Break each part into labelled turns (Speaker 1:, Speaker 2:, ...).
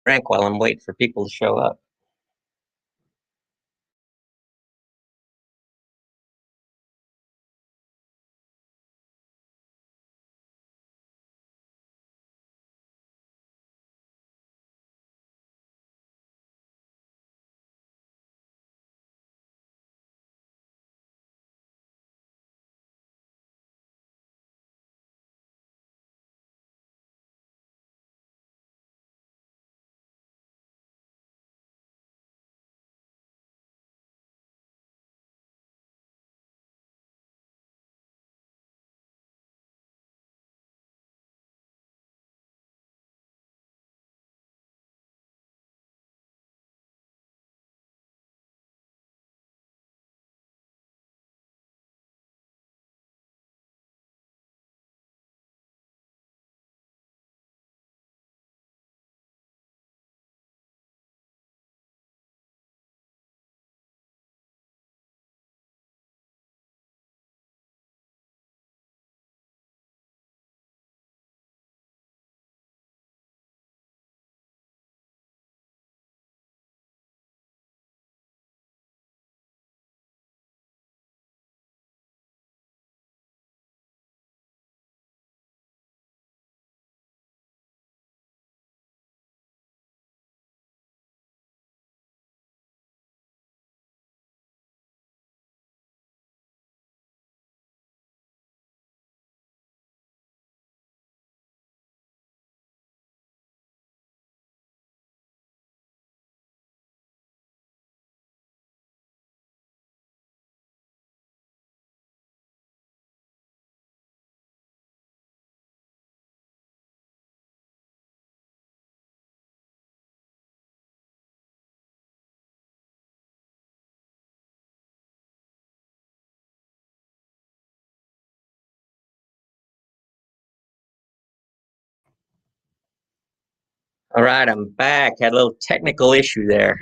Speaker 1: Drink while I'm waiting for people to show up. All right, I'm back. Had a little technical issue there.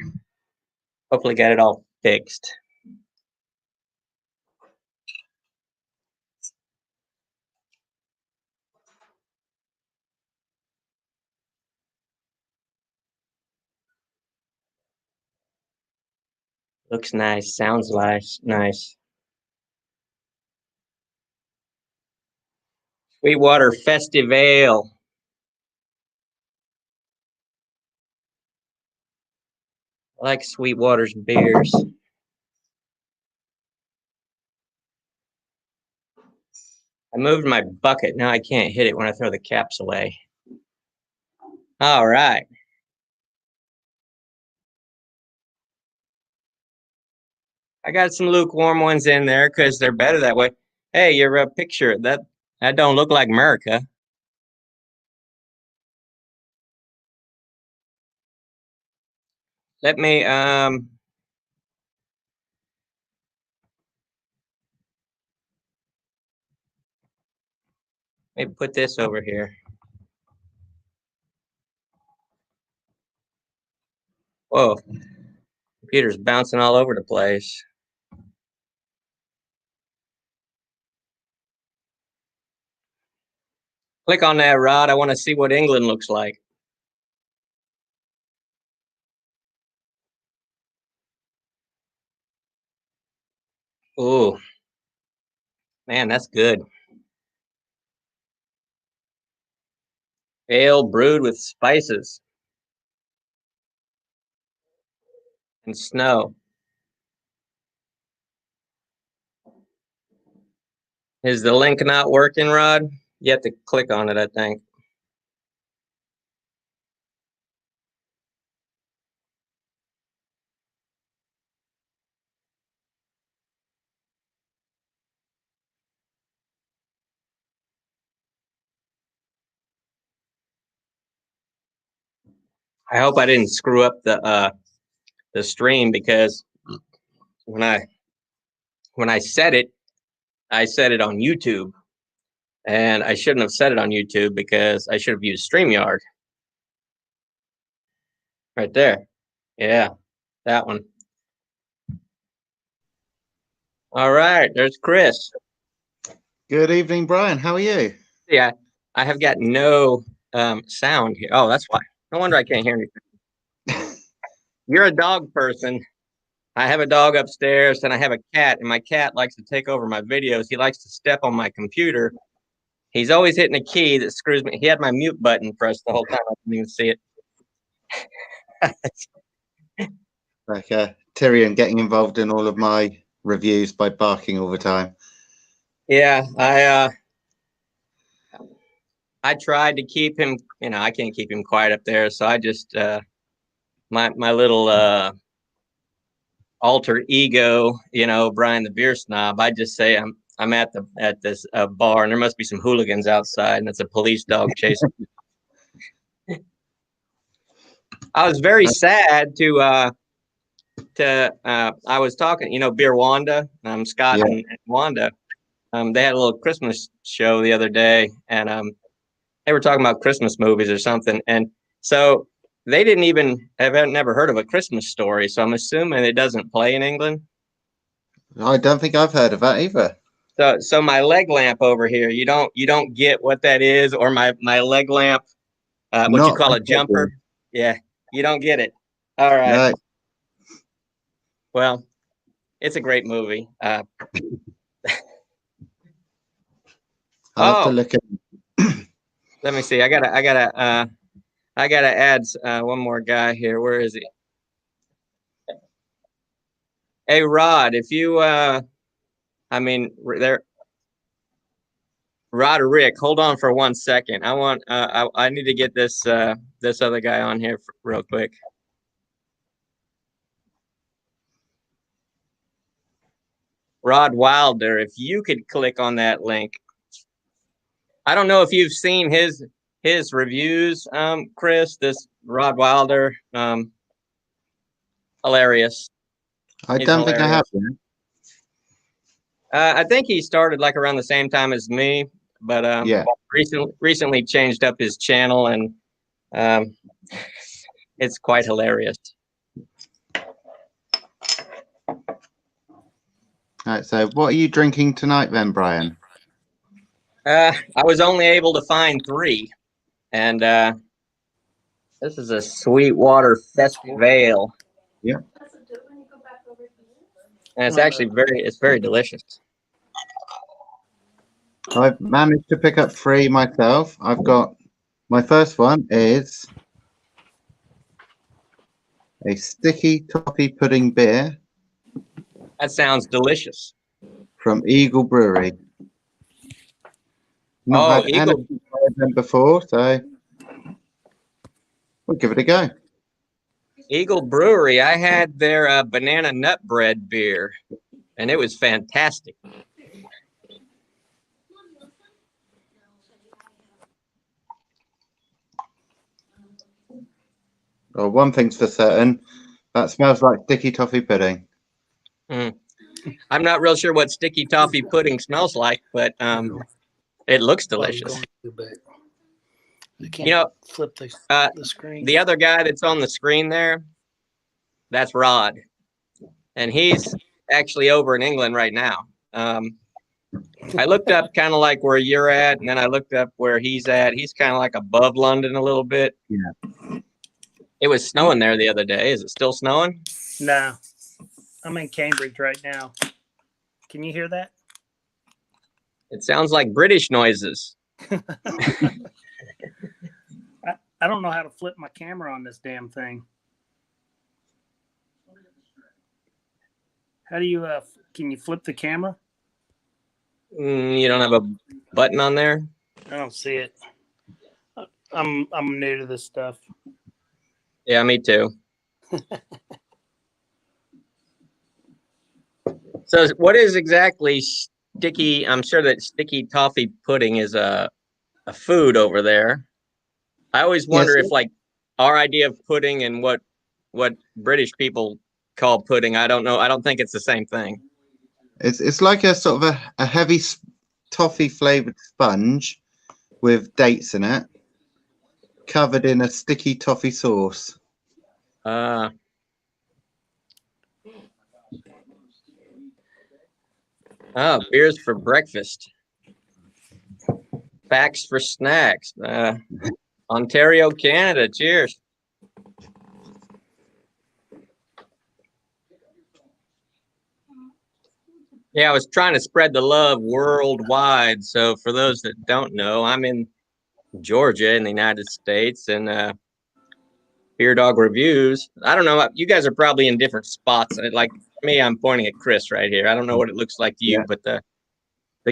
Speaker 1: Hopefully got it all fixed. Looks nice, sounds nice. Sweetwater Festive Ale. I like Sweetwater's beers. I moved my bucket. Now I can't hit it when I throw the caps away. All right. I got some lukewarm ones in there because they're better that way. Hey, your picture, that don't look like America. Let me maybe put this over here. Whoa, computer's bouncing all over the place. Click on that, Rod. I want to see what England looks like. Ooh, man, that's good. Ale brewed with spices and snow. Is the link not working, Rod? You have to click on it, I think. I hope I didn't screw up the stream because when I said it on YouTube, and I shouldn't have said it on YouTube because I should have used StreamYard. Right there. Yeah, that one. All right, there's Chris.
Speaker 2: Good evening, Brian. How are you?
Speaker 1: Yeah, I have got no sound here. Oh, that's why. No wonder I can't hear anything. you're a dog person. I have a dog upstairs and I have a cat, and my cat likes to take over my videos. He likes to step on my computer. He's always hitting a key that screws me. He had my mute button pressed the whole time. I didn't even see it.
Speaker 2: Like Tyrion getting involved in all of my reviews by barking all the time.
Speaker 1: Yeah, I tried to keep him, I can't keep him quiet up there. So I just, my little alter ego, Brian the beer snob, I just say I'm at this bar and there must be some hooligans outside and it's a police dog chasing me. I was very sad to I was talking, Beer Wanda, Scott and Wanda, they had a little Christmas show the other day, and they were talking about Christmas movies or something. And so they didn't even have never heard of A Christmas Story. So I'm assuming it doesn't play in England.
Speaker 2: I don't think I've heard of that either.
Speaker 1: So my leg lamp over here, you don't get what that is, or my leg lamp, what you call a jumper. Yeah, you don't get it. All right.
Speaker 2: No.
Speaker 1: Well, it's a great movie.
Speaker 2: I'll have to look at.
Speaker 1: Let me see. I gotta add one more guy here. Where is he? Hey, Rod, if you, there, Rod or Rick, hold on for 1 second. I need to get this other guy on here real quick. Rod Wilder, if you could click on that link. I don't know if you've seen his reviews, Chris. This Rod Wilder, hilarious.
Speaker 2: I don't think I have.
Speaker 1: I think he started like around the same time as me, but recently changed up his channel, and it's quite hilarious.
Speaker 2: All right. So, what are you drinking tonight, then, Brian?
Speaker 1: I was only able to find 3, and this is a Sweetwater Festival.
Speaker 2: Yeah.
Speaker 1: And it's actually very delicious.
Speaker 2: I've managed to pick up 3 myself. I've got my first one is a sticky toffee pudding beer.
Speaker 1: That sounds delicious.
Speaker 2: From Eagle Brewery. Not had
Speaker 1: Eagle
Speaker 2: them before, so we'll give it a go.
Speaker 1: Eagle Brewery. I had their banana nut bread beer, and it was fantastic.
Speaker 2: Well, one thing's for certain, that smells like sticky toffee pudding.
Speaker 1: I'm not real sure what sticky toffee pudding smells like, but it looks delicious.
Speaker 3: Flip the screen.
Speaker 1: The other guy that's on the screen there, that's Rod, and he's actually over in England right now. I looked up kind of like where you're at, and then I looked up where he's at. He's kind of like above London a little bit.
Speaker 2: Yeah.
Speaker 1: It was snowing there the other day. Is it still snowing?
Speaker 3: No. I'm in Cambridge right now. Can you hear that?
Speaker 1: It sounds like British noises.
Speaker 3: I don't know how to flip my camera on this damn thing. How do you, can you flip the camera?
Speaker 1: You don't have a button on there?
Speaker 3: I don't see it. I'm new to this stuff.
Speaker 1: Yeah, me too. So what is exactly sticky? I'm sure that sticky toffee pudding is a food over there. I always wonder if like our idea of pudding and what British people call pudding, I don't know. I don't think it's the same thing.
Speaker 2: It's like a sort of a heavy toffee flavored sponge with dates in it, covered in a sticky toffee sauce.
Speaker 1: Beers for breakfast. Facts for snacks. Ontario, Canada. Cheers. Yeah, I was trying to spread the love worldwide. So for those that don't know, I'm in Georgia in the United States, and Beer Dog Reviews. I don't know. You guys are probably in different spots. Like me, I'm pointing at Chris right here. I don't know what it looks like to you, but the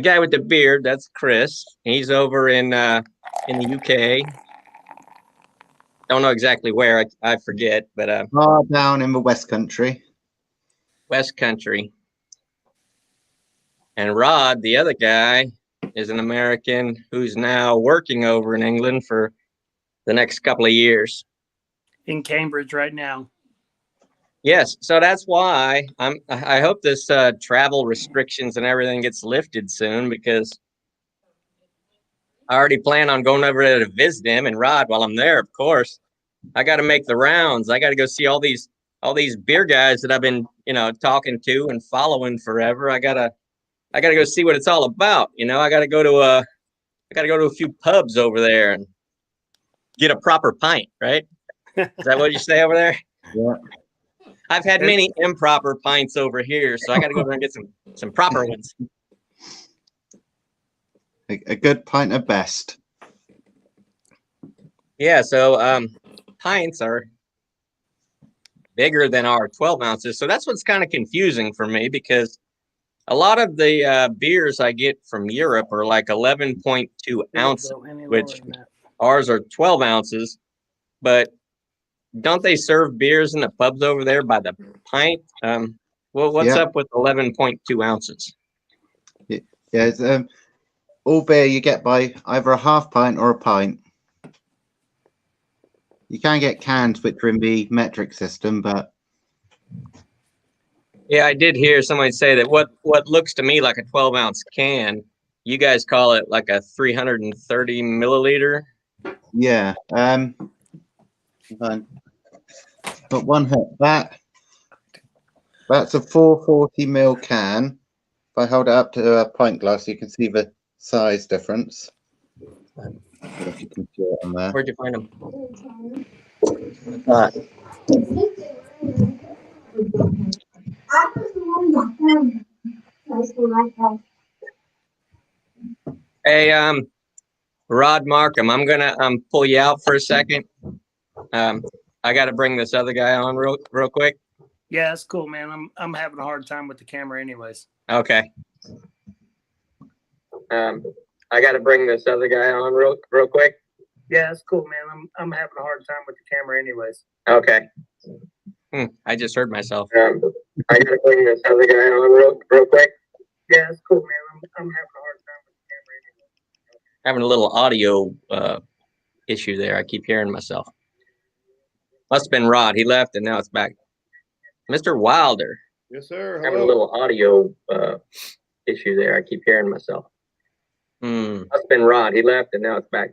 Speaker 1: guy with the beard, that's Chris. He's over in the UK. Don't know exactly where. I forget, but
Speaker 2: down in the West Country.
Speaker 1: West Country. And Rod, the other guy, is an American who's now working over in England for the next couple of years.
Speaker 3: In Cambridge right now.
Speaker 1: Yes, so that's why I hope this travel restrictions and everything gets lifted soon, because I already plan on going over there to visit him. And Rod, while I'm there, of course, I got to make the rounds. I got to go see all these beer guys that I've been, talking to and following forever. I gotta go see what it's all about. I gotta go to a few pubs over there and get a proper pint, right? Is that what you say over there?
Speaker 2: Yeah.
Speaker 1: I've had many improper pints over here, so I got to go there and get some proper ones.
Speaker 2: A good pint of best.
Speaker 1: Yeah, so pints are bigger than our 12 ounces. So that's what's kind of confusing for me, because a lot of the beers I get from Europe are like 11.2 ounces, which ours are 12 ounces. But don't they serve beers in the pubs over there by the pint? Well, what's up with 11.2 ounces?
Speaker 2: Yeah, it's, all beer you get by either a half pint or a pint. You can get cans which are in the metric system, but
Speaker 1: yeah, I did hear somebody say that what looks to me like a 12-ounce can, you guys call it like a 330 milliliter.
Speaker 2: Yeah. But one hit that's a 440 ml can. If I hold it up to a pint glass, you can see the size difference. If you can see it on there.
Speaker 1: Where'd you find them? Hey, Rod Markham, I'm gonna pull you out for a second. I got to bring this other guy on real quick.
Speaker 3: Yeah, that's cool, man. I'm having a hard time with the camera, anyways.
Speaker 1: Okay. I got to bring this other guy on real quick.
Speaker 3: Yeah, that's cool, man. I'm having a hard time with the camera, anyways.
Speaker 1: Okay. I just heard myself. I got to bring this other guy on real quick.
Speaker 3: Yeah, that's cool, man. I'm having a hard time with the camera, anyways.
Speaker 1: Having a little audio issue there. I keep hearing myself. Must have been Rod. He left and now it's back. Mr. Wilder.
Speaker 4: Yes, sir. Hello.
Speaker 1: Having a little audio issue there. I keep hearing myself. Must have been Rod. He left and now it's back.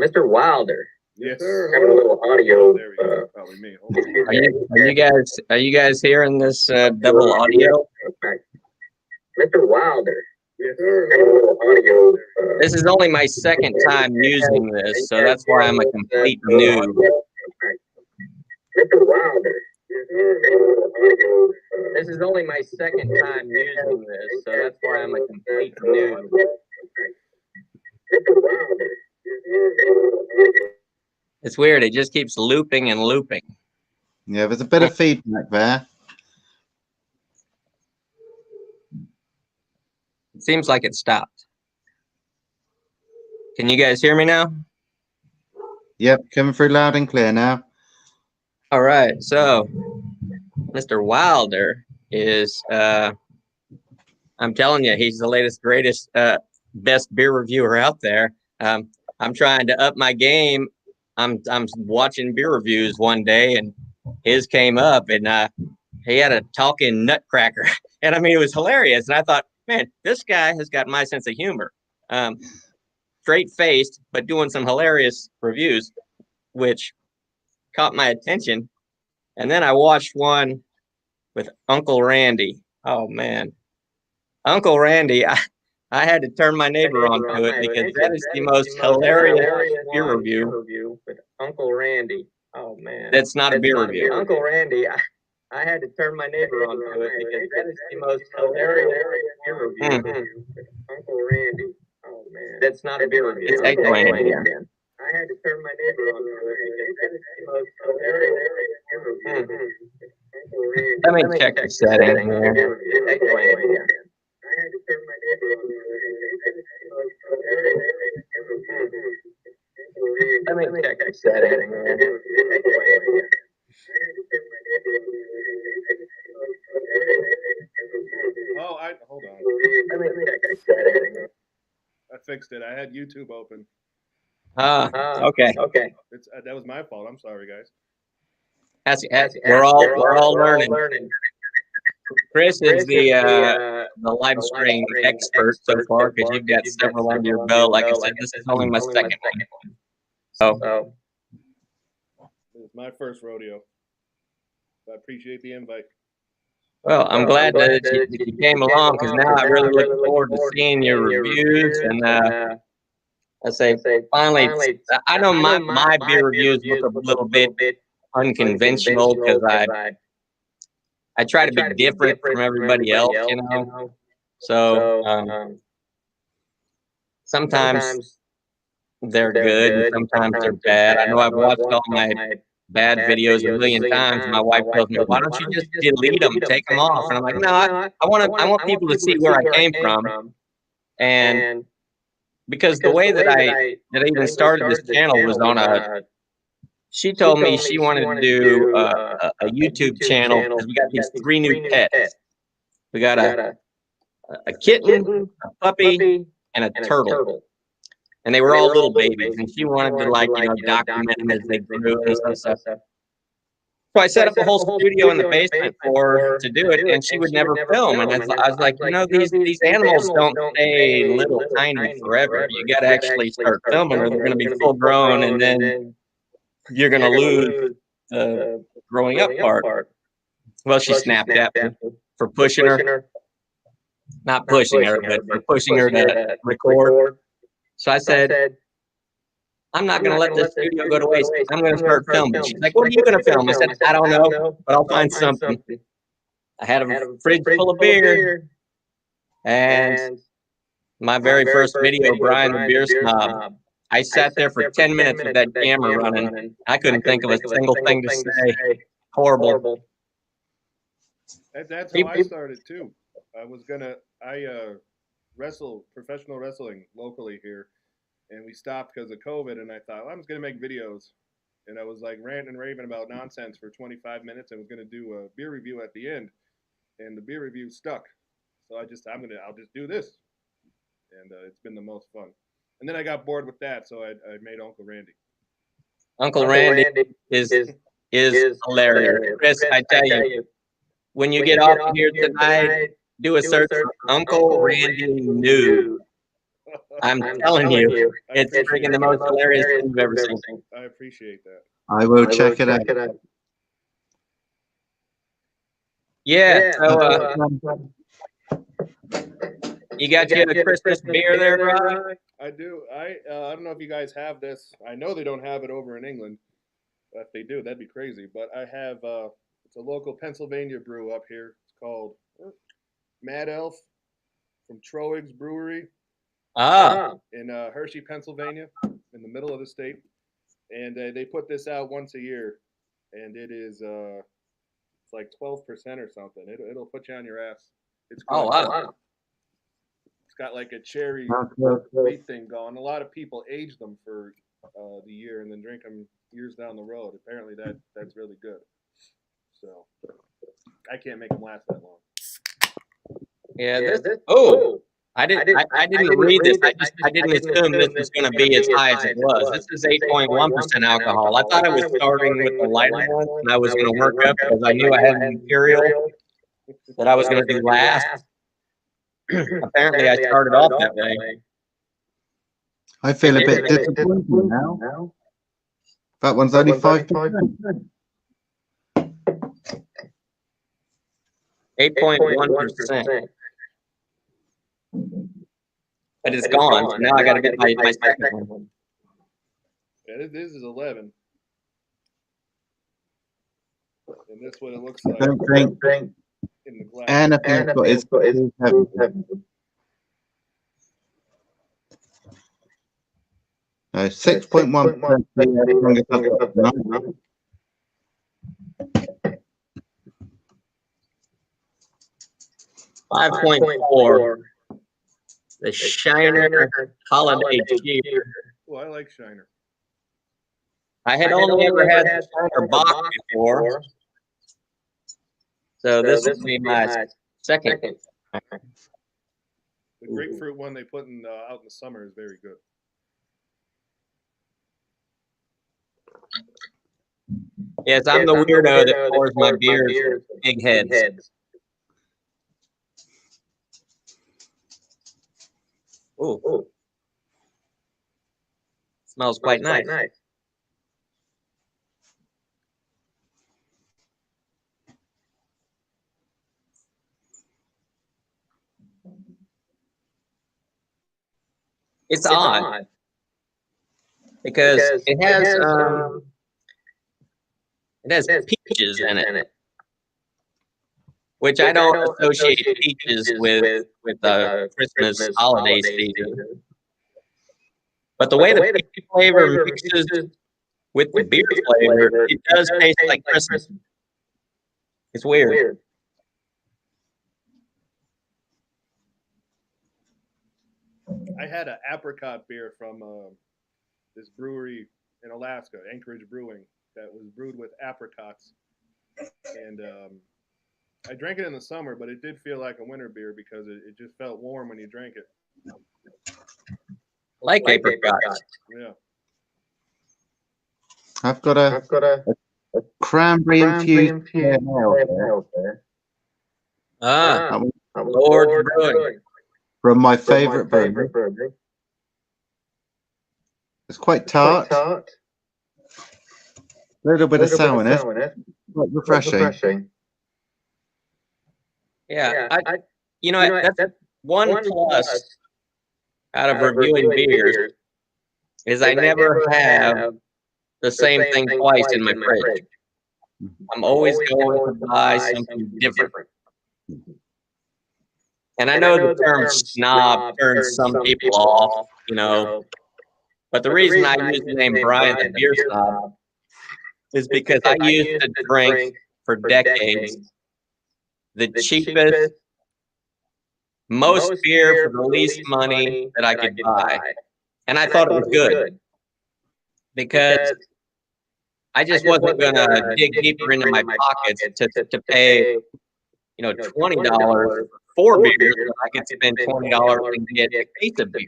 Speaker 1: Mr. Wilder.
Speaker 4: Yes, sir.
Speaker 1: Having a little audio.
Speaker 4: There we go. Probably me.
Speaker 1: Are you guys hearing this double audio? Mr. Wilder.
Speaker 4: Yes, sir.
Speaker 1: Having a little audio. This is only my second time using this, so that's why I'm a complete noob. Mr. Wilder. This is only my second time using this, so that's why I'm a complete noob. It's weird. It just keeps looping and looping.
Speaker 2: Yeah, there's a bit of feedback there.
Speaker 1: It seems like it stopped. Can you guys hear me now?
Speaker 2: Yep, coming through loud and clear now.
Speaker 1: All right. So, Mr. Wilder is, I'm telling you, he's the latest, greatest, best beer reviewer out there. I'm trying to up my game. I'm watching beer reviews one day, and his came up, and he had a talking nutcracker, and I mean, it was hilarious. And I thought, man, this guy has got my sense of humor. Straight faced, but doing some hilarious reviews, which caught my attention. And then I watched one with Uncle Randy. Oh man, Uncle Randy, I had to turn my neighbor onto it because that is the most hilarious beer review with Uncle Randy. Oh man, that's not a beer review. Uncle Randy, I had to turn my neighbor on to it because that is the most hilarious beer review. Uncle Randy. Oh man. That's not a beer review. It's Uncle Randy. I had to turn my neighbor on to it because that is the most hilarious beer review. Uncle Randy. Let me check the setting here. It's Uncle Randy. I had to turn my neighbor on to it because that is the most hilarious beer review. Let me check the setting here. It's Uncle Randy.
Speaker 4: Oh, hold on. I fixed it. I had YouTube open.
Speaker 1: Okay.
Speaker 4: That was my fault. I'm sorry, guys.
Speaker 1: We're all learning. Chris is the live stream expert so far because you've got several under your belt. Like I said, this is only my second one. So
Speaker 4: It was my first rodeo. I appreciate the invite.
Speaker 1: well, I'm glad that you came along because now I really look forward to seeing your reviews. And I say, finally, I know my beer reviews look a little bit unconventional because I try to be different from everybody else, you know. So sometimes they're good and sometimes they're bad. I know I've watched all my bad videos a million times. My wife tells me, "Why don't you just delete them, take them off?" And I'm like, "No, I want people to see where I came from." And because the way that I even started this channel was on a. She told me she wanted to do a YouTube channel because we got these 3 new pets. We got a kitten, a puppy, and a turtle. And they were all little babies, and she wanted to, like, you know, document them as they grew and stuff. So I set up a whole studio in the basement for her to do it, and she would never film. And I was like, you know, these animals don't stay little tiny forever. You got to actually start filming, or they're going to be full grown, and then you're going to lose the growing up part. Well, she snapped at me for pushing her, not pushing her, but for pushing her to record. So I said, I'm not going to let this studio go to waste. I'm going to start filming. She's like, what are you going to film? I said, I don't know, but I'll find something. I had a fridge full of beer. And my very first video, Brian the Beer Snob, I sat there for 10 minutes with that camera running. I couldn't think of a single thing to say. Horrible.
Speaker 4: That's how I started too. I wrestle professional wrestling locally here, and we stopped because of COVID. And I thought, well, I'm just gonna make videos, and I was like ranting and raving about nonsense for 25 minutes. I was gonna do a beer review at the end, and the beer review stuck. So I'll just do this, and it's been the most fun. And then I got bored with that, so I made Uncle Randy.
Speaker 1: Uncle Randy is hilarious. Chris, I tell you, when you get off here tonight, do a search for Uncle Randy Nude. I'm telling you, it's freaking the most hilarious thing you've ever seen.
Speaker 4: I appreciate that.
Speaker 2: I will check it out.
Speaker 1: Yeah, so you got a Christmas beer there, bro?
Speaker 4: I do. I don't know if you guys have this. I know they don't have it over in England. If they do, that'd be crazy. But I have it's a local Pennsylvania brew up here. It's called Mad Elf from Troig's Brewery. In Hershey, Pennsylvania, in the middle of the state. And they put this out once a year, and it is it's like 12% or something. It'll put you on your ass. It's good.
Speaker 1: Oh, wow.
Speaker 4: It's got like a cherry sweet thing going. A lot of people age them for the year and then drink them years down the road. Apparently that's really good. So I can't make them last that long.
Speaker 1: Yeah. I didn't read this. I didn't assume this was going to be as high as it was. This is 8.1% alcohol. I thought I was starting with the lighter one, and I was going to work up because I knew I had an imperial that I was going to do last. Apparently, I started off that way.
Speaker 2: I feel a bit disappointed now. That one's only 5%.
Speaker 1: 8.1%. But it's gone. So now I got to get my second one.
Speaker 4: Yeah, this is 11. And this what it looks like
Speaker 2: Don't drink
Speaker 4: in the glass.
Speaker 2: anything that's got his no, 6.1%.
Speaker 1: 5.4. The Shiner Holiday Cheer.
Speaker 4: Well, I like Shiner.
Speaker 1: I had only ever had the Shiner box before, so this will be my second.
Speaker 4: The grapefruit one they put in out in the summer is very good.
Speaker 1: Yes, I'm the weirdo that pours my beers with big heads. Ooh. Smells quite nice. It's odd because it has peaches in it, which I don't associate peaches with Christmas holiday season. But the way the peach flavor mixes with the beer flavor, it does taste like Christmas. It's weird.
Speaker 4: I had an apricot beer from this brewery in Alaska, Anchorage Brewing, that was brewed with apricots. And I drank it in the summer, but it did feel like a winter beer because it just felt warm when you drank it.
Speaker 1: Like apricots.
Speaker 4: Yeah.
Speaker 2: I've got a cranberry infused ale there.
Speaker 1: Lord Brewing.
Speaker 2: From my favourite brewery. It's quite tart. A little bit of sourness. Quite refreshing.
Speaker 1: Yeah, that's one plus out of reviewing beers is I never have the same thing twice in my fridge. I'm always going to buy something different. And I know the term snob turns some people off, but the reason I use the name Brian the Beer Snob is because I used to drink for decades the cheapest, most beer for the least money that I could buy. And I thought it was good because I just wasn't going to dig deeper into my pockets to pay, $20 for beers when I could spend $20 and get a case of beer.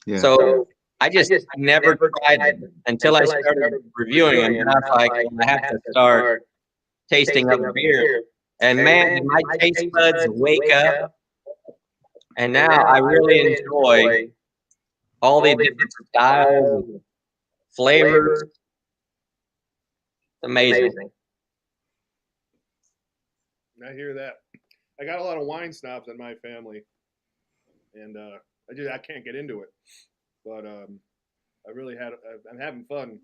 Speaker 2: Yeah.
Speaker 1: So I just never tried them until I started reviewing them. And I was like, I have to start tasting other beers. And man, did my taste buds wake up. And now I really enjoy all the different styles, flavors. It's amazing.
Speaker 4: I hear that. I got a lot of wine snobs in my family, and I can't get into it. But I'm having fun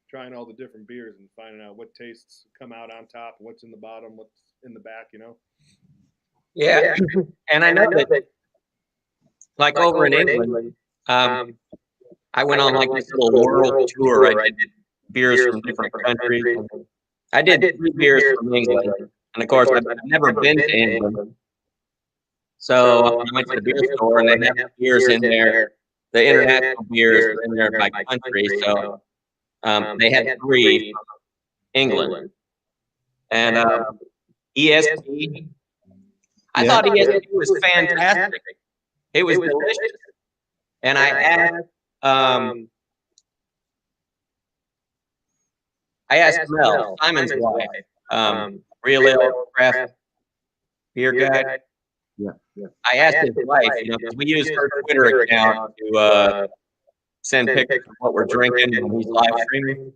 Speaker 4: trying all the different beers and finding out what tastes come out on top, what's in the bottom, what's in the back.
Speaker 1: Yeah, and I know that, like over in England, I went on like this little world tour. I did beers from different countries. I did 3 beers from England. And of course, I've never been to England. So I went to the beer store and they have beers in there. The international beers are in there by country. So they had 3 from England. And ESP. I thought ESP was fantastic. It was delicious. And I asked Mel, Simon's wife, real ale craft beer guy.
Speaker 2: Yeah.
Speaker 1: I asked his wife, because we use her Twitter account to send pictures of what we're drinking when he's live streaming.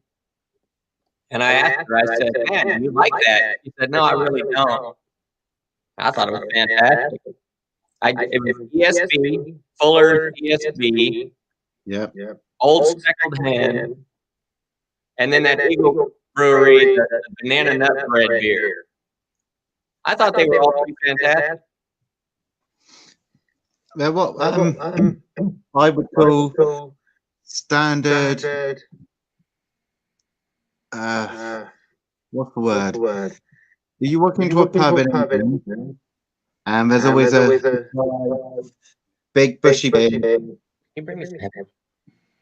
Speaker 1: And I asked her, I said, man, do you like that? She said, no, I really don't. I thought it was fantastic. It was ESB, Fuller's ESB,
Speaker 2: Yeah.
Speaker 1: Old Speckled Hen, and then that Eagle Brewery, the banana nut bread beer. I thought they were all pretty fantastic.
Speaker 2: They're what I would call standard. What's the word? You walk into a pub in England, and there's always a big bushy beard,
Speaker 1: Can you bring me some?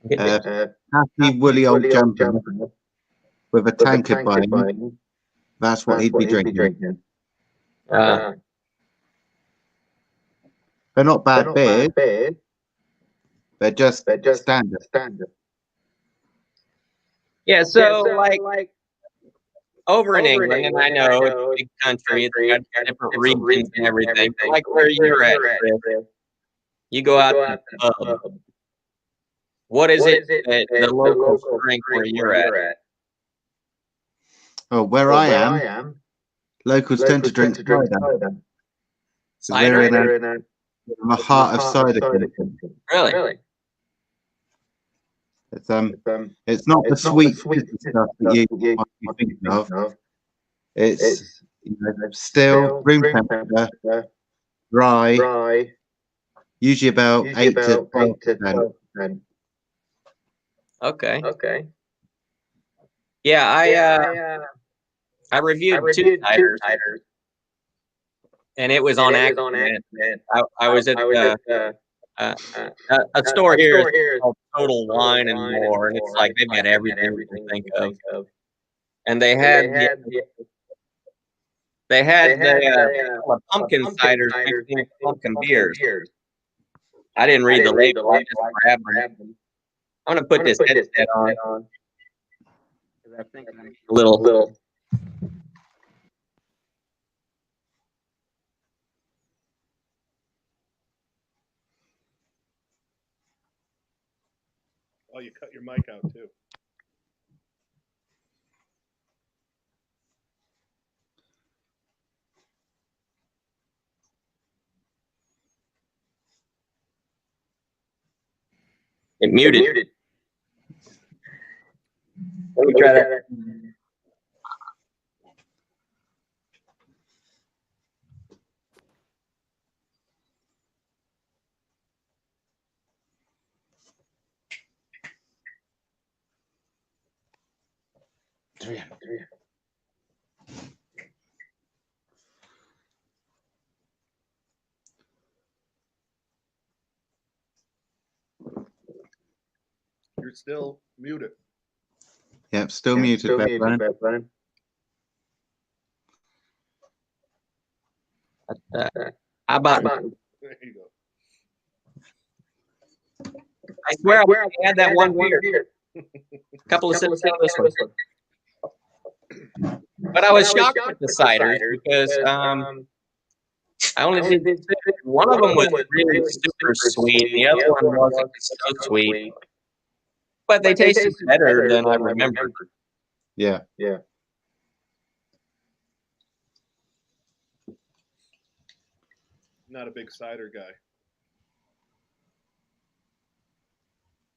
Speaker 2: happy woolly old jumper with a tankard by him. That's what he'd be drinking. They're not bad beers. They're just standard.
Speaker 1: Yeah, so like over in England, and I know it's a big country, it's got different regions and everything. But like where you're at, Chris, you go out to the pub. What is it that the locals drink where you're at?
Speaker 2: Oh, where I am, locals tend to drink cider. So we're in the heart of cider country.
Speaker 1: Really?
Speaker 2: It's not the sweet stuff that you think of. It's still room temperature, dry, usually about 8 to 12%.
Speaker 1: Okay. Yeah, I reviewed two ciders, and it was on accident. I was at a store here called Total Wine and More, and it's like they've got everything you can think of. And they had the pumpkin ciders mixed in with pumpkin beers. I didn't read the label. I just grabbed them. I'm gonna put this headset on. I think I'm a little.
Speaker 4: Oh, you cut your mic out too.
Speaker 1: It muted. Let me try that.
Speaker 4: You're still muted.
Speaker 2: Yep, still muted, Bethlehem.
Speaker 1: How about?
Speaker 4: There you go.
Speaker 1: I swear I had that one beer. A couple of sips of this one. But I was shocked with the ciders because I only did sip. One of them was really super sweet. The other one wasn't so sweet. But they tasted better than I remembered.
Speaker 2: Yeah.
Speaker 4: Not a big cider guy.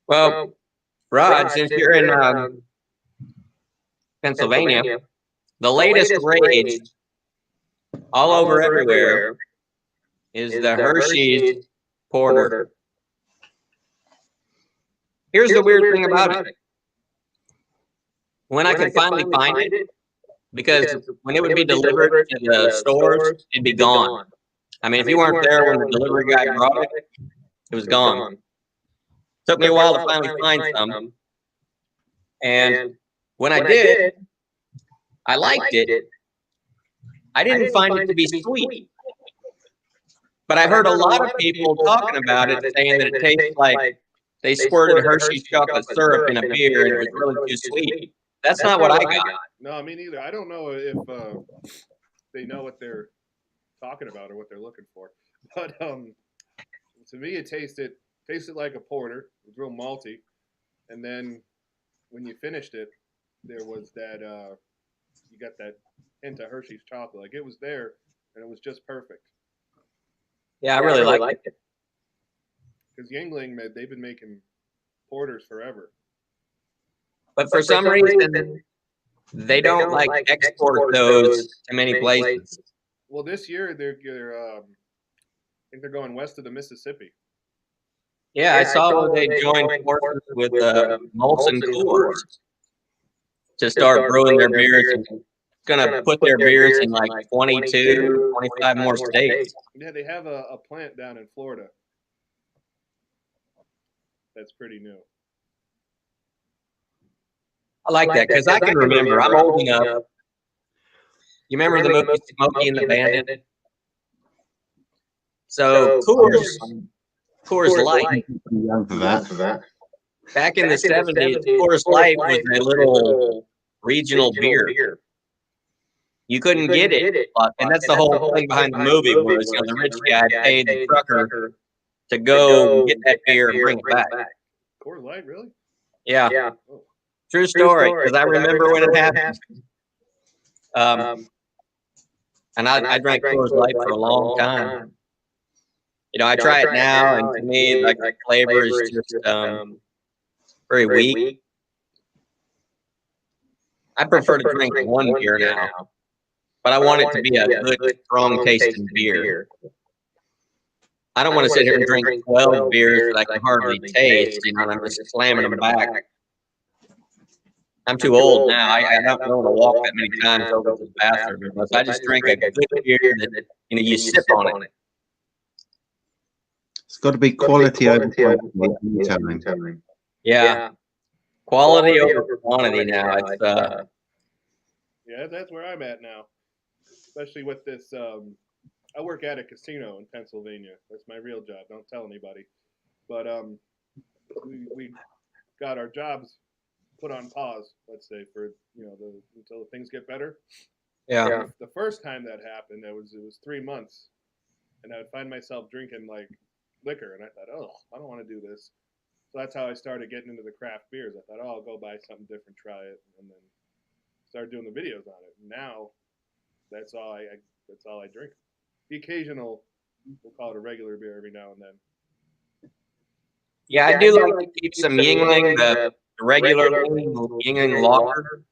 Speaker 1: Well, Rod, since you're in Pennsylvania, the latest rage all over everywhere is the Hershey's Porter. Here's the weird thing about it. When I could finally find it, because when it would be delivered to the stores, it'd be gone. I mean, if you weren't there when the delivery guy brought it, it was gone. Took me a while to finally find some. And when I did, I liked it. I didn't find it to be sweet. But I heard a lot of people talking about it, saying that it tastes like they squirted Hershey's chocolate syrup in a beer and it was really too sweet. That's not what I got.
Speaker 4: No, me neither. I don't know if they know what they're talking about or what they're looking for. But to me, it tasted like a porter. It was real malty. And then when you finished it, there was that you got that hint of Hershey's chocolate. Like it was there, and it was just perfect.
Speaker 1: Yeah, I really liked it.
Speaker 4: Because Yingling, they've been making porters forever.
Speaker 1: But for some reason, they don't like export those to many places.
Speaker 4: Well, this year they're I think they're going west of the Mississippi.
Speaker 1: Yeah, I saw where they joined forces with Molson Coors to start brewing their beers. And gonna put their beers in like 22, 25 more states.
Speaker 4: Yeah, they have a plant down in Florida. That's pretty new.
Speaker 1: I like that because I can remember. I'm old enough. You remember the movie Smokey and the Bandit? So Coors Light.
Speaker 2: Young for that.
Speaker 1: Back in the 70s, Coors Light was a little regional beer. You couldn't get it, and that's the whole thing behind the movie. Was the rich guy paid the trucker to go get that beer and bring it back.
Speaker 4: Coors Light, really?
Speaker 1: Yeah. True story. Because I remember when it happened. And I drank Coors Light for a long time. I try it now, and to me, like the flavor is just very weak. I prefer to drink one beer now, but I want it to be a good, strong tasting beer. I don't want to sit here and drink 12 beers that I can hardly taste, and I'm just slamming them back. I'm too old now. I don't know to walk that many times over to the bathroom. Unless I just drink a good beer that you sip on it.
Speaker 2: It's got to be quality over quantity.
Speaker 1: Yeah, quality over quantity now. It's
Speaker 4: yeah, that's where I'm at now. Especially with this, I work at a casino in Pennsylvania. That's my real job. Don't tell anybody. But we got our jobs put on pause, let's say, for until things get better.
Speaker 1: Yeah.
Speaker 4: The first time that happened, it was 3 months, and I would find myself drinking like liquor, and I thought, oh, I don't want to do this. So that's how I started getting into the craft beers. I thought, oh, I'll go buy something different, try it, and then started doing the videos on it. Now, that's all I drink. The occasional, we'll call it a regular beer every now and then.
Speaker 1: Yeah, I do like to keep some Yingling, the regular Yingling lager,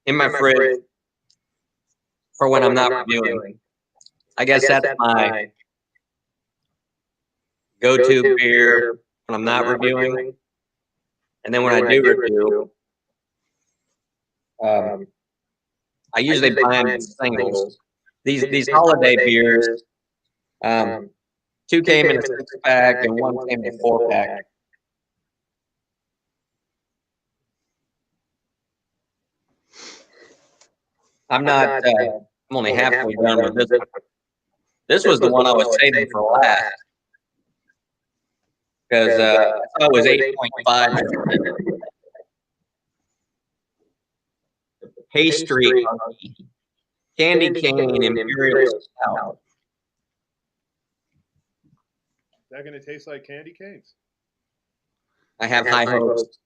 Speaker 1: in my fridge for when I'm not reviewing. I guess that's my go-to beer when I'm not reviewing. And then when I do review, I usually buy them in singles. These holiday beers, 2 came in a 6-pack and 1 came in a 4-pack. I'm only halfway done with this one. This was the one I was saving for last. Because I thought it was 8.5. Pastry Candy Cane Imperial Stout.
Speaker 4: Is that going to taste like candy canes?
Speaker 1: I have high hopes.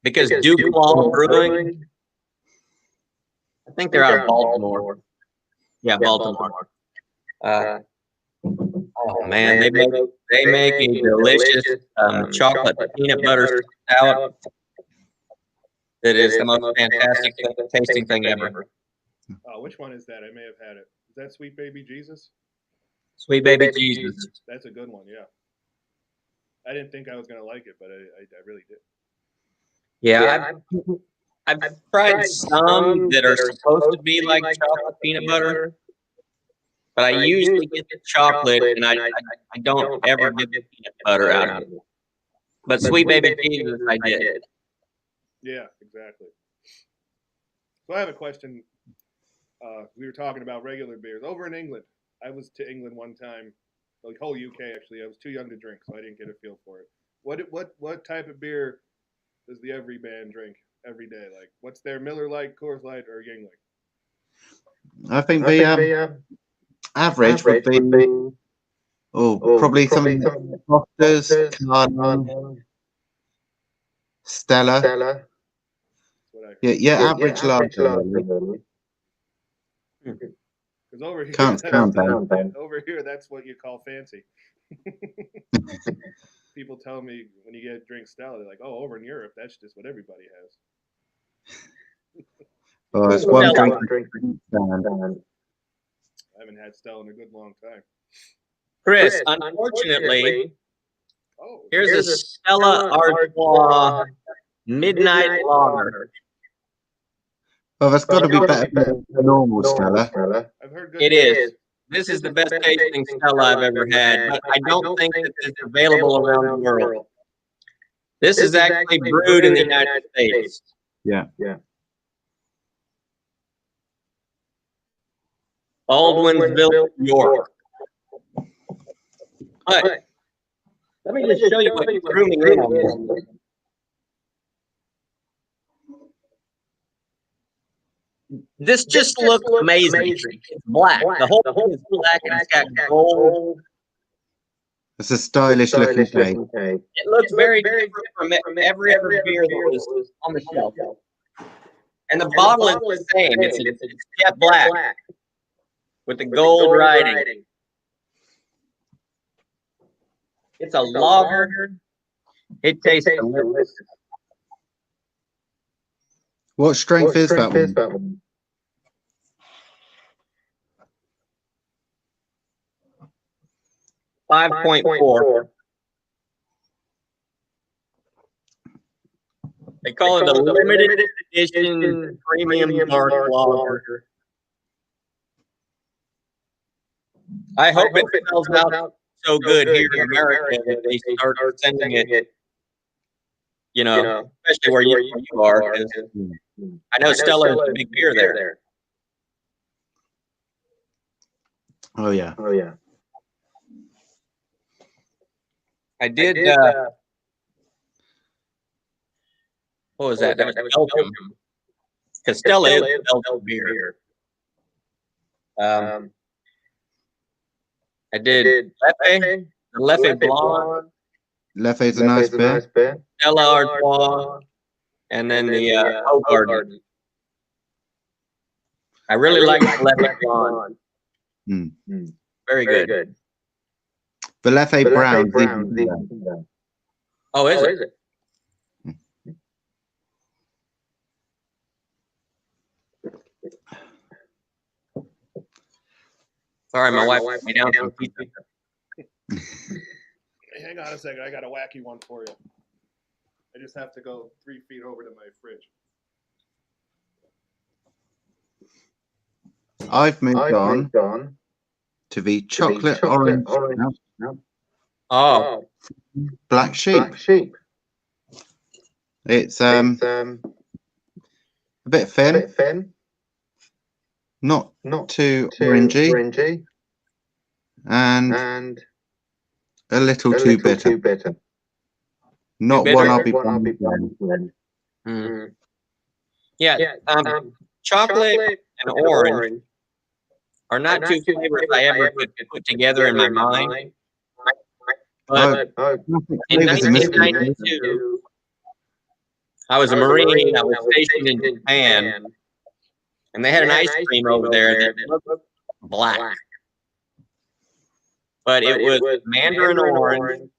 Speaker 1: Because Duke Long Brewing, I think they're out of Baltimore. Yeah, Baltimore. Oh man, they make a delicious chocolate peanut butter stout. That is the most fantastic tasting thing ever.
Speaker 4: Which one is that? I may have had it. Is that Sweet Baby Jesus?
Speaker 1: Sweet Baby Jesus.
Speaker 4: That's a good one, yeah. I didn't think I was going to like it, but I really did.
Speaker 1: Yeah, I've tried some that are supposed to be like chocolate peanut butter, but I usually get the chocolate, and I don't ever get the peanut butter out of it. But Sweet Baby Jesus, I did.
Speaker 4: Yeah, exactly. So I have a question. We were talking about regular beers. Over in England, I was to England one time, like whole UK actually. I was too young to drink, so I didn't get a feel for it. What type of beer does the every band drink every day? Like, what's their Miller Lite, Coors Light, or Yingling?
Speaker 2: I think the average would be probably some Fosters, Carlin, Stella. Yeah, average lager.
Speaker 4: Because over here, over here, that's what you call fancy. People tell me when you drink Stella, they're like, "Oh, over in Europe, that's just what everybody has."
Speaker 2: Oh, it's one
Speaker 1: Stella.
Speaker 2: drink. Stand.
Speaker 4: I haven't had Stella in a good long time.
Speaker 1: Chris, unfortunately,
Speaker 4: Oh,
Speaker 1: here's a Stella Artois Midnight Lager.
Speaker 2: Oh, that's got to be better than the normal Stella.
Speaker 4: I've heard good
Speaker 1: It
Speaker 4: things.
Speaker 1: is. This is the best tasting Stella I've ever had, but I don't think that it's available around the world. This is actually brewed in the United States.
Speaker 2: Yeah.
Speaker 1: Baldwinsville, New York. But let me just show you what drew me in on this. This just looks amazing. It's black. The whole thing is black and it's got gold.
Speaker 2: It's a stylish looking cake.
Speaker 1: It looks very different from every other beer that was on the shelf. And the bottle is the same. It's jet black with the gold writing. It's a lager. It tastes delicious.
Speaker 2: What strength is that one?
Speaker 1: .4. They call it a limited edition premium dark lager. I hope it sells out so good here in America that they start sending it, especially where you are. 'Cause I know Stella is a big beer there.
Speaker 2: Oh yeah.
Speaker 1: I did. What was that? That was Belgium. Because Stella is a Belgian beer. I did Leffe, the Leffe Blonde,
Speaker 2: Leffe's a nice beer.
Speaker 1: Stella Artois, and then the Hogarden. I really like the Leffe Blonde. Very good.
Speaker 2: The Leffe Brown's even better.
Speaker 1: Oh, is it? Sorry, my wife put me down some pizza.
Speaker 4: Hang on a second. I got a wacky one for you. I just have to go 3 feet over to my fridge.
Speaker 2: I've moved on to the chocolate orange.
Speaker 1: Oh,
Speaker 2: Black Sheep. It's a bit thin, not too orangey, and a little too bitter. Not
Speaker 1: bitter?
Speaker 2: one I'll be buying again.
Speaker 1: yeah. Chocolate and orange are not two flavors I ever could put together in my mind. But in
Speaker 2: Flavors in this one.
Speaker 1: 1992, I was a Marine. I was stationed in Japan, and they had an ice cream over there that looked black. But it was mandarin orange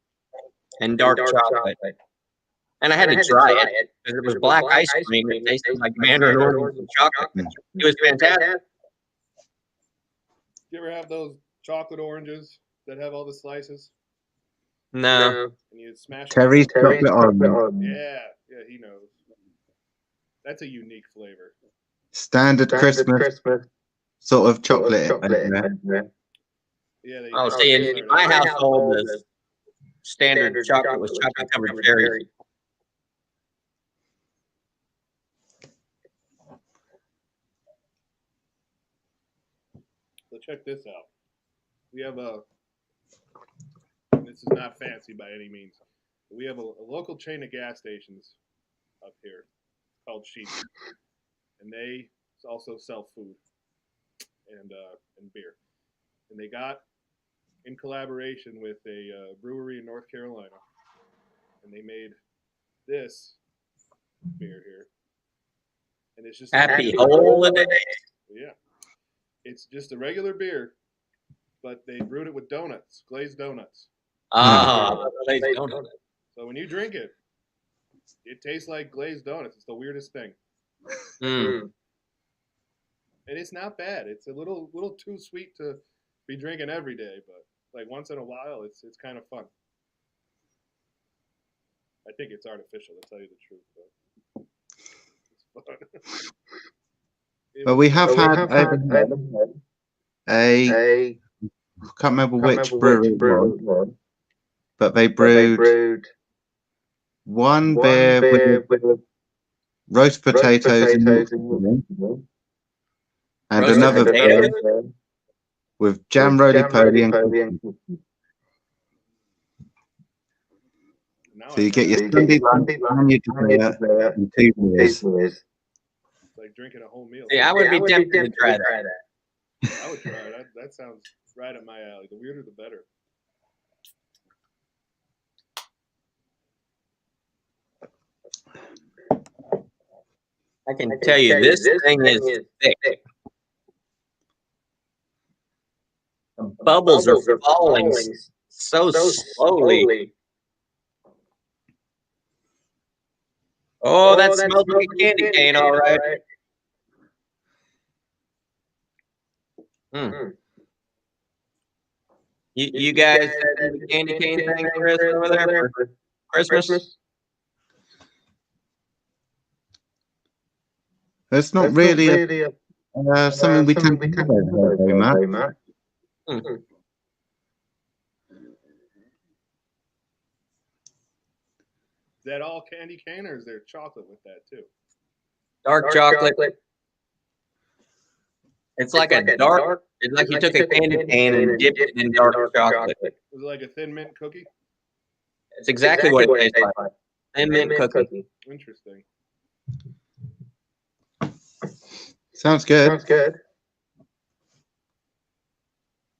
Speaker 1: and dark chocolate. And I had to try it because it was black ice cream. It tasted like mandarin orange and chocolate. It was fantastic.
Speaker 4: You ever have those chocolate oranges that have all the slices?
Speaker 1: No.
Speaker 4: And you smash
Speaker 2: Terry's
Speaker 4: them?
Speaker 2: chocolate orange.
Speaker 4: Yeah, he knows. That's a unique flavor.
Speaker 2: Standard Christmas sort of chocolate.
Speaker 4: Yeah.
Speaker 1: Oh, see, in my household, the standard chocolate was chocolate covered cherries.
Speaker 4: So check this out. We have this is not fancy by any means. We have a local chain of gas stations up here called Sheep, and they also sell food and beer. And they got in collaboration with a brewery in North Carolina, and they made this beer here. And it's just
Speaker 1: Happy holidays.
Speaker 4: Yeah. It's just a regular beer, but they brewed it with donuts, glazed donuts.
Speaker 1: Glazed donuts.
Speaker 4: So when you drink it, it tastes like glazed donuts. It's the weirdest thing.
Speaker 1: Mm.
Speaker 4: And it's not bad. It's a little too sweet to be drinking every day, but like once in a while, it's kind of fun. I think it's artificial, to tell you the truth, but it's fun.
Speaker 2: But we have had over a,
Speaker 5: I
Speaker 2: I can't remember
Speaker 5: can't
Speaker 2: which
Speaker 5: remember
Speaker 2: brewery
Speaker 5: which
Speaker 2: it
Speaker 5: brewery
Speaker 2: was,
Speaker 5: it was,
Speaker 2: but they
Speaker 5: but they
Speaker 2: brewed
Speaker 5: brewed
Speaker 2: one
Speaker 5: one
Speaker 2: beer with
Speaker 5: beer with
Speaker 2: roast
Speaker 5: roast
Speaker 2: potatoes in
Speaker 5: potatoes
Speaker 2: it, and
Speaker 1: Roasted
Speaker 2: another
Speaker 1: potatoes?
Speaker 2: beer with
Speaker 5: with
Speaker 2: jam
Speaker 5: jam
Speaker 2: roly-poly and
Speaker 5: roly-poly
Speaker 2: cookies.
Speaker 5: and
Speaker 4: Now
Speaker 2: So
Speaker 4: I
Speaker 2: you get
Speaker 4: gotta
Speaker 2: your
Speaker 5: so you
Speaker 4: have
Speaker 5: get
Speaker 2: Sunday
Speaker 5: your
Speaker 2: lunch
Speaker 5: Sunday
Speaker 2: and your
Speaker 5: lunch and your
Speaker 2: dessert
Speaker 5: dessert
Speaker 2: and 2
Speaker 5: and
Speaker 2: beers.
Speaker 5: 2 beers.
Speaker 4: it's like drinking a whole meal.
Speaker 1: See, I would be tempted to try that.
Speaker 4: that. I would try it. That sounds right up my alley. The weirder, the better.
Speaker 1: I can tell you, this thing is thick. The bubbles are falling so slowly. Oh, that smells like a candy cane, all right. Mm. You guys do the candy cane thing, Chris, over there for Christmas?
Speaker 2: It's not really something we tend to have over here very much.
Speaker 1: Mm.
Speaker 4: Is that all candy cane, or is there chocolate with that too?
Speaker 1: Dark chocolate. It's like a dark. It's like you took a candy cane and dipped it in dark chocolate.
Speaker 4: Was it like a thin mint cookie?
Speaker 1: It's exactly what it tastes like. Thin mint cookie.
Speaker 4: Interesting.
Speaker 2: Sounds good.
Speaker 5: Sounds good.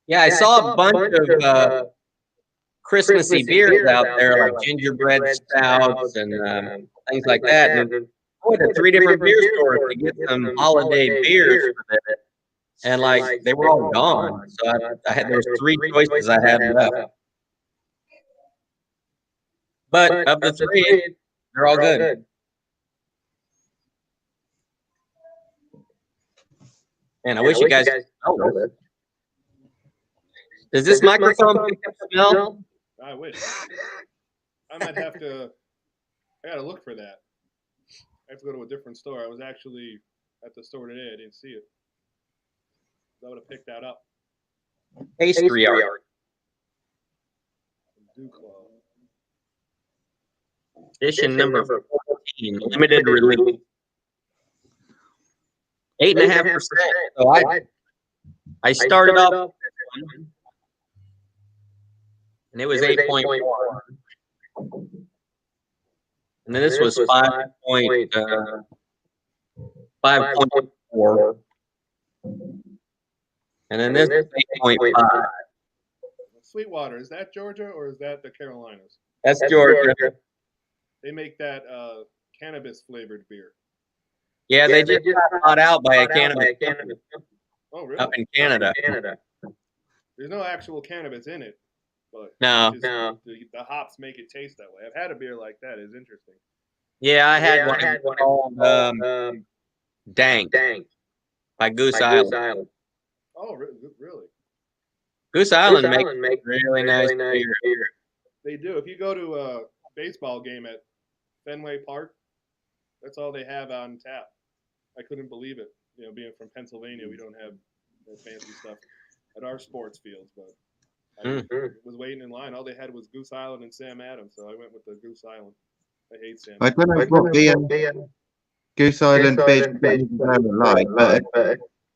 Speaker 1: Yeah, I saw a bunch of Christmassy beers out there, like gingerbread stouts and things like that. And I went to 3 different beer stores to get some holiday beers for this. And like they were all gone. So I had there was 3 choices I had left. But of the 3, they're all good. And I wish you guys know this. Does this microphone pick up smell?
Speaker 4: I wish. I might have to. I gotta look for that. I have to go to a different store. I was actually at the store today. I didn't see it. I would have picked that up.
Speaker 1: Pastry art.
Speaker 4: Duclaw.
Speaker 1: Edition number 14, limited release. 8.5%. So I started off with this one, and it was 8.1. And then this was 5.4. And then this is 8.5.
Speaker 4: Sweetwater, is that Georgia or is that the Carolinas?
Speaker 1: That's Georgia.
Speaker 4: They make that cannabis flavored beer.
Speaker 1: Yeah, they just got bought out by a cannabis company
Speaker 4: Oh, really?
Speaker 1: up in Canada.
Speaker 4: There's no actual cannabis in it, but
Speaker 1: No.
Speaker 4: the hops make it taste that way. I've had a beer like that. It's interesting.
Speaker 1: Yeah, I had one called Dank by Goose Island.
Speaker 4: Oh, really?
Speaker 1: Goose Island makes really nice beer.
Speaker 4: They do. If you go to a baseball game at Fenway Park, that's all they have on tap. I couldn't believe it. You know, being from Pennsylvania, we don't have that fancy stuff at our sports fields, but I was waiting in line. All they had was Goose Island and Sam Adams, so I went with the Goose Island. I hate Sam
Speaker 2: I
Speaker 4: Adams.
Speaker 2: don't know what the Goose Island fish are like, but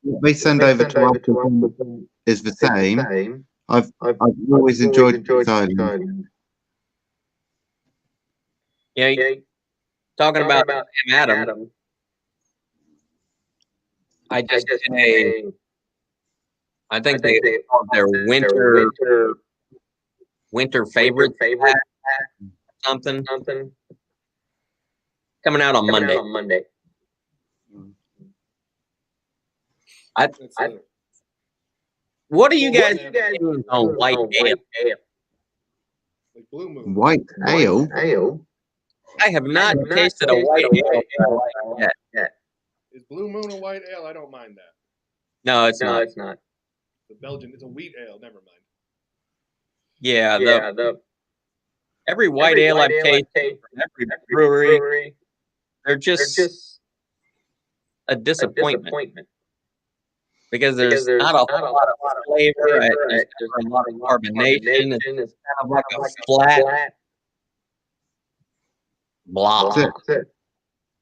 Speaker 2: what they send over to us is the same. I've always enjoyed Goose Island.
Speaker 1: Yeah, talking about Sam Adams, I just did I think they called their winter favorite something coming out on Monday. What do you guys think on white ale?
Speaker 4: Like Blue Moon.
Speaker 2: White ale?
Speaker 1: I have not tasted a white ale yet.
Speaker 4: Is Blue Moon a white ale? I don't mind that.
Speaker 1: No, it's not.
Speaker 4: It's a Belgian. It's a wheat ale. Never mind.
Speaker 1: Yeah, every white ale I've tasted from every brewery, they're just a disappointment because there's not a whole lot of flavor. There's not a lot of carbonation. It's kind of like a flat blah.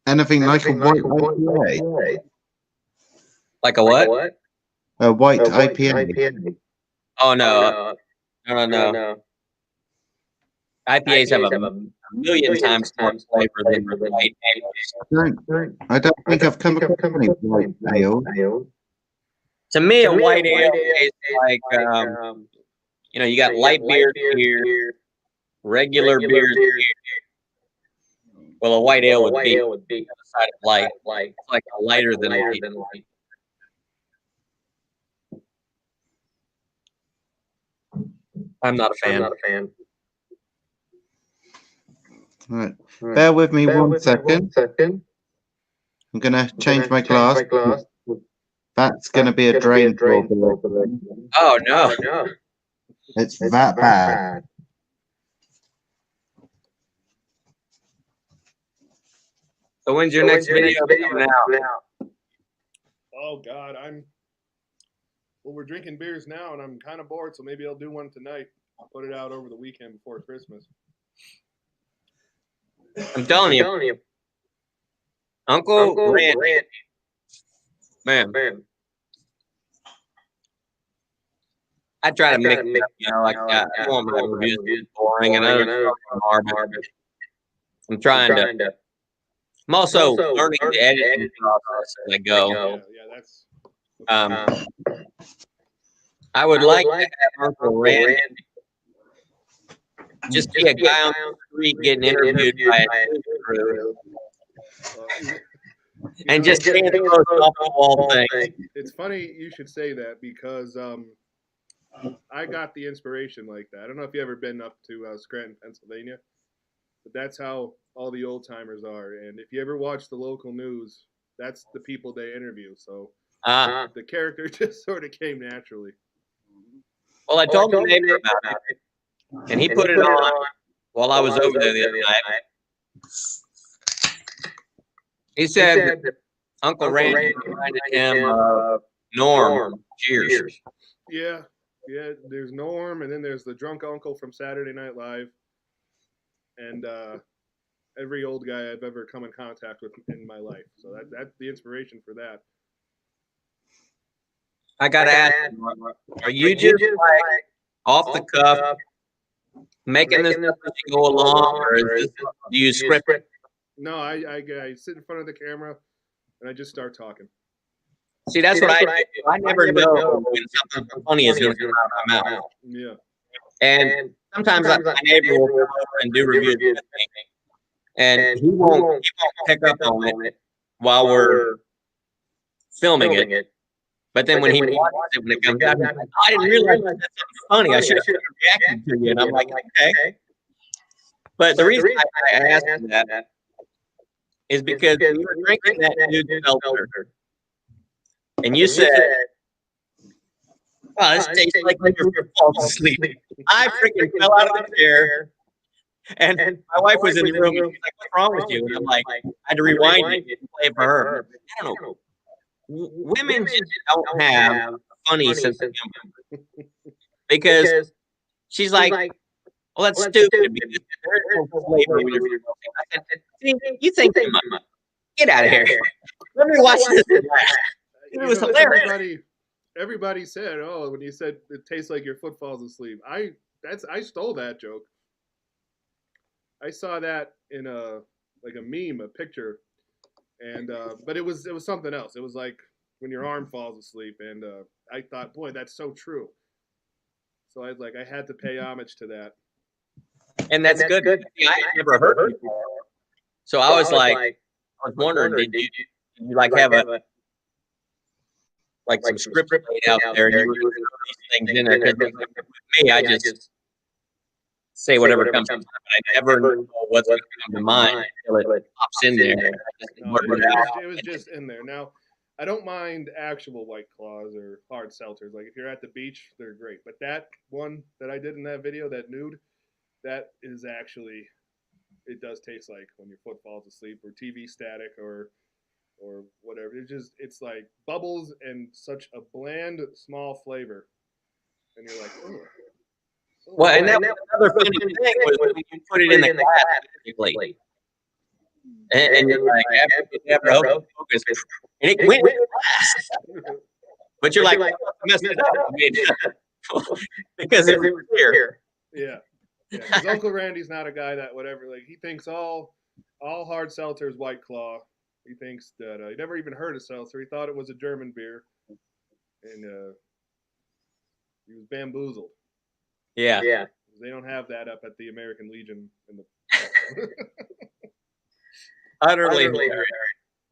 Speaker 2: Anything like a white IPA?
Speaker 1: Like a what?
Speaker 2: A white IPA.
Speaker 1: Oh no. IPAs have a million times more flavor than white ales.
Speaker 2: I don't think I've come across any white ale.
Speaker 1: To me, a white ale is like, you got light beer here, regular beer here. Well, a white ale would be on the side of light. It's like a lighter than light. I'm not a fan.
Speaker 2: Right. Bear with me one second. I'm going to change my glass. That's going to be a drain problem.
Speaker 1: Oh, no.
Speaker 2: It's that bad.
Speaker 1: So when's your next video coming out?
Speaker 4: Oh God, we're drinking beers now, and I'm kind of bored, so maybe I'll do one tonight. I'll put it out over the weekend before Christmas.
Speaker 1: I'm telling you, Uncle Randy, man, I try to mix it up, like I want my reviews to be boring, and I know it's hard, but I'm trying to. I'm also learning the editing process as I go.
Speaker 4: That's.
Speaker 1: I would like to have Uncle Randy just be a guy on the street getting interviewed by a news crew and just saying the most off the wall things.
Speaker 4: It's funny you should say that because I got the inspiration like that. I don't know if you've ever been up to Scranton, Pennsylvania, but that's how all the old timers are. And if you ever watch the local news, that's the people they interview. So the character just sort of came naturally.
Speaker 1: Well, I told my neighbor about it, and he put it on while I was over there the other night. He said Uncle Randy reminded him of Norm. Cheers.
Speaker 4: Yeah. There's Norm, and then there's the drunk uncle from Saturday Night Live, and every old guy I've ever come in contact with in my life. So that's the inspiration for that.
Speaker 1: I gotta ask, are you just like off the cuff making this up as you go along, or is this, do you script it?
Speaker 4: No, I sit in front of the camera and I just start talking.
Speaker 1: See, that's what I do. I never know when something funny is going to come out of my mouth.
Speaker 4: Yeah.
Speaker 1: And sometimes my neighbor will come over and do reviews with me, and he won't pick up on it while we're filming it. But then when he watches it, when it comes out, he's like, I didn't realize that's something funny. I should have reacted to you. And I'm like, okay. But the reason I asked him that is because we were drinking that new seltzer. And you said, oh, this tastes like when you're falling asleep. I freaking fell out of the chair. And my wife was in the room. And she's like, what's wrong with you? And I'm like, I had to rewind it and play it for her. I don't know. Women just don't have a funny sense of humor. Because she's like, well, that's stupid. Because there's no flavor when you're falling asleep. I said, see, you think too much. Get out of here. Let me watch this. It was hilarious.
Speaker 4: Everybody said, "Oh, when you said it tastes like your foot falls asleep." I stole that joke. I saw that in a meme, a picture, and but it was something else. It was like when your arm falls asleep, and I thought, boy, that's so true. So I was like, I had to pay homage to that.
Speaker 1: And that's good. See, I had never heard it before. So I was wondering, did you like have some script laid out there? You were these things in there because with me, I just say whatever comes to mind. I never know what's going to come to mind until it pops in there.
Speaker 4: No, it was just in there. Now, I don't mind actual White Claws or hard seltzers. Like if you're at the beach, they're great. But that one that I did in that video, that nude, that is actually, it does taste like when your foot falls asleep or TV static or whatever. It's like bubbles and such a bland, small flavor, and you're like, oh.
Speaker 1: Well, and that was another funny thing was when you put it in the glass, basically. And you're like, after focus, and it went in the glass. But you're like, I messed it up. I mean, because it was clear.
Speaker 4: Yeah. Because Uncle Randy's not a guy that whatever. Like he thinks all hard seltzers White Claw. He thinks that he never even heard of seltzer. He thought it was a German beer, and he was bamboozled.
Speaker 1: Yeah.
Speaker 4: They don't have that up at the American Legion in the.
Speaker 1: Utterly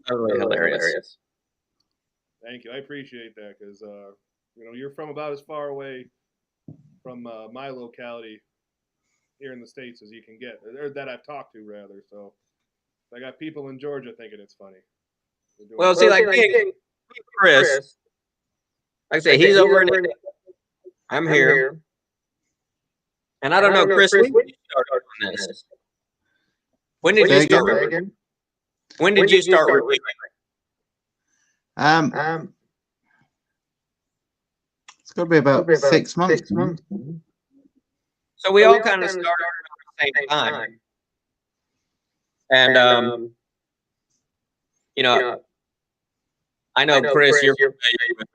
Speaker 1: hilarious.
Speaker 4: Thank you. I appreciate that because you're from about as far away from my locality here in the States as you can get, or that I've talked to rather. So I got people in Georgia thinking it's funny.
Speaker 1: Well, see, like Chris, like I say, he's over in. I'm here. And I don't know, Chris, when did you start on this? When did you start? When did you start reviewing?
Speaker 2: It's got to be about 6 months.
Speaker 1: So we all kind of started at the same time. And, I know, Chris, you're familiar with,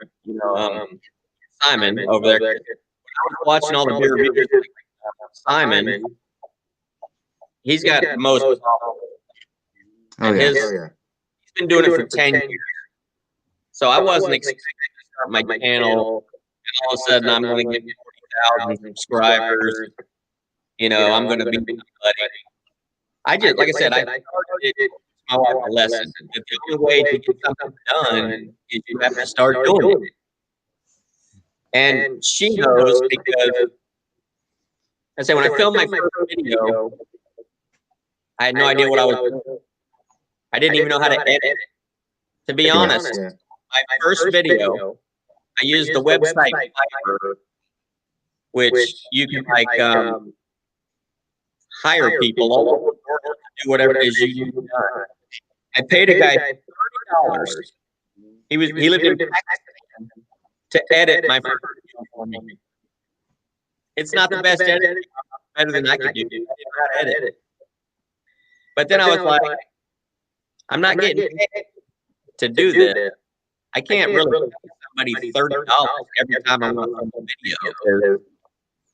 Speaker 1: Simon over there. When I was watching all the beer reviews, Simon, he's got the most. And he's been doing it for 10 years. So I wasn't expecting to start my channel, and all of a sudden I'm going to get 40,000 subscribers. I'm going to be buddy. I just, like I said, I started my wife a lesson. The only way to get something done is you have to start doing it. And she knows because, I say, when I filmed my first video, I had no idea what I was doing. I didn't even know how to edit it. To be honest, my first video, I used the website Fiverr, which you can hire people all over the world to do whatever it is you need. I paid a guy $30. He lived in Pakistan to edit my first video for me. It's not the best editing, better than I could do. I didn't know how to edit. But then I was like, I'm not getting paid to do this. I can't really pay somebody $30 every time I'm on a video.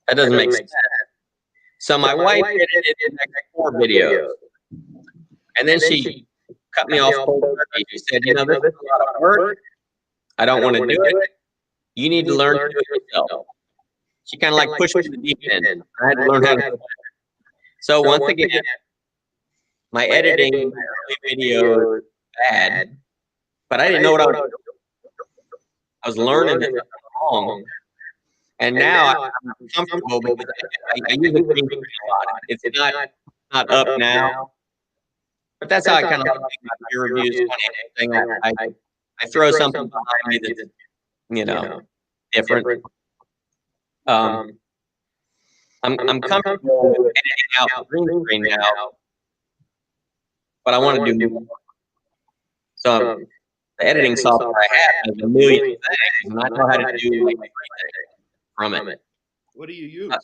Speaker 1: That doesn't make sense. So my wife edited the next 4 videos. And then she cut me off cold turkey. She said, this is a lot of work. I don't want to do it. You need to learn to do it yourself. She kind of like pushed me to the deep end. I had to learn how to do it. So once again, my editing, my early video is bad, but I didn't know what I was doing. I was learning it wrong. And now I'm comfortable because I use the green screen a lot. It's not up now. But that's how I kind of like my peer reviews. I throw something behind me that's, different. I'm comfortable with editing out the green screen now, but I want to do more. So the editing software I have has a million things, and I know how to do everything from it.
Speaker 4: What do you use?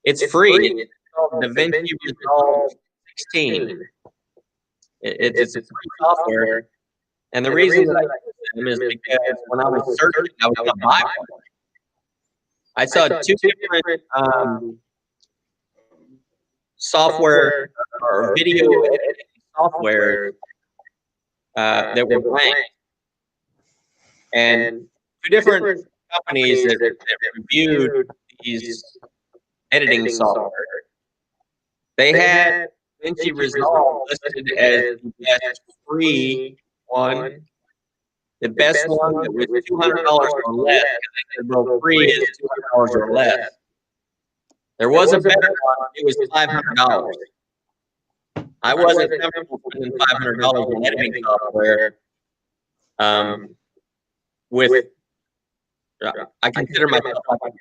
Speaker 1: It's free. It's called DaVinci Resolve 16. It's a free software, and the reason that I use them is because when I was searching, I was going to buy one. I saw 2 different software or video editing software that were ranked, and 2 different companies that reviewed these editing software. They had DaVinci Resolve listed as the best free one. The best one that was $200 or less. Well, free is $200 or less. There was a better one. It was $500. I wasn't comfortable spending $500 on editing software. With I consider myself like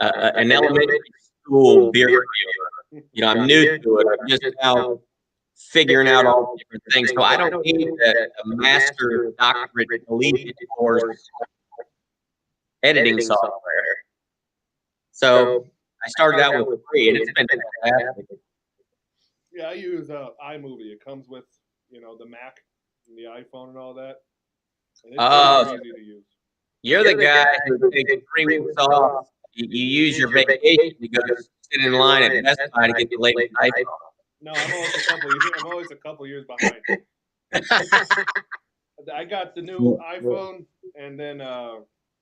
Speaker 1: an elementary school beer reviewer. You know, I'm new to it. I'm just now figuring out all the different things. So I don't need a master doctorate elite course editing software. So I started out with free, and it's been fantastic.
Speaker 4: Yeah, I use iMovie. It comes with, you know, the Mac and the iPhone and all that. And it's very easy to use.
Speaker 1: You're the guy who takes 3 weeks off. You use your vacation to go sit in line at Best Buy to get the latest iPhone.
Speaker 4: No, I'm always a couple years behind. I got the new iPhone, and then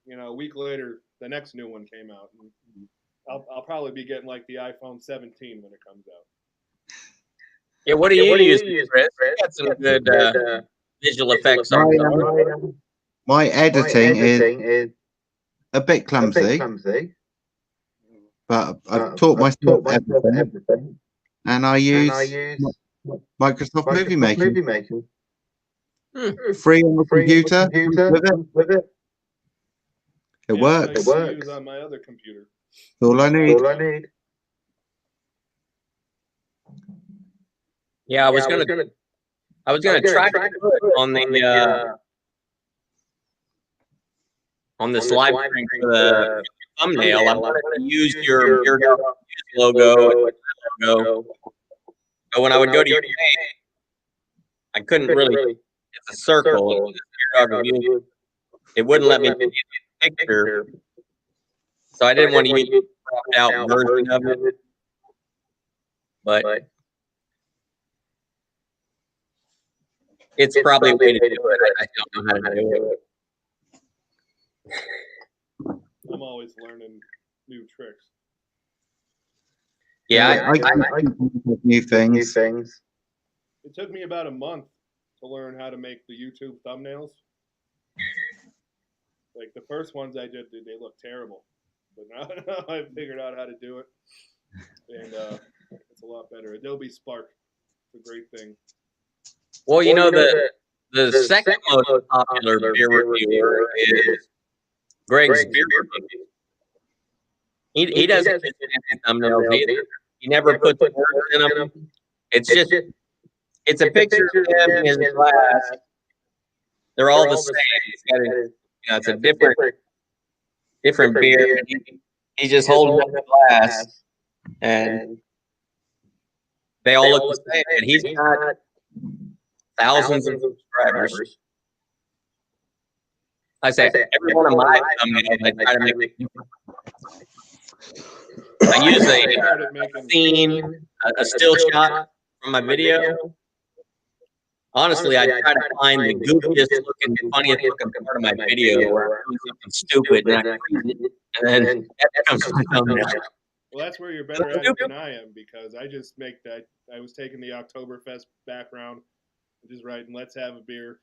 Speaker 4: you know, a week later, the next new one came out. And I'll probably be getting like the iPhone 17 when it comes out.
Speaker 1: Yeah, what do you use, Chris? You got some good visual effects on it.
Speaker 2: My editing is a bit clumsy, but I've taught myself everything, and I use Microsoft Movie Maker. Free on the computer with it. It works.
Speaker 4: I use on my other computer.
Speaker 2: That's all I need.
Speaker 1: Yeah, I was gonna try to do it on this live stream for the thumbnail. I wanted to use your logo, but when I would go to your page, I couldn't really. It's a circle. It wouldn't let me get the picture, so I didn't want to use a cropped out version of it. But it's probably a way to do it. I don't know how to do it.
Speaker 4: I'm always learning new tricks.
Speaker 2: Yeah, I new things.
Speaker 4: It took me about a month to learn how to make the YouTube thumbnails. Like the first ones I did, they look terrible, but now I figured out how to do it, and it's a lot better. Adobe Spark, it's a great thing.
Speaker 1: Well, you know, the second most popular beer reviewer is Greg's Beer Review. He doesn't use thumbnails either. He never puts words in them. It's a picture of him in his glass. They're all the same. He's got it's a different beer. He's just holding up the glass, and they all look the same. And he's got thousands of subscribers. I say every one of my thumbnails, I try to make different. I use a scene, a still shot from my video. Honestly, I try to find the goofiest looking, funniest looking part of my video where I'm doing something stupid and then that becomes my thumbnail.
Speaker 4: Well, that's where you're better at it than I am, because I just make that. I was taking the Oktoberfest background, just writing "Let's have a beer,"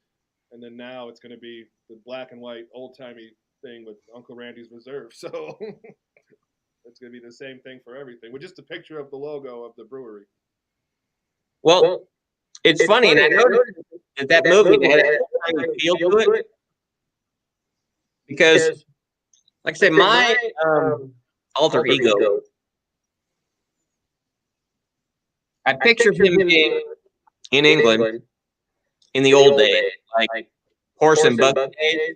Speaker 4: and then now it's going to be the black and white old timey thing with Uncle Randy's Reserve. So it's going to be the same thing for everything, with just a picture of the logo of the brewery.
Speaker 1: Well, it's funny, and I noticed that movie had a tiny feel to it, because, like I say, my alter ego, I pictured him being in England in the old days, like horse and buggy days.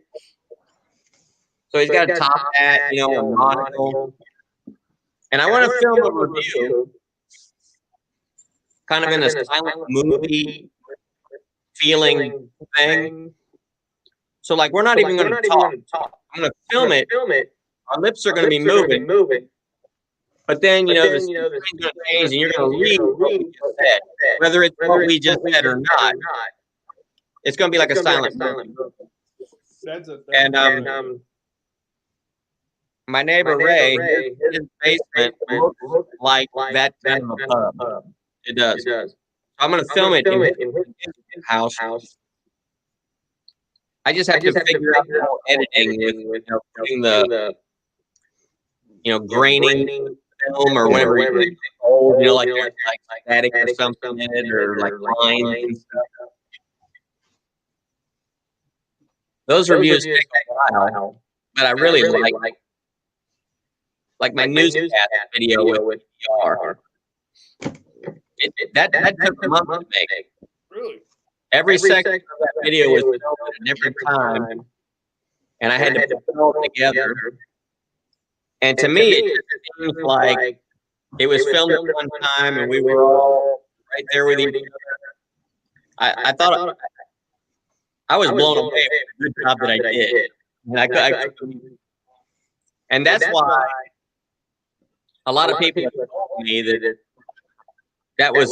Speaker 1: So he's got a top hat, a monocle, and I want to film a review, kind of in a silent movie feeling thing. So, like, we're not even going to talk. I'm going to film it. Our lips are going to be moving. But then, the screen's going to change, and you're going to read what we just said. Whether it's what we just said or not, it's going to be like a silent movie. And my neighbor Ray, his basement looks like that kind of a pub. It does. I'm going to film it in his house. I just have to figure out the whole editing with putting the graining film or whenever you old, you know, like there's like static or something in it, or like lines and stuff. Those reviews take a while, but I really like my newscast video with VR. That took a month to make.
Speaker 4: Really?
Speaker 1: Every second of that video was filmed at a different time, and I had to put it all together. And to me, it just seems like it was filmed at one time, and we were all right there with each other. I thought I was blown away with the good job that I did, and that's why a lot of people have told me that was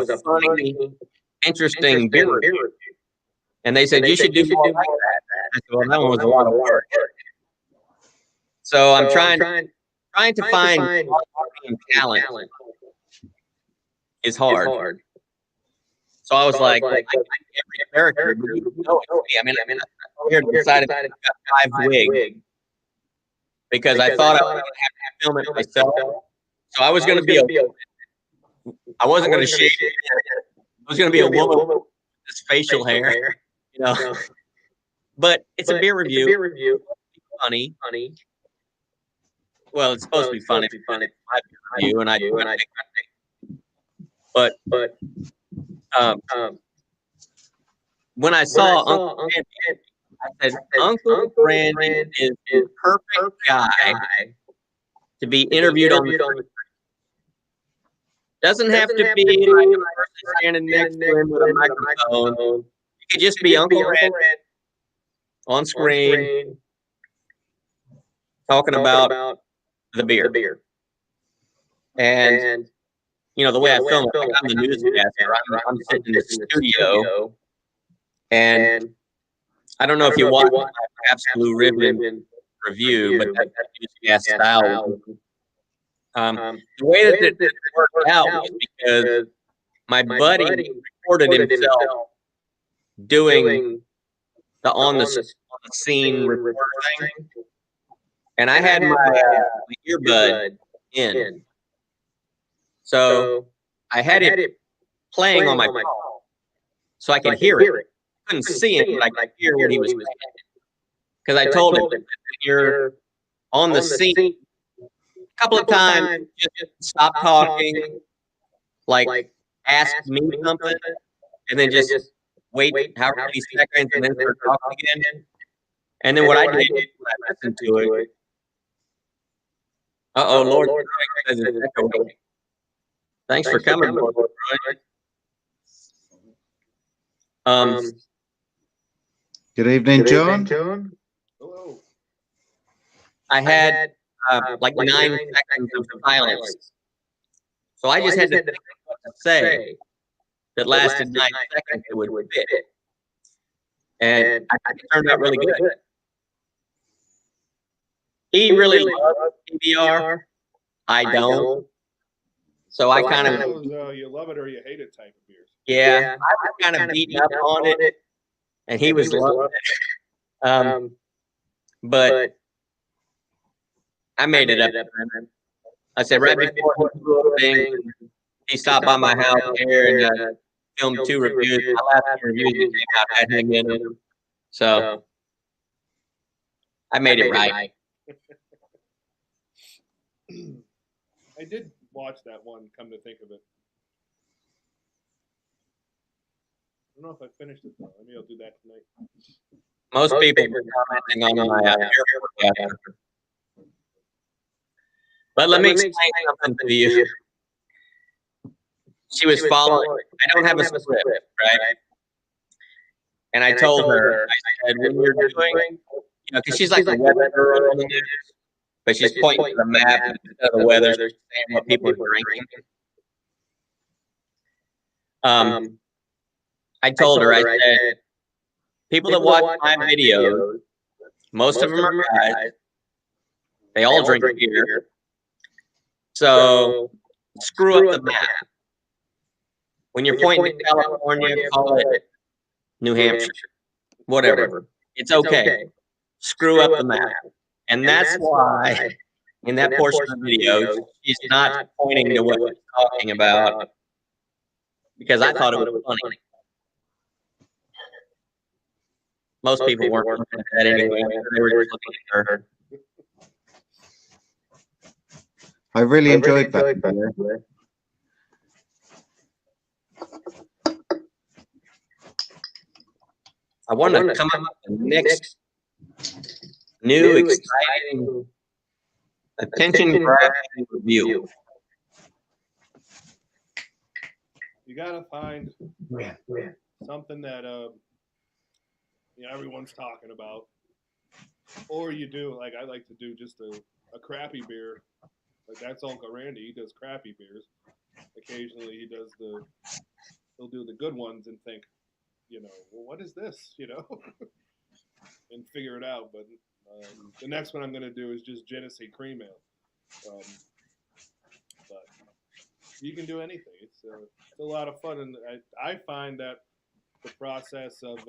Speaker 1: a funny, interesting beer review, and they said you should do more like that. I said, well, that one was a lot of work. So I'm trying to find talent is hard. So I was like every character, but you know it's me. I mean, I decided I got 5 wigs because I thought I was going to have to film it myself. So I was going to be I wasn't going to shave it. I was going to be a woman with this facial hair, you know. But it's a beer review. Funny. Well, it's supposed to be funny. My beer review, and I do it. But when I saw Uncle Randy, I said, Uncle Randy is the perfect guy to be interviewed on the street. Doesn't have to be like a person standing next to him with a microphone. It could just be Uncle Randy on screen talking about the beer. And you know, the way I film it, like I'm the newscaster. I'm sitting in the studio, and I don't know if you watched my Perhaps Blue Ribbon review, but that's newscast style. The way that it worked out was because my buddy recorded himself doing the on the scene recording, and I had my earbud in. So I had it playing on my phone, so I could hear it. I couldn't see him, but I could hear what he was saying. Because I told him that when you're on the scene, a couple of times, just stop talking, like ask me something, and then just wait however many seconds, and then start talking again. And then what I did when I listened to it, Lord, says it's echoing. Thanks for coming, Lord.
Speaker 2: Good evening, John.
Speaker 4: Hello.
Speaker 1: I had like 9 seconds of silence. So I just had to think what to say that lasted 9 seconds that would fit. And I think it turned out really good. He really loves PBR. I don't. So I kind of
Speaker 4: you love it or you hate it type of beers.
Speaker 1: Yeah, I was kind of beating up on it, and he was loving it. But I made it up. I said right before he blew up things, he stopped by my house here and filmed 2 reviews. My last 2 reviews that came out had him in them. So I made it right.
Speaker 4: I did watch that one, come to think of it. I don't know if I finished it though. Maybe I'll do that tonight.
Speaker 1: Most people were commenting on my airport capture. But let me explain something to you. She was following. I don't have a script, right? And I told her, I said, when you're doing, you know, because she's like the weather girl in the news, but she's pointing to the map instead of the weather, saying what people are drinking. I told her, I said, people that watch my videos, most of them are guys. They all drink beer. So screw up the map. When you're pointing to California, call it New Hampshire, whatever. It's okay. Screw up the map. And that's why in that portion of the video, she's not pointing to what she's talking about because I thought it was funny. Most people weren't looking at that anyway. They were just looking at her.
Speaker 2: I really enjoyed that video.
Speaker 1: I want to come up with the next new, exciting, attention-grabbing review.
Speaker 4: You gotta find something that everyone's talking about, or you do like I like to do just a crappy beer. Like that's Uncle Randy. He does crappy beers. Occasionally he'll do the good ones and think, well, what is this? And figure it out. But the next one I'm gonna do is just Genesee Cream Ale. But you can do anything. It's a lot of fun, and I find that the process of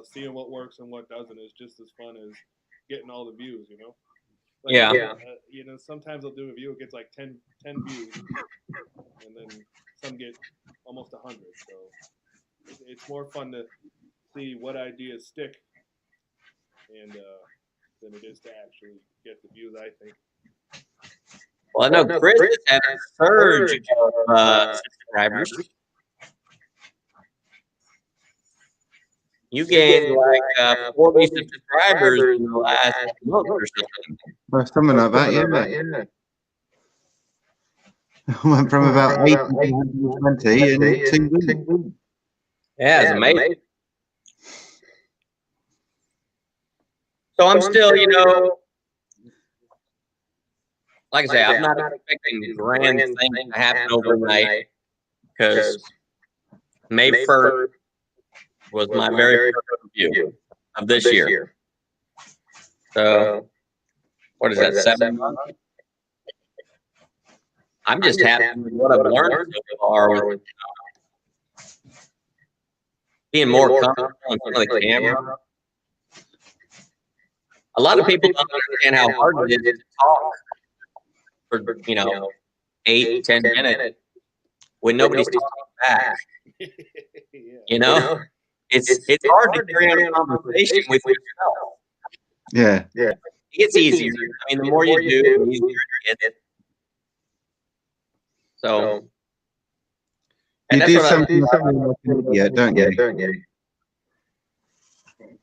Speaker 4: seeing what works and what doesn't is just as fun as getting all the views. Like,
Speaker 1: Yeah.
Speaker 4: Sometimes I'll do a view, it gets like 10 views, and then some get almost 100. So it's more fun to see what ideas stick, and than it is to actually get the views, I think.
Speaker 1: Well, I know Chris had a surge of subscribers. You gained like 40 subscribers in the last month or something.
Speaker 2: Well, something like that, yeah. I went from about 80 to 120 in 2 weeks.
Speaker 1: Yeah, it's amazing. So I'm still, like I say, I'm not expecting grand things to happen overnight because May 1st was my very first review of this year. So, what is that, 7 months? I'm just happy with what I've learned so far with being more comfortable in front of the camera. A lot of people don't understand how hard it is to talk for, 8, 10 minutes when nobody's talking back. It's hard to carry on a conversation with yourself.
Speaker 2: Yeah.
Speaker 1: It gets easier. I mean, the more you do, the easier it gets. So,
Speaker 2: You do something like an idiot, don't you?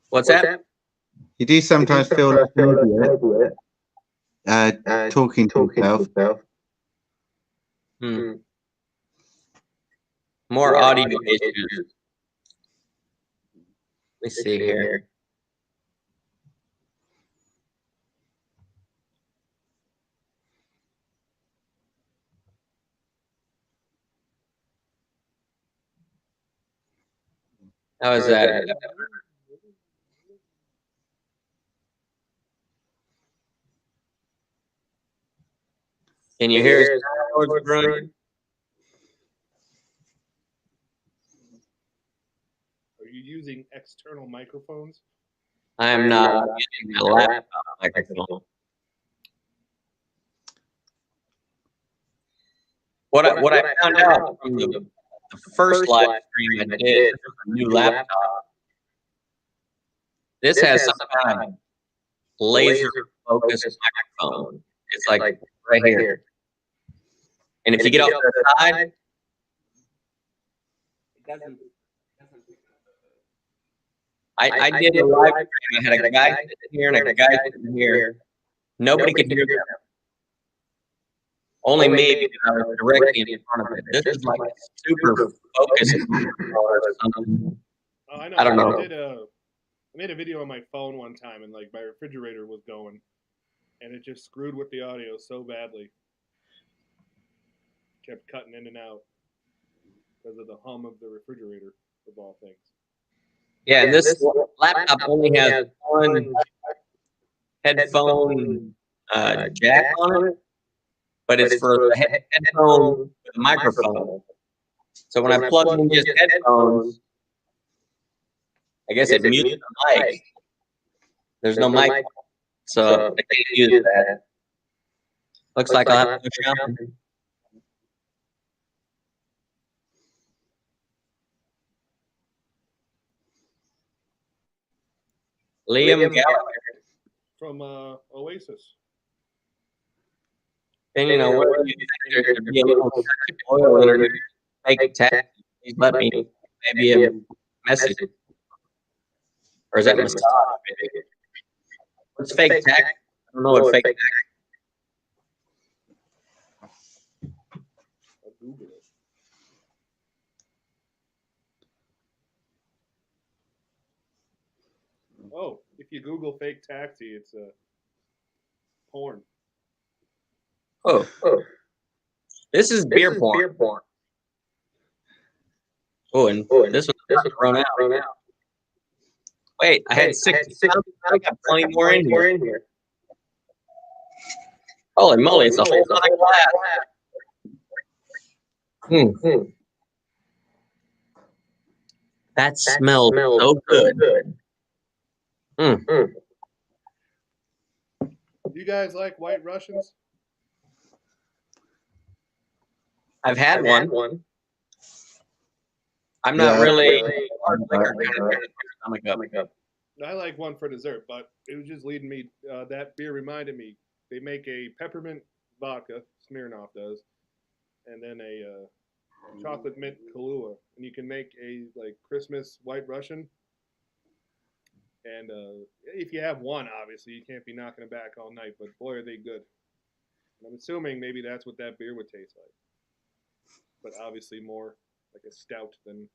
Speaker 1: What's that?
Speaker 2: You do sometimes feel like an idiot talking to yourself.
Speaker 1: More audio issues. Let's see here. How is that? Can you hear his soundboards running?
Speaker 4: Are you using external microphones?
Speaker 1: I am not using my laptop microphone. What I found out from the first live stream I did with a new laptop, this has some kind of laser focused microphone. It's like right here. And if you get off to the side, I did a live stream. I had a guy sitting here and a guy sitting here. Nobody could hear them. Only me because I was directly in front of it. This is like a super focused or something.
Speaker 4: Oh, I know.
Speaker 1: I don't know.
Speaker 4: I made a video on my phone one time, and like my refrigerator was going, and it just screwed with the audio so badly. Kept cutting in and out because of the hum of the refrigerator, of all things.
Speaker 1: Yeah, and this laptop only has one headphone jack on it, but it's for the headphone with the microphone. So when I plug in just headphones, I guess it mutes the mic. There's no mic, so I can't use that. Looks like I'll have to go shopping. Liam Gallagher.
Speaker 4: From Oasis.
Speaker 1: And you know what? You think there could be a little oil in her fake taxi? Please let me maybe a message. Or is that massage? What's fake taxi? I don't know what fake taxi.
Speaker 4: I'll Google it. Oh, if you Google fake taxi, it's porn.
Speaker 1: Oh, this is beer porn. Oh, and this one's about to run out. Wait, I had 60. I got plenty more in here. Holy moly, it's a whole lot of glass. That smells so good.
Speaker 4: Do you guys like White Russians?
Speaker 1: I've had one. I'm not really hard liquor kind of stomach up.
Speaker 4: I like one for dessert, but it was just leading me. That beer reminded me. They make a peppermint vodka, Smirnoff does, and then a chocolate mint Kahlua, and you can make a like Christmas White Russian. And if you have one, obviously you can't be knocking it back all night. But boy, are they good! And I'm assuming maybe that's what that beer would taste like, but obviously more like a stout than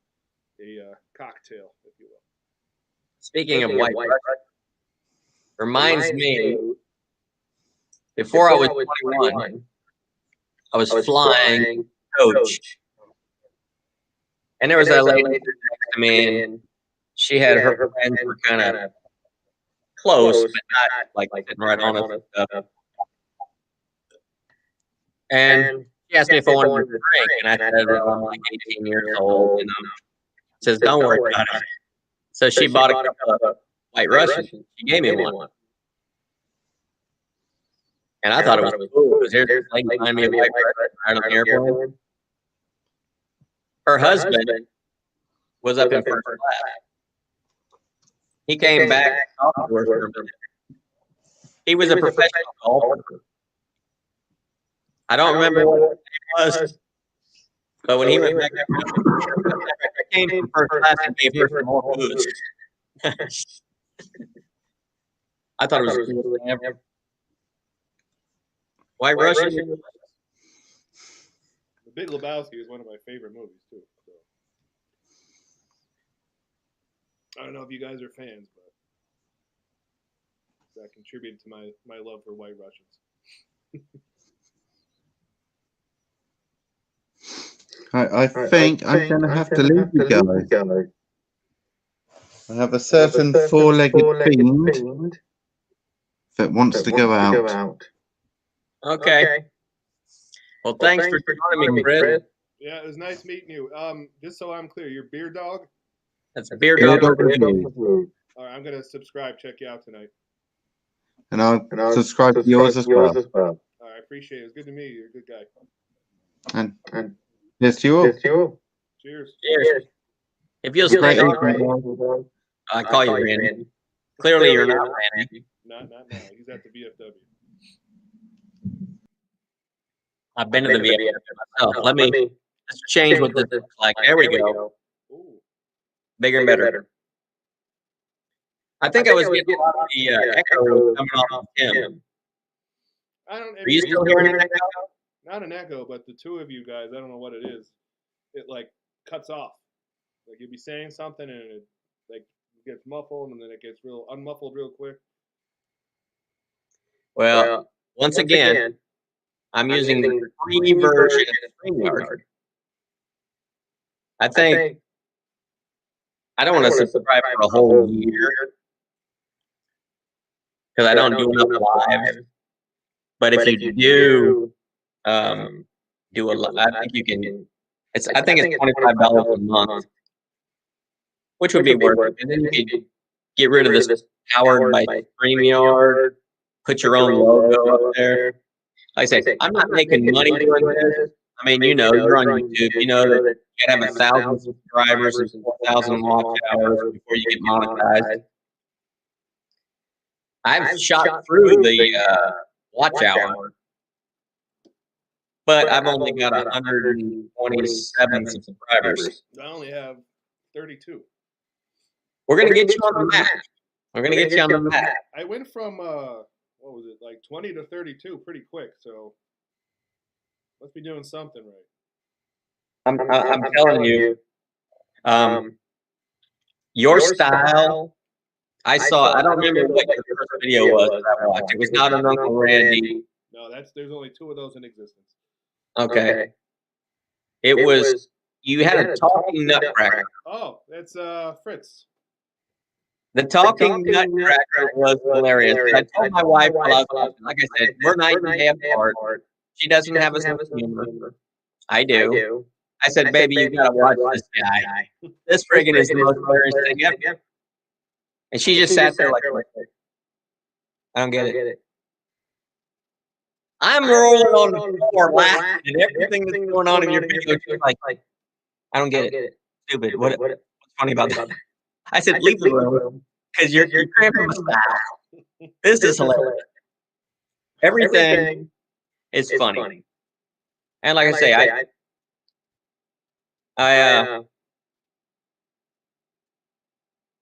Speaker 4: a cocktail, if you will.
Speaker 1: Speaking of White Russian, reminds me, before I was 21, I was flying coach. And there was that lady next to me, and she had her friends were kind of close, but not like sitting right on us and stuff. And she asked me if I wanted to drink, and I said, well, I'm like 18 years old, and she says, don't worry about it. So she bought a cup of White Russian. She gave me one. And I thought it was cool, because here's this lady behind me a White Russian right on the airplane. Her husband was up in first class. He came back afterwards for a minute. He was a professional golfer. I don't remember what it was, but when he went back, I came from first class and gave her some more booze. I thought it was the coolest thing ever. White Russian.
Speaker 4: The Big Lebowski is one of my favorite movies too. So. I don't know if you guys are fans, but that contributed to my love for White Russians.
Speaker 2: I think I'm going to have to leave you guys. I have a certain four-legged fiend that wants to go out.
Speaker 1: Okay. Well, thanks for joining me, Chris.
Speaker 4: Yeah, it was nice meeting you. Just so I'm clear, you're Beer Dog?
Speaker 1: That's a Beer Dog.
Speaker 4: All right, I'm gonna subscribe. Check you out tonight.
Speaker 2: And I'll subscribe to yours as well.
Speaker 4: All right, I appreciate it. It's good to meet you. You're a good guy.
Speaker 2: And yes, you all.
Speaker 4: Cheers.
Speaker 1: Cheers. If you'll stay on, I call you Randy. Clearly, you're not Randy.
Speaker 4: Not now. He's at the VFW.
Speaker 1: I've been to the VFW myself. Let's change what this looks like. There we go.
Speaker 4: Ooh.
Speaker 1: Bigger and better. I think I was getting a lot of the echo coming off of him. Are you still hearing an echo?
Speaker 4: Not an echo, but the two of you guys, I don't know what it is. It like cuts off. Like you'll be saying something and it like gets muffled and then it gets real unmuffled real quick.
Speaker 1: Well, once again, I'm using the free version of StreamYard. I think I don't want to subscribe for a whole year because I don't do enough live. But if you do do I think you can. I think it's $25 a month, which would be worth it. And then you could get rid of this powered by StreamYard, put your own logo up there. like I said, I'm not making money doing this. I mean, you're on YouTube. You know that you gotta have 1,000 subscribers and 4,000 watch hours before you get monetized. I've shot through the watch hour, but I've only got 127 subscribers.
Speaker 4: I only have 32.
Speaker 1: We're gonna get you on the map. We're gonna get you on the map.
Speaker 4: I went from what was it, like 20 to 32 pretty quick, so must be doing something right.
Speaker 1: I'm telling you, your style. I don't remember what your first video was that I watched. It was not an Uncle Randy.
Speaker 4: No, there's only 2 of those in existence.
Speaker 1: Okay. It was you had a talking nutcracker.
Speaker 4: Oh, that's Fritz.
Speaker 1: The talking nutcracker was hilarious. I told my wife while I was watching, like I said, we're night and day apart. She doesn't have a sense of humor. I do. I said, baby, you gotta watch this guy. This friggin' is the most hilarious thing ever. And she just sat there like, I don't get it. I'm rolling on the floor laughing and everything that's going on in your video. She's like, I don't get it. Stupid. What's funny about that? I said, leave the room because you're cramping my style. This is hilarious. Everything is funny. And like I say,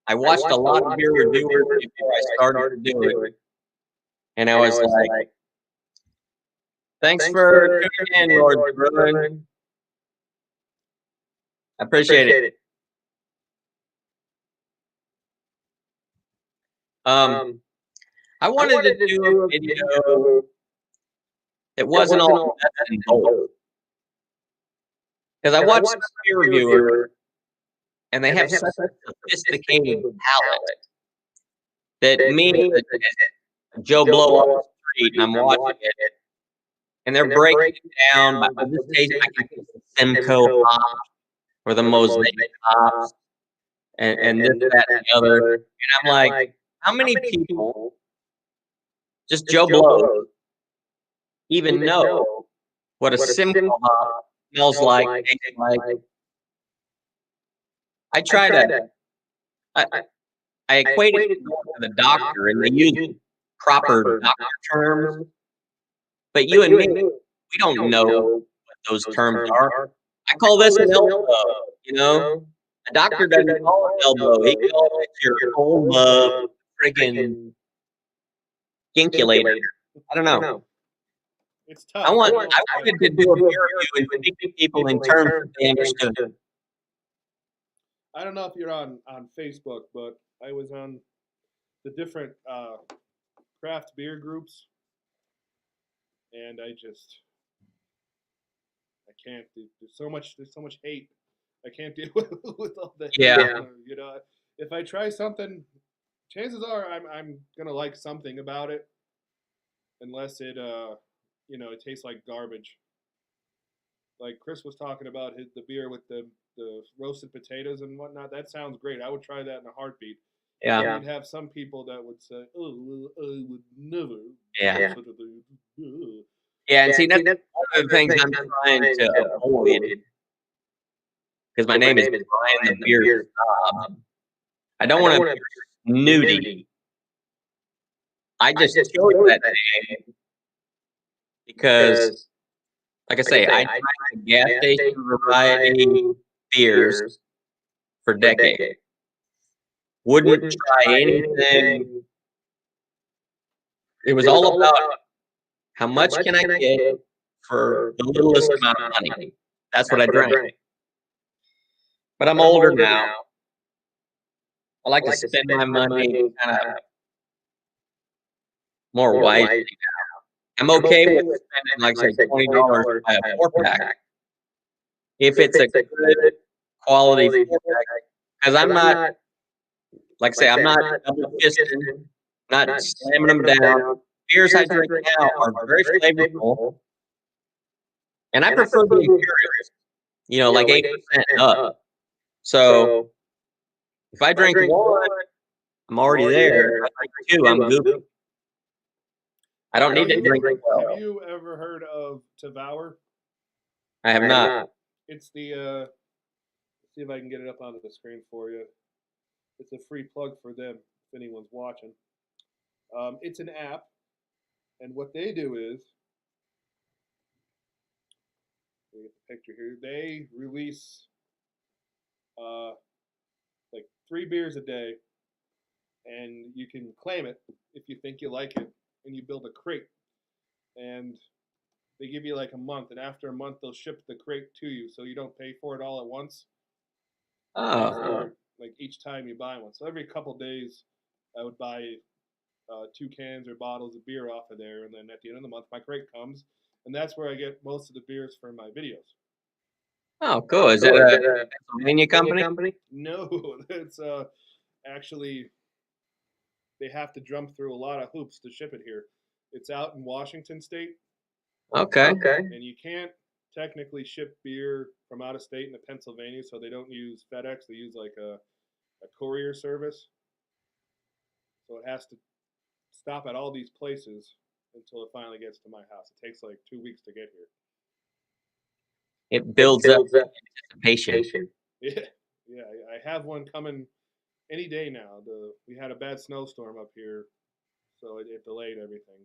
Speaker 1: I watched a lot of your reviewers before I started to do it. And I was like, thanks for tuning in, Lord Bruin. I appreciate it. I wanted to do a video that wasn't all nuts and bolts. Because I watched some peer reviewers, and they have such a sophisticated palette that me, Joe Blow off the street, and I'm watching it, and they're breaking it down. By this case, I can get the Simcoe hops or the Mosaic hops, and this, that, and the other. And I'm like, how many people, just Joe Blow, even know what a Simcoe hop smells like, tastes like? I try to, I equate it to the doctor, and they use proper doctor terms. But you and me, we don't know what those terms are. I call this an elbow, A doctor doesn't call it elbow. He calls it your whole friggin' ginkulator. I don't know.
Speaker 4: It's tough.
Speaker 1: I wanted to do a peer review and speak to people in terms that they understood.
Speaker 4: I don't know if you're on Facebook, but I was on the different craft beer groups, and I can't. There's so much hate. I can't deal with all that.
Speaker 1: Yeah.
Speaker 4: If I try something, chances are I'm gonna like something about it, unless it it tastes like garbage. Like Chris was talking about the beer with the roasted potatoes and whatnot. That sounds great. I would try that in a heartbeat.
Speaker 1: Yeah.
Speaker 4: You'd have some people that would say, "Oh, I would never."
Speaker 1: Yeah. Yeah, and see, that's one of the things I'm trying to avoid. Because my name is Brian the Beer Snob. I don't want to be snooty. I just chose that name because, like I say, I tried the gas station variety beers for decades. Wouldn't try anything. It was all about how much can I get for the littlest amount of money. That's what I drank. But I'm older now. I like to spend my money kind of more wisely now. I'm okay with spending, like I say, $20 to buy a 4-pack. If it's a good quality 4-pack, because I'm not, like I say, I'm not double fisting, not slamming them down. Beers I drink now are very flavorful, and I prefer the Imperials, like 8% up. So if I drink one, I'm already there. If I drink two, I'm goofy. I don't need to drink.
Speaker 4: Have you ever heard of Tavour?
Speaker 1: I have not.
Speaker 4: It's the let's see if I can get it up onto the screen for you. It's a free plug for them if anyone's watching. It's an app, and what they do is, let me get the picture here. They release like 3 beers a day, and you can claim it if you think you like it, and you build a crate, and they give you like a month, and after a month they'll ship the crate to you, so you don't pay for it all at once.
Speaker 1: Oh,
Speaker 4: Like each time you buy one. So every couple days, I would buy 2 cans or bottles of beer off of there, and then at the end of the month, my crate comes, and that's where I get most of the beers for my videos.
Speaker 1: oh, cool. Is that a Pennsylvania company?
Speaker 4: No, it's actually they have to jump through a lot of hoops to ship it here. It's out in Washington State,
Speaker 1: Okay.
Speaker 4: and you can't technically ship beer from out of state into Pennsylvania, so they don't use FedEx. They use like a courier service. So it has to stop at all these places until it finally gets to my house. It takes like 2 weeks to get here.
Speaker 1: It builds up anticipation.
Speaker 4: Yeah, yeah. I have one coming any day now. We had a bad snowstorm up here, so it delayed everything.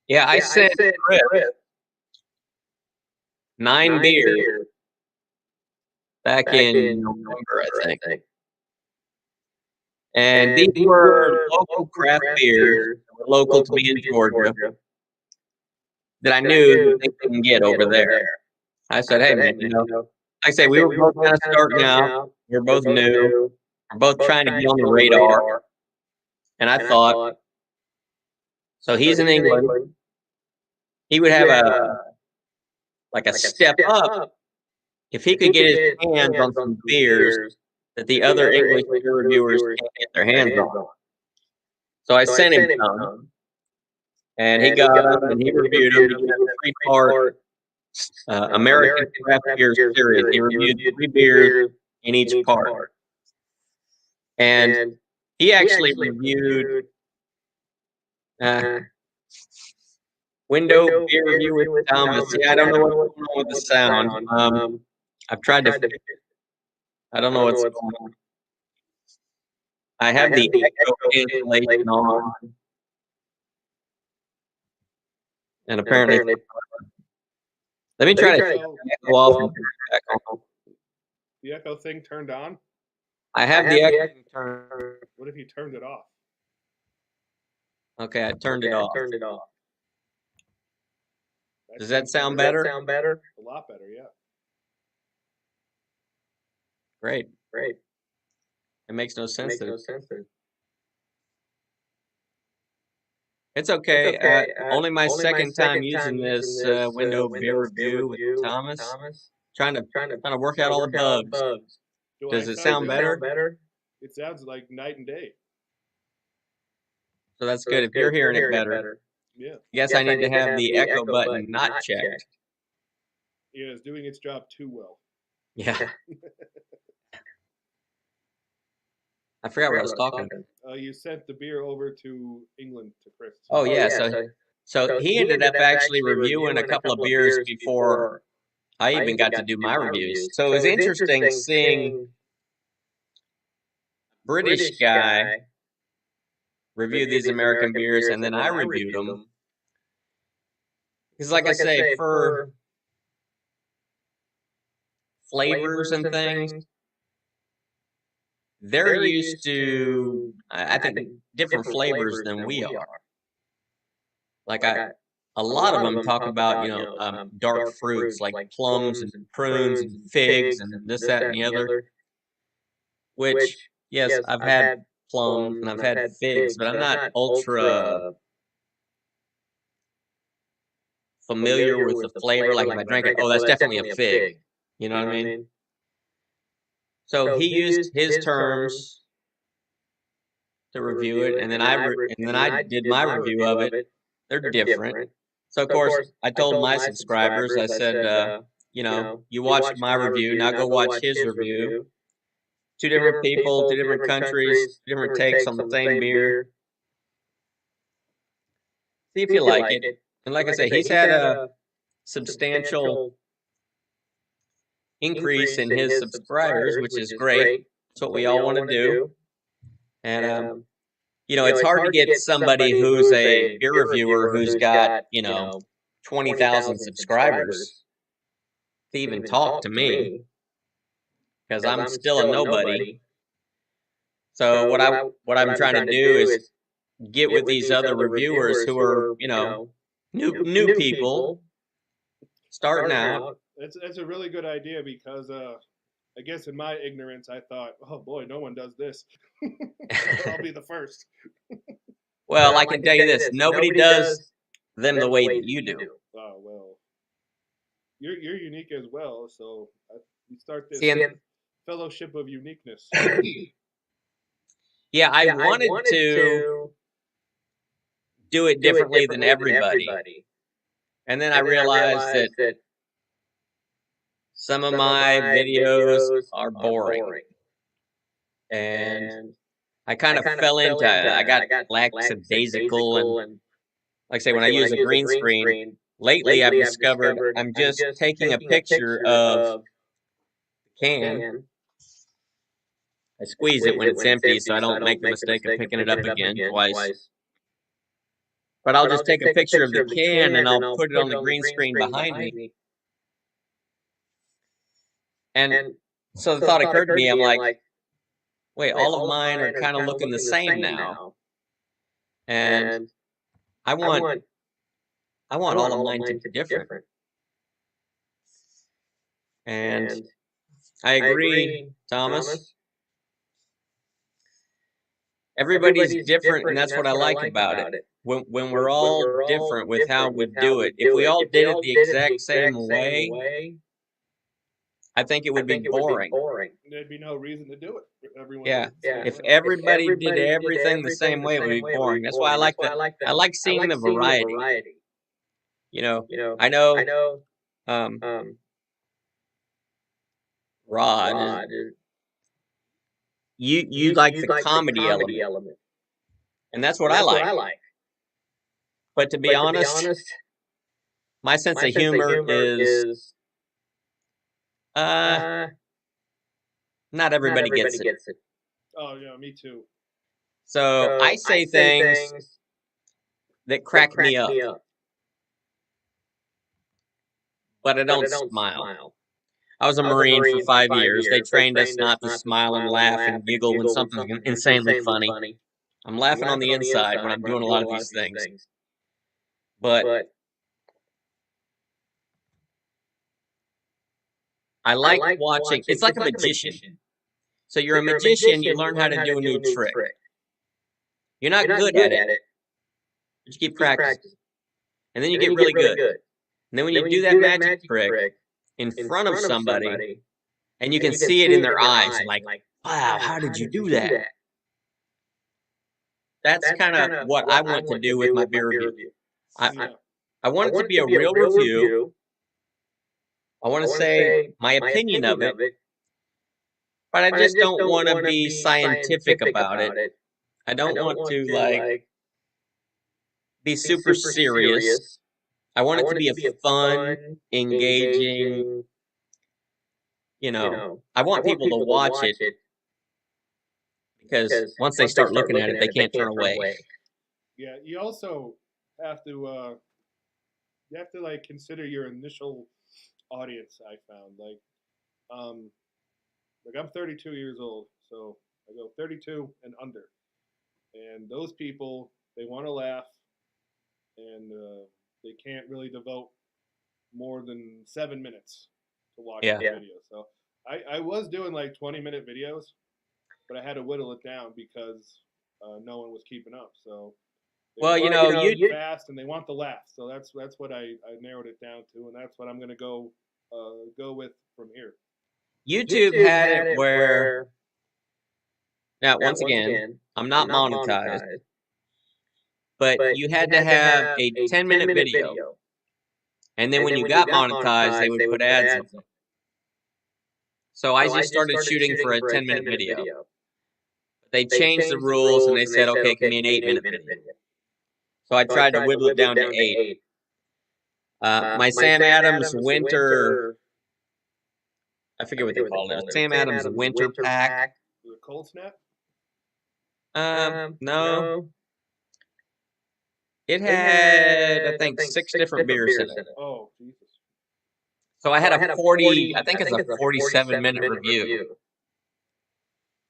Speaker 1: Yeah, I sent Chris 9 beers back in November, I think. And these were local craft beers, local to me in Georgia, that I knew they couldn't get over there. I said, hey, man, like I say, we were both kind of starting out. We were both new. We're both trying to get on the radar. And I thought, so he's in England. He would have a step up if he could get his hands on some beers that the other English beer reviewers can't get their hands on. So I sent him some, and he got them, and he reviewed them. He did a 3-part American Craft Beer Series. He reviewed 3 beers in each part. And he actually reviewed Window Beer Review with Thomas. Yeah, I don't know what's going on with the sound. I've tried to fix it. I don't know what's going on. I have the echo cancellation on. And apparently, let me try to echo off and back on.
Speaker 4: The echo thing turned on.
Speaker 1: I have the echo turned.
Speaker 4: What if you turned it off?
Speaker 1: Okay, I turned it off.
Speaker 4: That
Speaker 1: Does that
Speaker 4: seems
Speaker 1: sound
Speaker 4: better.
Speaker 1: better?
Speaker 4: A lot better, yeah.
Speaker 1: Great. It makes no sense. It's okay. Only my second time using this window beer review with Thomas. Trying to work out all the bugs. Does it sound better?
Speaker 4: It sounds like night and day.
Speaker 1: So that's good. If you're hearing it better,
Speaker 4: Yeah.
Speaker 1: yes, I need to have the echo button not checked.
Speaker 4: Yeah, it's doing its job too well.
Speaker 1: Yeah. I forgot what I was talking about.
Speaker 4: You sent the beer over to England to Chris.
Speaker 1: Oh yeah, so he ended up actually reviewing a couple of beers before I even got to do my reviews. So it was interesting seeing a British guy review these American beers, and then I reviewed them. Because like I say, for flavors and things, they're used to, I think, different flavors than we are. Like a lot of them talk about, dark fruits like plums and prunes and figs and this, that, and the other. Which, yes, I've had plums and I've had figs, but I'm not ultra familiar with the flavor. Like if I drank it, oh, that's definitely a fig. You know what I mean? So he used his terms to review it, and then I did my review of it. They're different. So of course, I told my subscribers, I said, you watched my review, now go watch his review. 2 different people, 2 different countries, different takes on the same beer. See if you like it. And like I say, he's had a substantial increase in his subscribers, which is great. That's what we all want to do. And it's hard to get somebody who's a beer reviewer who's got 20,000 subscribers to even talk to me, because I'm still a nobody. So what I'm trying to do is get with these other reviewers who are new people starting out.
Speaker 4: That's a really good idea, because I guess in my ignorance I thought, oh boy, no one does this. I'll be the first.
Speaker 1: Well, I can tell you this: nobody does them the way that you do.
Speaker 4: Oh well, you're unique as well. So you start this fellowship of uniqueness.
Speaker 1: Yeah, I wanted to do it differently than everybody. And then I realized that some of my videos are boring. And I kind of fell into it. I got lackadaisical, and like I say, when I use a green screen, lately I've discovered I'm just taking a picture of the can. I squeeze it when it's empty so I don't make the mistake of picking it up again twice. But I'll just take a picture of the can and I'll put it on the green screen behind me. And so the thought occurred to me, I'm like, wait, all of mine are kind of looking the same now. And I want all of mine to be different. And I agree, Thomas. Everybody's different, and that's what I like about it. When we're all different with how we do it. If we all did it the exact same way, I think it would be boring.
Speaker 4: There'd be no reason to do it. Everyone
Speaker 1: if everybody did everything the same way, it would be boring. That's why I like seeing the variety. I know Rod, you like the comedy element. And that's what I like. But to be honest, my sense of humor is not everybody gets it.
Speaker 4: Oh yeah, me too.
Speaker 1: So I say things that crack me up, but I don't smile. I was a Marine for 5 years. They trained us not to smile and laugh and giggle when something's insanely funny. I'm laughing on the inside when I'm doing a lot of these things. But I like watching. It's like a magician. So you're a magician, you learn how to do a new trick. You're not good at it, but you keep practicing. And then you get really good. And then when you do that magic trick in front of somebody, and you can see it in their eyes, like, wow, how did you do that? That's kind of what I want to do with my beer review. I want it to be a real review. I want to say my opinion of it, but I just don't want to be scientific about it. I don't want to be super serious. I want it to be a fun, engaging, I want people to watch it, because once they start looking at it, they can't turn away.
Speaker 4: Yeah, you also have to consider your initial audience. I found I'm 32 years old, so I go 32 and under, and those people, they want to laugh, and they can't really devote more than 7 minutes to watch the video. So I was doing 20-minute videos, but I had to whittle it down because no one was keeping up. So you fast and they want the laugh. So that's what I narrowed it down to, and that's what I'm gonna go with from here.
Speaker 1: YouTube had it where, now once again, I'm not monetized, but you had to have a 10-minute video, and then when you got monetized, they would put ads on it. So I just started shooting for a 10-minute video. They changed the rules and they said, okay, it can be an 8-minute video. So I tried to whittle it down to 8. My Sam Adams winter, I forget what they call it. Sam Adams winter pack.
Speaker 4: The cold snap.
Speaker 1: No. It had, I think, 6 different beers in it.
Speaker 4: Oh, Jesus.
Speaker 1: So I had a 40, I think it's a 47-minute review.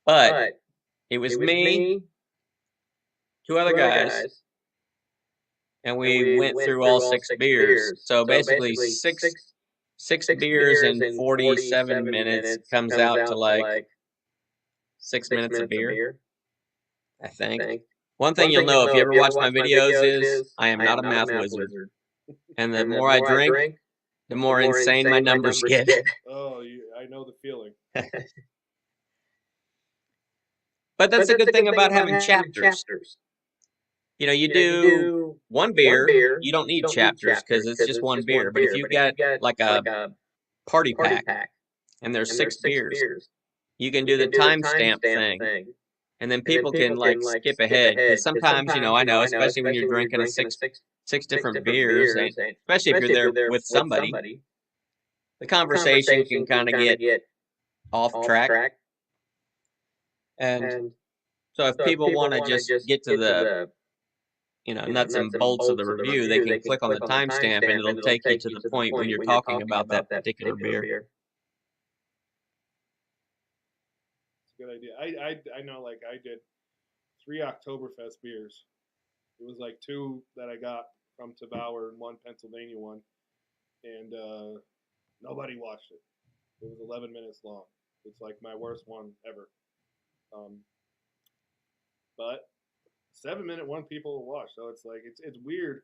Speaker 1: But it was me, 2 other guys, and we went through all 6 beers. So basically, six beers in 47 minutes comes out to like 6 minutes of beer, I think. One thing you'll know if you ever watch my videos is I am not a math wizard. And the more I drink, the more insane my numbers get.
Speaker 4: Oh, I know the feeling.
Speaker 1: But that's a good thing about having chapters. You know, you do one beer, you don't need chapters because it's just one beer. But if you've got like a party pack and there's 6 beers, you can do the timestamp thing. And then people can like skip ahead because sometimes, you know, I know, especially when you're drinking six different beers, and especially if you're there with somebody, the conversation can kind of get off track. And so if people want to just get to the, you know, nuts and bolts of the review, they can click on the timestamp and it'll take you to the point when you're talking about that particular beer.
Speaker 4: Good idea. I know, like, I did 3 Oktoberfest beers. It was like 2 that I got from Tavour and 1 Pennsylvania one, and nobody watched it. It was 11 minutes long. It's like my worst one ever. But 7-minute one people will watch, so it's like it's weird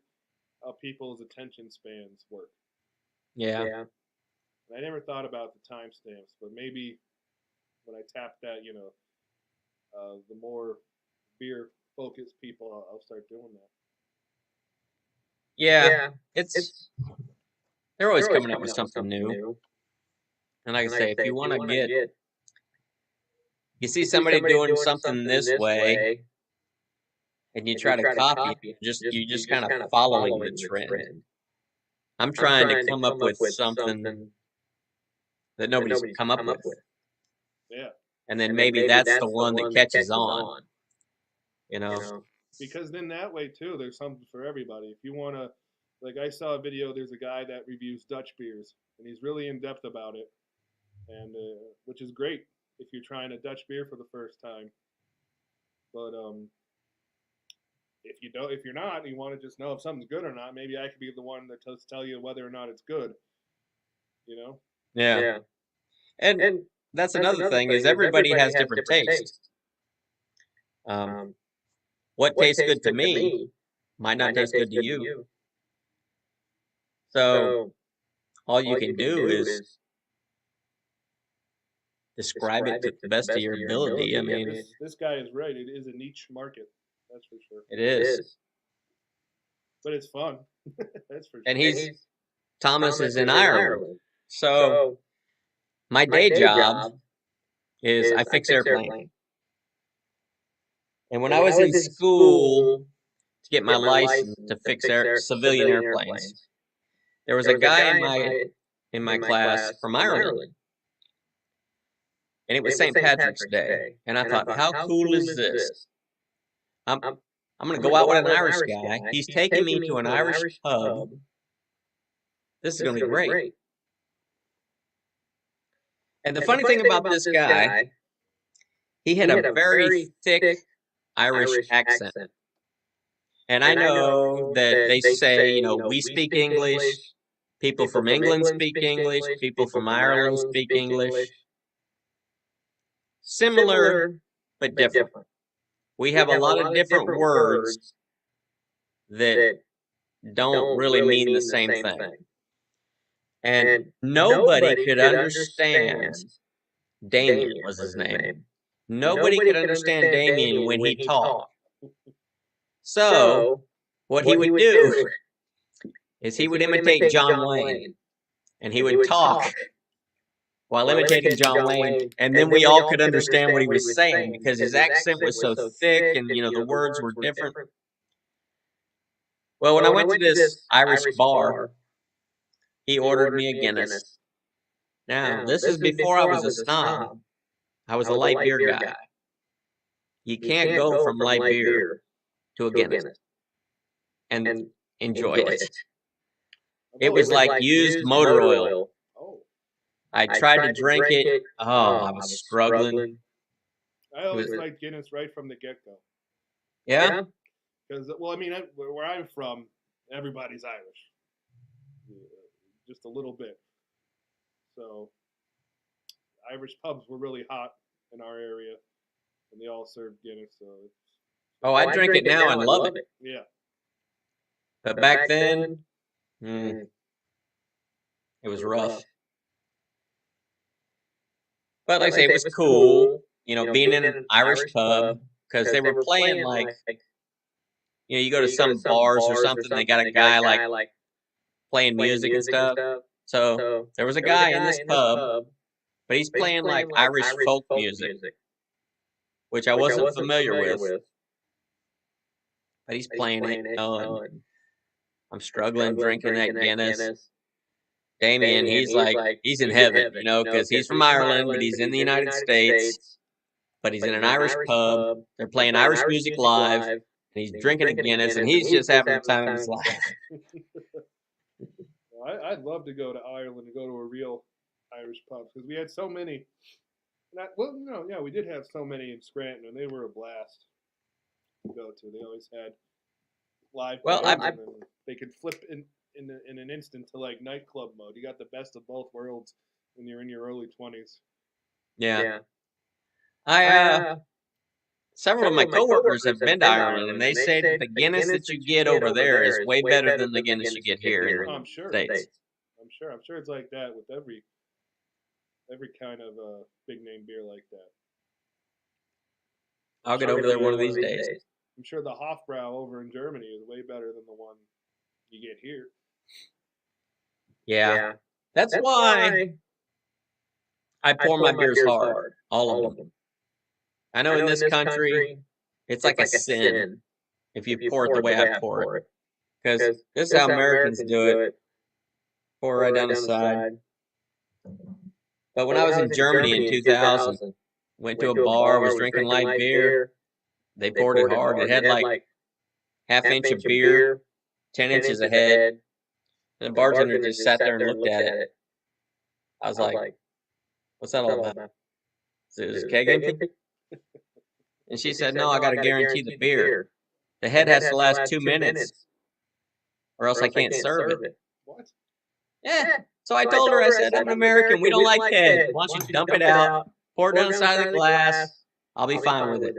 Speaker 4: how people's attention spans work.
Speaker 1: Yeah.
Speaker 4: And I never thought about the timestamps, but maybe when I tap that, you know, the more beer focused people, I'll start doing that.
Speaker 1: Yeah, they're always coming up with something new. And like I say, if you want to get, you see somebody doing something this way, and you try to copy it, you just kind of following the trend. I'm trying to come up with something that nobody's come up with.
Speaker 4: Yeah.
Speaker 1: And then maybe that's the one that catches on. You know?
Speaker 4: Because then that way too, there's something for everybody. If you want to, like, I saw a video, there's a guy that reviews Dutch beers, and he's really in depth about it, and which is great if you're trying a Dutch beer for the first time. But if you're not, and you want to just know if something's good or not, maybe I could be the one that tell you whether or not it's good. You know?
Speaker 1: Yeah. And that's another thing is everybody has different tastes. What tastes good to me might not taste good to you. So all you can do is describe it to the best of your ability. I mean,
Speaker 4: this guy is right. It is a niche market. That's for sure.
Speaker 1: It is.
Speaker 4: But it's fun. That's for sure.
Speaker 1: And Thomas is in Ireland. So my day job is I fix airplanes. And when I was in school to get my license to fix civilian airplanes, there was a guy in my class from Ireland. And it was St. Patrick's Day. And I thought, how cool is this? I'm going to go out with an Irish guy. He's taking me to an Irish pub. This is going to be great. And the funny thing about this guy, he had a very thick Irish accent. And I know that they say, you know, we speak English, people from England speak English, people from Ireland speak English. Similar, but different. We have a lot of different words that don't really mean the same thing. And nobody could understand, Damien was his name. Nobody could understand Damien when he talked. So, what he would do is he would imitate John Wayne. And he would talk while imitating John Wayne. And then we all could understand what he was saying because his accent was so thick and, you know, the words were different. Well, when I went to this Irish bar, he ordered me a Guinness. Now, this is before I was a snob. I was a light beer guy. You can't go from light beer to a Guinness and enjoy it. It was like used motor oil.
Speaker 4: Oh,
Speaker 1: I tried to drink it. Oh, I was struggling.
Speaker 4: I always liked Guinness right from the get go.
Speaker 1: Yeah?
Speaker 4: Because, well, I mean, where I'm from, everybody's Irish. Just a little bit. So, Irish pubs were really hot in our area, and they all served Guinness. So,
Speaker 1: Oh, I drink it now and love it.
Speaker 4: yeah.
Speaker 1: But back then, it was rough. But like I say, it was cool, being in an Irish pub because they were playing like, you go to some bars or something, they got a guy like playing music and stuff. So there was a guy in this pub, but he's playing like Irish folk music, which I wasn't familiar with. But he's playing it. And I'm struggling drinking that Guinness. Damien, he's in heaven, because he's from Ireland, but he's in the United States. But he's in an Irish pub. They're playing Irish music live, and he's drinking a Guinness, and he's just having the time of his life.
Speaker 4: Well, I'd love to go to Ireland and go to a real Irish pub because we had so many. We did have so many in Scranton, and they were a blast to go to. They always had live bands, and then they could flip in an instant to like nightclub mode. You got the best of both worlds when you're in your early 20s.
Speaker 1: Yeah. Several of my coworkers have been to Ireland, and they say that the Guinness that you get over there is way better than the Guinness you get here in
Speaker 4: I'm
Speaker 1: the
Speaker 4: sure.
Speaker 1: States.
Speaker 4: I'm sure it's like that with every kind of big name beer like that.
Speaker 1: I'll get over there one of these days.
Speaker 4: I'm sure the Hofbrau over in Germany is way better than the one you get here.
Speaker 1: Yeah. That's why I pour my beers hard, all of them. I know in this country, it's like a sin if you pour it the way I pour it. Because this is how Americans do it. Pour right down the side. But when I was in Germany in 2000, went to a bar, was drinking light beer, they poured it hard. It had like half-inch of beer, 10 inches of head. And the bartender just sat there and looked at it. I was like, what's that all about? Is it keg empty? And she said, no, I got to guarantee the beer. The head has to last 2 minutes or else I can't serve it.
Speaker 4: What?
Speaker 1: Yeah. So I told her, I said, I'm an American. We don't like head. Why don't you dump it out, pour it down the side of the glass. I'll be fine with it.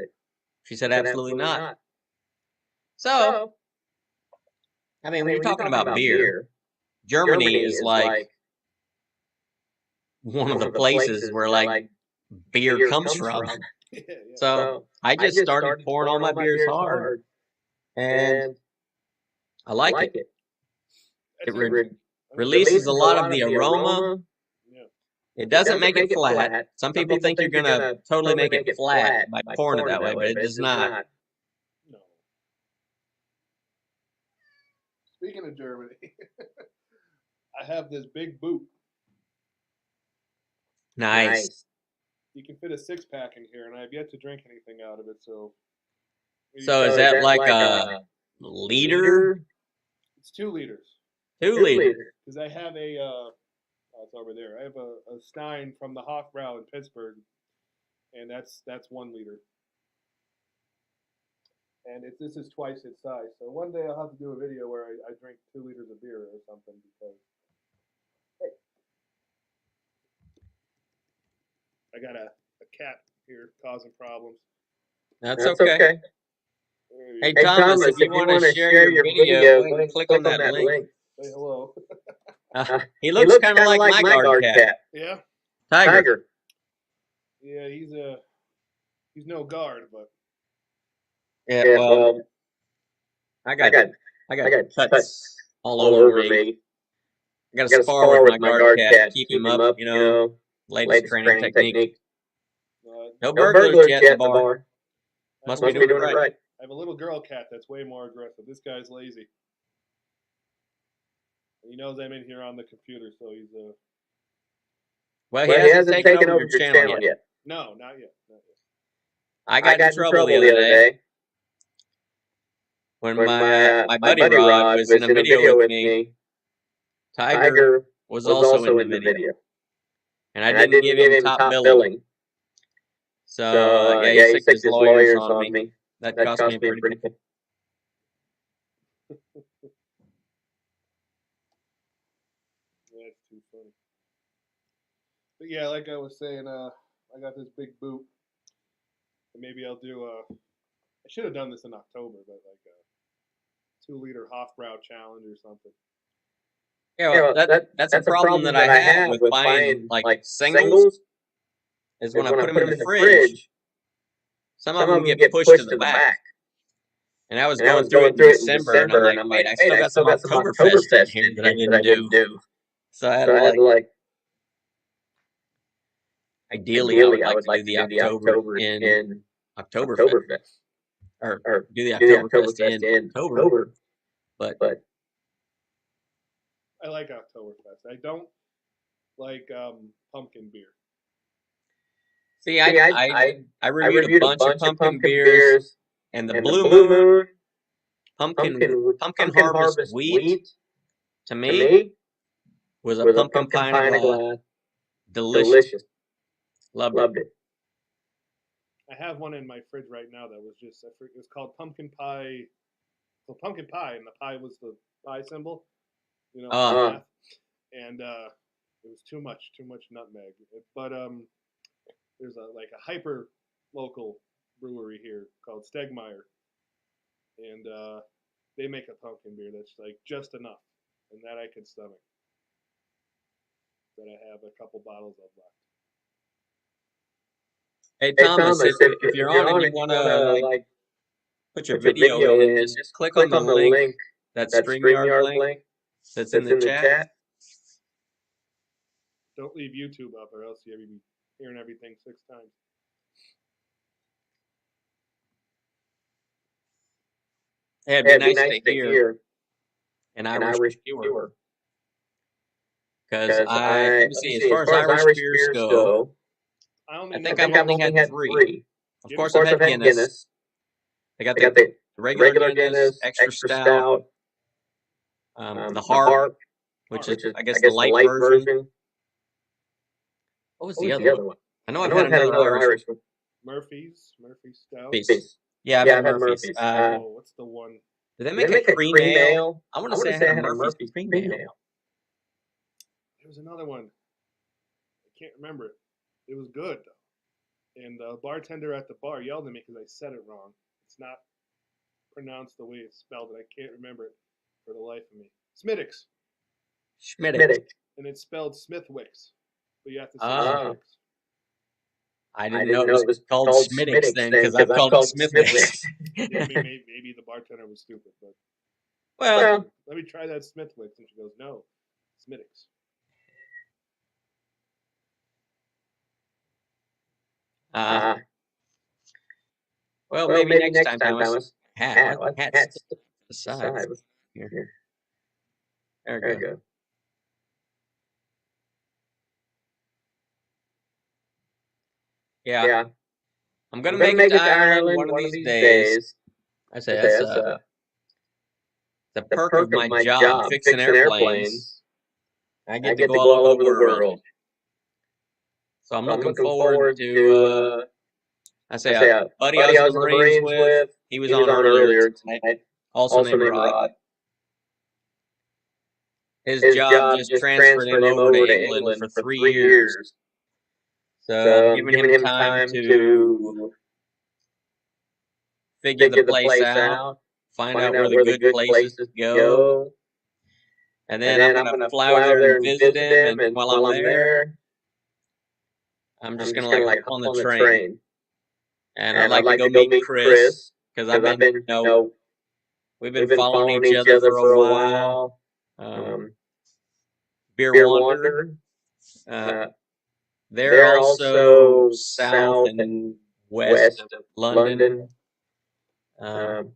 Speaker 1: She said, absolutely not. So, I mean, when you're talking about beer, Germany is like one of the places where like beer comes from.
Speaker 4: Yeah.
Speaker 1: So I just started pouring all my beers hard, and I like it. It releases a lot of the aroma.
Speaker 4: Yeah.
Speaker 1: It doesn't make it flat. Some people think you're gonna totally make it flat by pouring it that way, but it does not.
Speaker 4: No. Speaking of Germany, I have this big boot.
Speaker 1: Nice.
Speaker 4: You can fit a 6-pack in here, and I have yet to drink anything out of it. So
Speaker 1: is that like a liter?
Speaker 4: It's 2 liters.
Speaker 1: 2 liters.
Speaker 4: Because I have it's over there. I have a Stein from the Hofbrau in Pittsburgh, and that's 1 liter. And this is twice its size. So one day I'll have to do a video where I drink 2 liters of beer or something because I got a cat here causing problems.
Speaker 1: That's okay. Hey Thomas, if you want to share your video, go ahead and click on that link.
Speaker 4: Say hello.
Speaker 1: He looks kind of like my guard cat.
Speaker 4: Yeah.
Speaker 1: Tiger.
Speaker 4: Yeah, he's no guard, but
Speaker 1: yeah. Well, I got cuts all over me. I got to spar with my guard cat, keep him up, latest training technique. No burglars yet in the bar. Must be doing it right.
Speaker 4: I have a little girl cat that's way more aggressive. This guy's lazy. He knows I'm in here on the computer, so he's
Speaker 1: Well, he hasn't taken over your channel yet.
Speaker 4: No, not yet. Not yet.
Speaker 1: I got in trouble the other day when my buddy Rod was in a video with me. Tiger was also in the video, and I didn't give him top billing. So yeah, he sicked his lawyers on me. That cost me a pretty penny.
Speaker 4: That's too funny. But yeah, like I was saying, I got this big boot. And maybe I'll do I should have done this in October, but like a 2-liter Hofbrau challenge or something.
Speaker 1: Yeah, well, that's a problem that I have with buying like singles. Is when I put them in the fridge, some of them get pushed to the back. And I was going through it in December, and I'm like, wait, I still got some Oktoberfest in here that I didn't do. So I had like, ideally, I would like to do the October in Oktoberfest, or do the Oktoberfest in October. But
Speaker 4: I like Oktoberfest. I don't like pumpkin beer.
Speaker 1: See, I reviewed a bunch of pumpkin beers, and the Blue Moon pumpkin harvest wheat to me was a pumpkin pie in a glass. Delicious. Loved it.
Speaker 4: I have one in my fridge right now that was just it's called pumpkin pie. So pumpkin pie, and the pie was the pie symbol, you know, and it was too much nutmeg. But there's a hyper local brewery here called Stegmeyer, and they make a pumpkin beer that's like just enough, and that I can stomach. That I have a couple bottles of left.
Speaker 1: Hey Thomas, if you're on and you want to like put your video in, just click on the link, that StreamYard link that's in the chat.
Speaker 4: Don't leave YouTube up, or else you'll be hearing everything 6 times.
Speaker 1: Yeah, it'd be nice to hear an Irish viewer. Because let me see, as far as Irish beers go, I think I've only had 3. Of course, I've had Guinness. I got the regular Guinness, extra stout, the Harp, which is, I guess, the light version. What was the other one? I know I've had another Irish one.
Speaker 4: Murphy Stout.
Speaker 1: Yeah, I've had Murphy's.
Speaker 4: What's the one?
Speaker 1: Did they make a cream ale? I want to say I had a Murphy's cream ale.
Speaker 4: There was another one. I can't remember it. It was good though. And the bartender at the bar yelled at me because I said it wrong. It's not pronounced the way it's spelled, and I can't remember it for the life of me. Schmittix. And it's spelled Smithwix, but you have to say Schmittix.
Speaker 1: I didn't know it was called Schmittix then, because I've called it Smithwix.
Speaker 4: Yeah, maybe the bartender was stupid, but
Speaker 1: well,
Speaker 4: let me try that Smithwix, and she goes, "No, Schmittix."
Speaker 1: Well, maybe next time, Thomas. Hat's aside. Here. There we go. Yeah. I'm gonna make it to Ireland one of these days. I say that's the perk of my job, fixing airplanes. I get to go all over the world. So I'm looking forward to I say a buddy I was in the Marines with, he was on earlier tonight, also named Rod. His job just transferred him over to England for 3 years. So I'm giving him time to figure the place out, find out where the good places go. And then I'm going to fly over there and visit him. And while I'm there, I'm just going to like hop on the train. And I'd like to go meet Chris, because I've been, we've been following each other for a while. Beer Wanderer. They're also south and west of London. And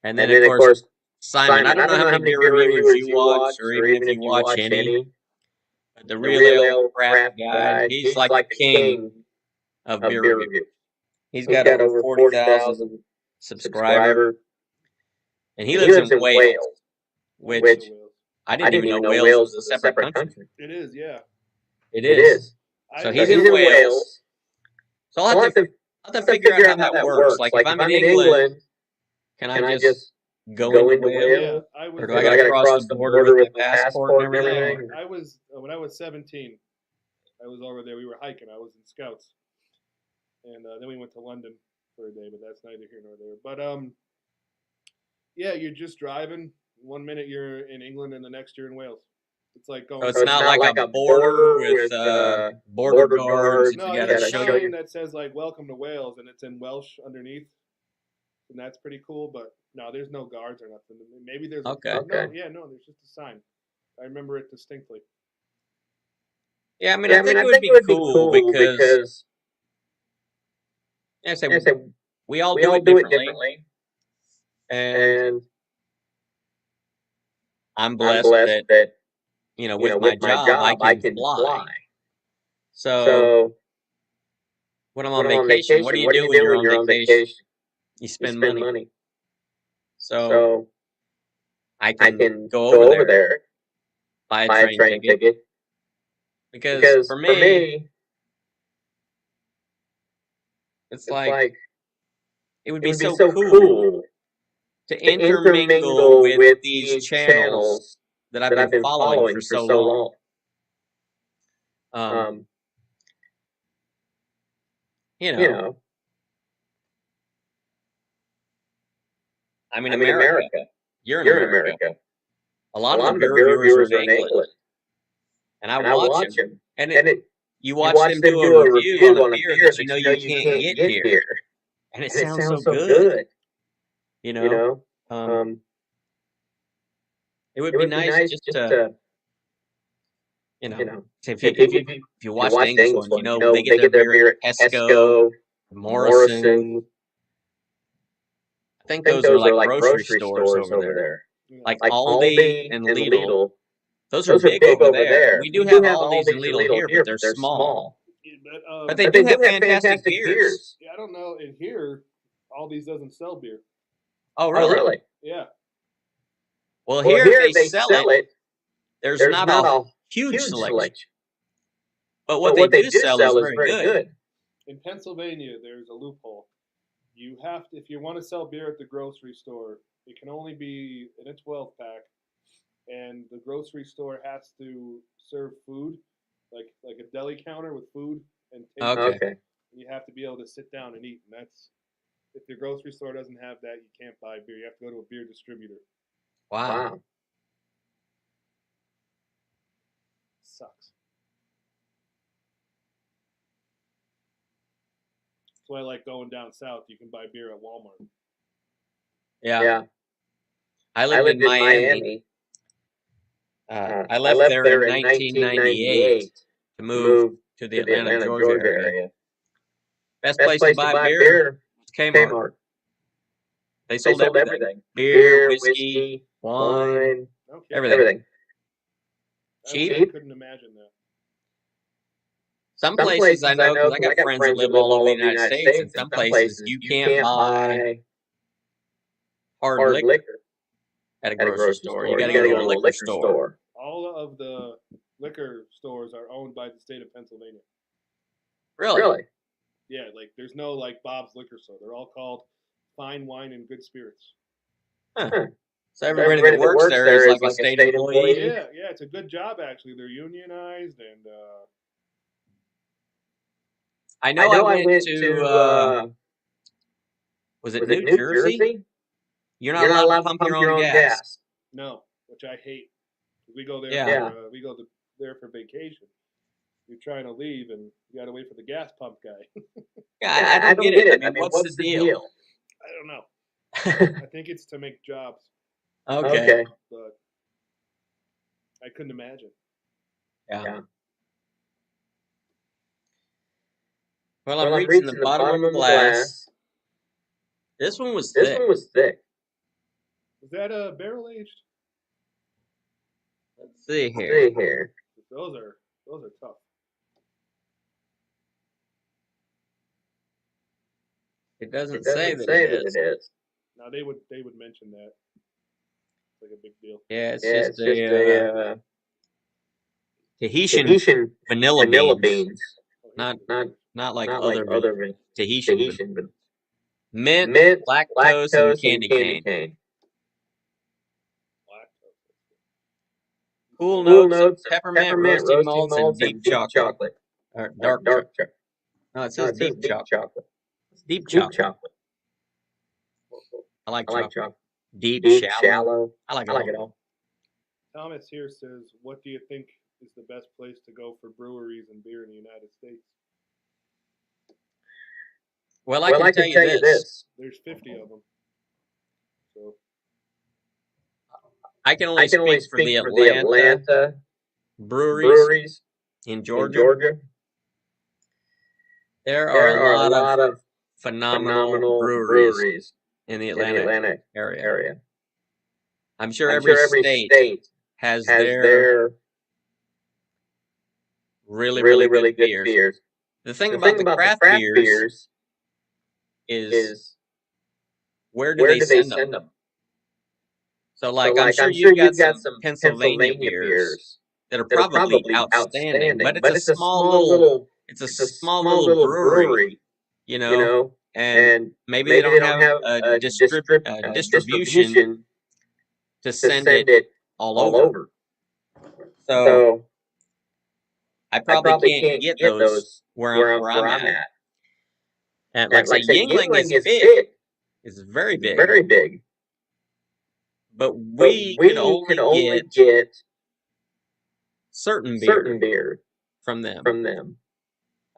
Speaker 1: then, of course, Simon, I don't know how many beer reviewers you watch, or even if you watch any, but the Real Ale Craft Guide, he's like the king of beer reviews. He's got over 40,000 subscribers, and he lives in Wales, which I didn't even know Wales was a separate country.
Speaker 4: It is, yeah.
Speaker 1: It is. So he's in Wales. So I'll have to figure out how that works. Like if I'm in England, can I just go into Wales?
Speaker 4: Yeah,
Speaker 1: Or do I got to cross the border with my passport and everything?
Speaker 4: I was when I was 17. I was over there. We were hiking. I was in Scouts, and then we went to London for a day. But that's neither here nor there. But yeah, you're just driving. 1 minute you're in England, and the next you're in Wales. It's like going.
Speaker 1: So it's not like a border with border guards.
Speaker 4: No,
Speaker 1: You
Speaker 4: you
Speaker 1: got
Speaker 4: got
Speaker 1: to
Speaker 4: a
Speaker 1: show
Speaker 4: sign that says like "Welcome to Wales," and it's in Welsh underneath, and that's pretty cool. But no, there's no guards or nothing. Maybe there's
Speaker 1: Okay.
Speaker 4: No, there's just a sign. I remember it distinctly.
Speaker 1: Yeah, I mean, I think it would be cool because I say we all do it differently, and I'm blessed that with my job I can fly. So when I'm on vacation, what do you do when you're on vacation? You spend money. So I can go over there, buy a train ticket, because for me, it's like it would be so cool to intermingle with these channels that I've been following for so long. I'm in America. You're in America. A lot of the beer reviewers are in England. And I watch them. And you watch them do a review on a beer that you can't get here. And it sounds so good. It would be nice just to, if you watch the English ones, they get their beer at Tesco, Morrison. I think those are like grocery stores over there. Like Aldi and Lidl. Those are big over there. We do have Aldi's and Lidl here, but they're small. But they do have fantastic beers.
Speaker 4: Yeah, I don't know. In here, Aldi's doesn't sell beer.
Speaker 1: Oh, really?
Speaker 4: Yeah.
Speaker 1: Well, here they sell it. There's not a huge selection. But what they do sell is very good.
Speaker 4: In Pennsylvania, there's a loophole. You have to, if you want to sell beer at the grocery store, it can only be in a 12-pack, and the grocery store has to serve food, like a deli counter with food and tables.
Speaker 1: Okay.
Speaker 4: You have to be able to sit down and eat, and that's if the grocery store doesn't have that, you can't buy beer. You have to go to a beer distributor.
Speaker 1: Wow.
Speaker 4: Sucks. That's why I like going down south. You can buy beer at Walmart.
Speaker 1: Yeah. I lived in Miami. I left there in 1998 to move to the Atlanta, Georgia area. Best place to buy beer was Kmart. They sold everything. Beer, whiskey, wine, everything. Cheap?
Speaker 4: I couldn't imagine that.
Speaker 1: Some places I know, because I got friends that live all over the United States, and some places you can't buy hard liquor at a grocery store. You got to go to a liquor store.
Speaker 4: All of the liquor stores are owned by the state of Pennsylvania.
Speaker 1: Really?
Speaker 4: Yeah, like there's no like Bob's Liquor Store. They're all called Fine Wine and Good Spirits.
Speaker 1: Huh. So everybody that works there is like a state employee?
Speaker 4: Yeah, it's a good job actually. They're unionized and
Speaker 1: I know I went to was it New Jersey? You're not allowed to pump your own gas.
Speaker 4: No, which I hate. We go there. We go there for vacation. You're trying to leave, and you got to wait for the gas pump guy.
Speaker 1: Yeah, I don't get it. I mean, what's the deal?
Speaker 4: I don't know. I think it's to make jobs.
Speaker 1: Okay.
Speaker 4: But I couldn't imagine.
Speaker 1: Yeah. Well, I'm reaching the bottom of the glass. This one was thick.
Speaker 4: Is that barrel aged?
Speaker 1: Let's see here.
Speaker 4: Those are tough.
Speaker 1: It doesn't say that it is.
Speaker 4: Now they would mention that. It's like a big deal.
Speaker 1: Yeah, it's just a Tahitian vanilla beans. Not like other Tahitian, but mint, lactose, and candy cane. Cool notes of peppermint, roasted malts, and deep chocolate. Or dark chocolate. No, it says deep chocolate. It's deep chocolate. I like chocolate. Deep, shallow. I like it all.
Speaker 4: Thomas here says, "What do you think is the best place to go for breweries and beer in the United States?"
Speaker 1: Well, I can tell you this.
Speaker 4: There's 50 of them. So
Speaker 1: I can only speak for the Atlanta breweries in Georgia. There are a lot of phenomenal breweries in the Atlanta area. I'm sure every state has their really good beers. The thing about the craft beers is where do they send them? So, like, I'm sure you've got some Pennsylvania beers that are probably outstanding, but it's a small little brewery, you know, and maybe they don't have a distribution to send it all over. So I probably can't get those where I'm at. And like I say, Yingling is big. It's very big. But we could only get certain beer from them.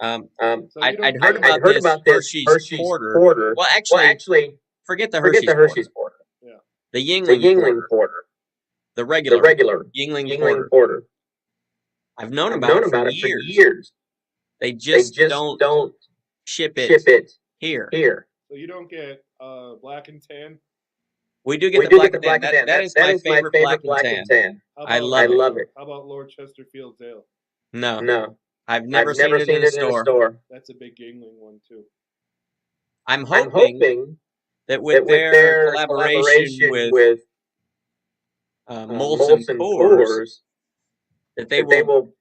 Speaker 4: So
Speaker 1: I'd heard about this Hershey's Porter. Well, actually, forget the Hershey's Porter.
Speaker 4: Yeah.
Speaker 1: The Yingling Porter. The regular Yingling Porter. I've known about it for years. They just don't ship it here.
Speaker 4: So you don't get black and tan?
Speaker 1: We do get the black and tan. That is my favorite black and tan. I love it.
Speaker 4: How about Lord Chesterfield's Ale?
Speaker 1: No. I've never seen it in a store.
Speaker 4: That's a big Yingling one too.
Speaker 1: I'm hoping that with their collaboration with Molson Coors, that they will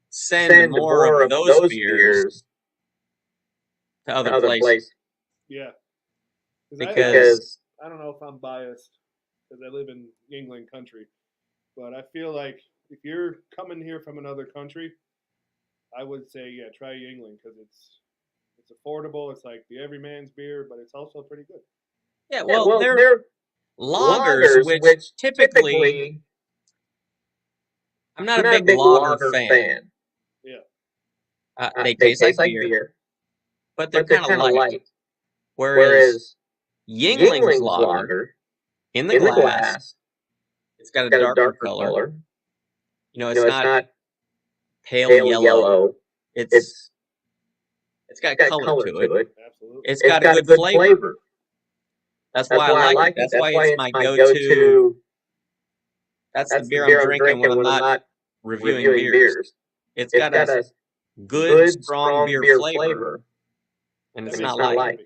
Speaker 1: send more of those beers to other places.
Speaker 4: Yeah.
Speaker 1: Because
Speaker 4: I don't know if I'm biased because I live in Yingling country, but I feel like if you're coming here from another country, I would say, yeah, try Yingling because it's affordable. It's like the everyman's beer, but it's also pretty good.
Speaker 1: Yeah, well they're lagers, which typically I'm not a big lager fan.
Speaker 4: Yeah.
Speaker 1: They taste like beer, but they're kind of light. Whereas Yingling's lager in the glass, it's got a darker color. You know, it's not pale yellow. It's got color to it.
Speaker 4: Absolutely.
Speaker 1: It's got a good flavor. That's why I like it. That's why it's my go-to. That's the beer I'm drinking when I'm not reviewing beers. It's got a good, strong beer flavor, and it's not light.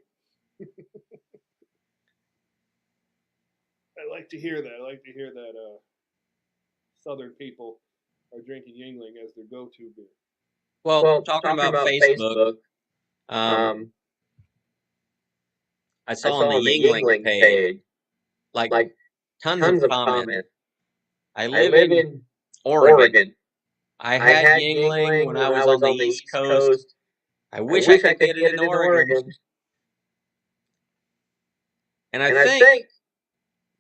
Speaker 4: I like to hear that. I like to hear that Southern people are drinking Yingling as their go-to beer.
Speaker 1: Well, talking about Facebook, I saw on the Yingling page, like tons of comments. I live in Oregon. I had Yingling when I was on the East Coast. I wish I could get it in Oregon. And I think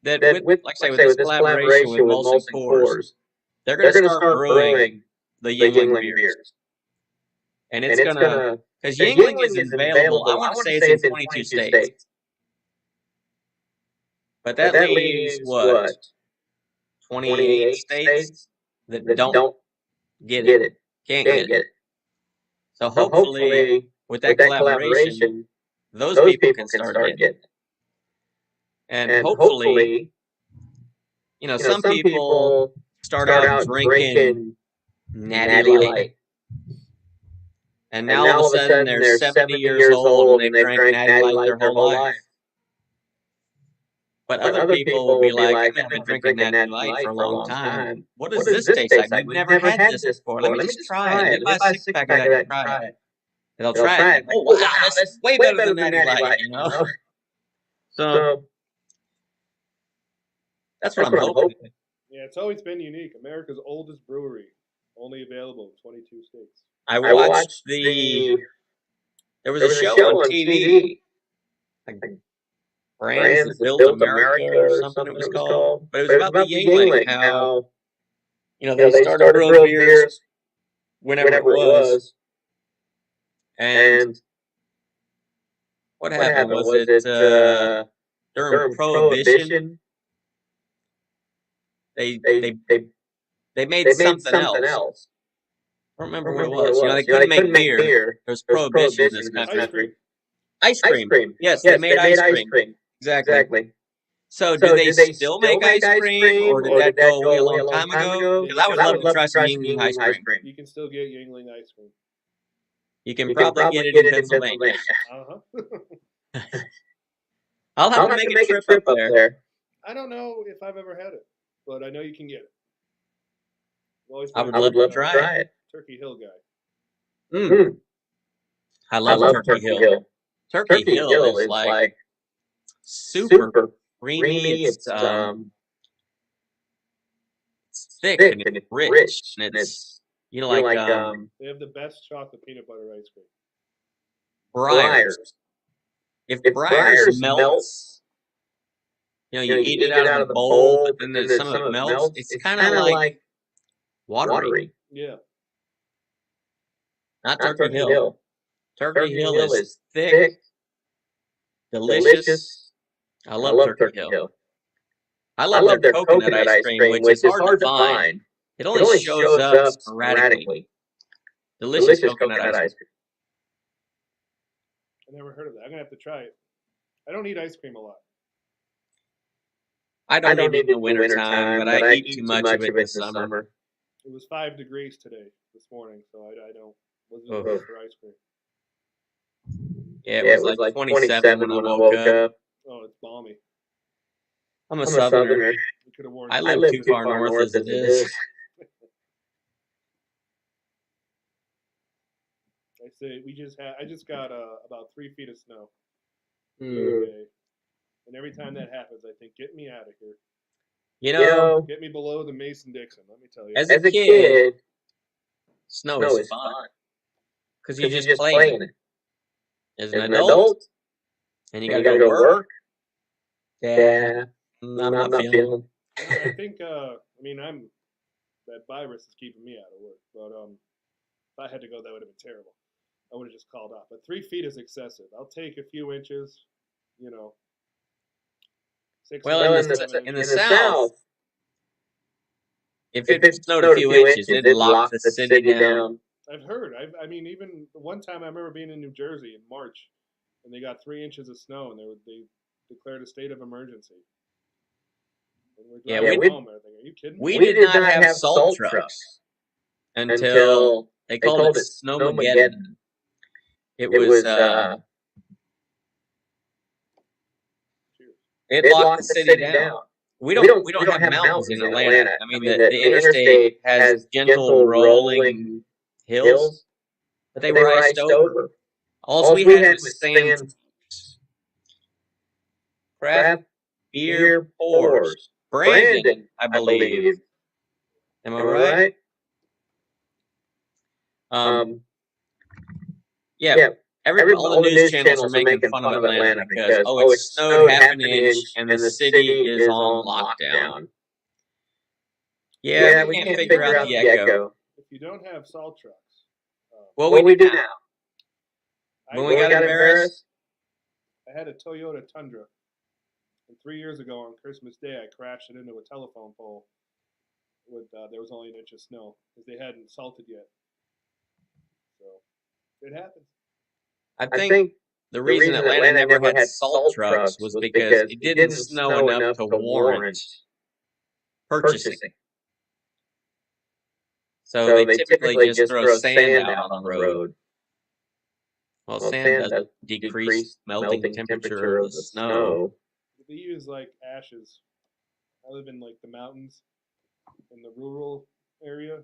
Speaker 1: that with this collaboration with Molson Coors, they're going to start brewing the Yingling beers. And it's going to, because Yingling is available, I want to say it's in 22 states. But that leaves, what, 28 states that don't get it, can't get it. So hopefully, with that collaboration, those people can start getting it. And hopefully, some people start out drinking Natty Light. And now all of a sudden they're 70 years old and they've drank Natty Light their whole life. But other people will be like, I've been drinking Natty Light for a long time. What does this taste like? We've never had this before. Let me just try it. Let me buy a 6-pack of that and try it. And they'll try it. Oh, wow, that's way better than Natty Light, So that's what I'm hoping.
Speaker 4: Yeah, it's always been unique. America's oldest brewery, only available in 22 states.
Speaker 1: I watched there was a show on TV. Like Brands That Built America or something it was called. But it was about the Yingling, how, they started brewing beers whenever it was. And what happened? Was it during Prohibition? They made something else. I don't remember what it was. They couldn't make beer. There's prohibition in this country. Ice cream. Yes, they made ice cream. Exactly. So do they still make ice cream, or did that go away a long time ago? Because I would love to try some Yingling ice cream.
Speaker 4: You can still get Yingling ice cream.
Speaker 1: You can probably get it in Pennsylvania. I'll have to make a trip up there.
Speaker 4: I don't know if I've ever had it, but I know you can get it.
Speaker 1: I would love to try it.
Speaker 4: Turkey Hill guy.
Speaker 1: I love Turkey Hill. Turkey Hill is like super creamy. It's thick and it's rich, and it's
Speaker 4: they have the best chocolate peanut butter ice cream.
Speaker 1: Breyers. If Breyers melts, you eat it out of the bowl, but then some of it melts. It's kind of like watery.
Speaker 4: Yeah.
Speaker 1: Not Turkey Hill. Turkey Hill is thick, delicious. I love Turkey Hill. I love their coconut ice cream, which is hard to find. It only shows up sporadically. Delicious coconut ice cream.
Speaker 4: I never heard of that. I'm going to have to try it. I don't eat ice cream a lot.
Speaker 1: I don't eat it in the wintertime, but I eat too much of it in the summer.
Speaker 4: It was 5 degrees this morning, so I wasn't good for ice cream.
Speaker 1: Yeah, it was like 27 when I woke up.
Speaker 4: Oh, it's balmy.
Speaker 1: I'm a southerner. I live too far north as it is.
Speaker 4: I just got about 3 feet of snow. Okay. And every time that happens, I think, get me out of here. Get me below the Mason-Dixon, let me tell you.
Speaker 1: As a kid, snow is fun. Because you just play in it. As an adult, and you gotta go work, yeah, I'm not feeling it.
Speaker 4: I think, that virus is keeping me out of work. But if I had to go, that would have been terrible. I would have just called off. But 3 feet is excessive. I'll take a few inches, 6
Speaker 1: Well, in the South, if it snowed a few inches, it'd lock the city down.
Speaker 4: I've heard. Even one time I remember being in New Jersey in March, and they got 3 inches of snow, and they declared a state of emergency.
Speaker 1: Yeah,
Speaker 4: home, I think, are you kidding me?
Speaker 1: We did not have salt trucks until they called it Snowmageddon. It was it locked the city down. We don't have mountains in Atlanta. The interstate has gentle rolling hills, but they were iced over. All we had was sand. Craft beer pours. Brandon, I believe. Am I right? Yeah. All the news channels are making fun of Atlanta because it snowed half an inch and the city is on lockdown. Yeah, we can't figure out the echo.
Speaker 4: If you don't have salt trucks,
Speaker 1: What we do now? When we got embarrassed,
Speaker 4: I had a Toyota Tundra, and 3 years ago on Christmas Day, I crashed it into a telephone pole. There was only an inch of snow because they hadn't salted yet. So it happens.
Speaker 1: I think the reason Atlanta never had salt trucks was because it didn't snow enough to warrant purchasing. So they typically just throw sand out on the road. Well, sand doesn't decrease melting temperature of the snow.
Speaker 4: They use like ashes. I live in like the mountains, in the rural area,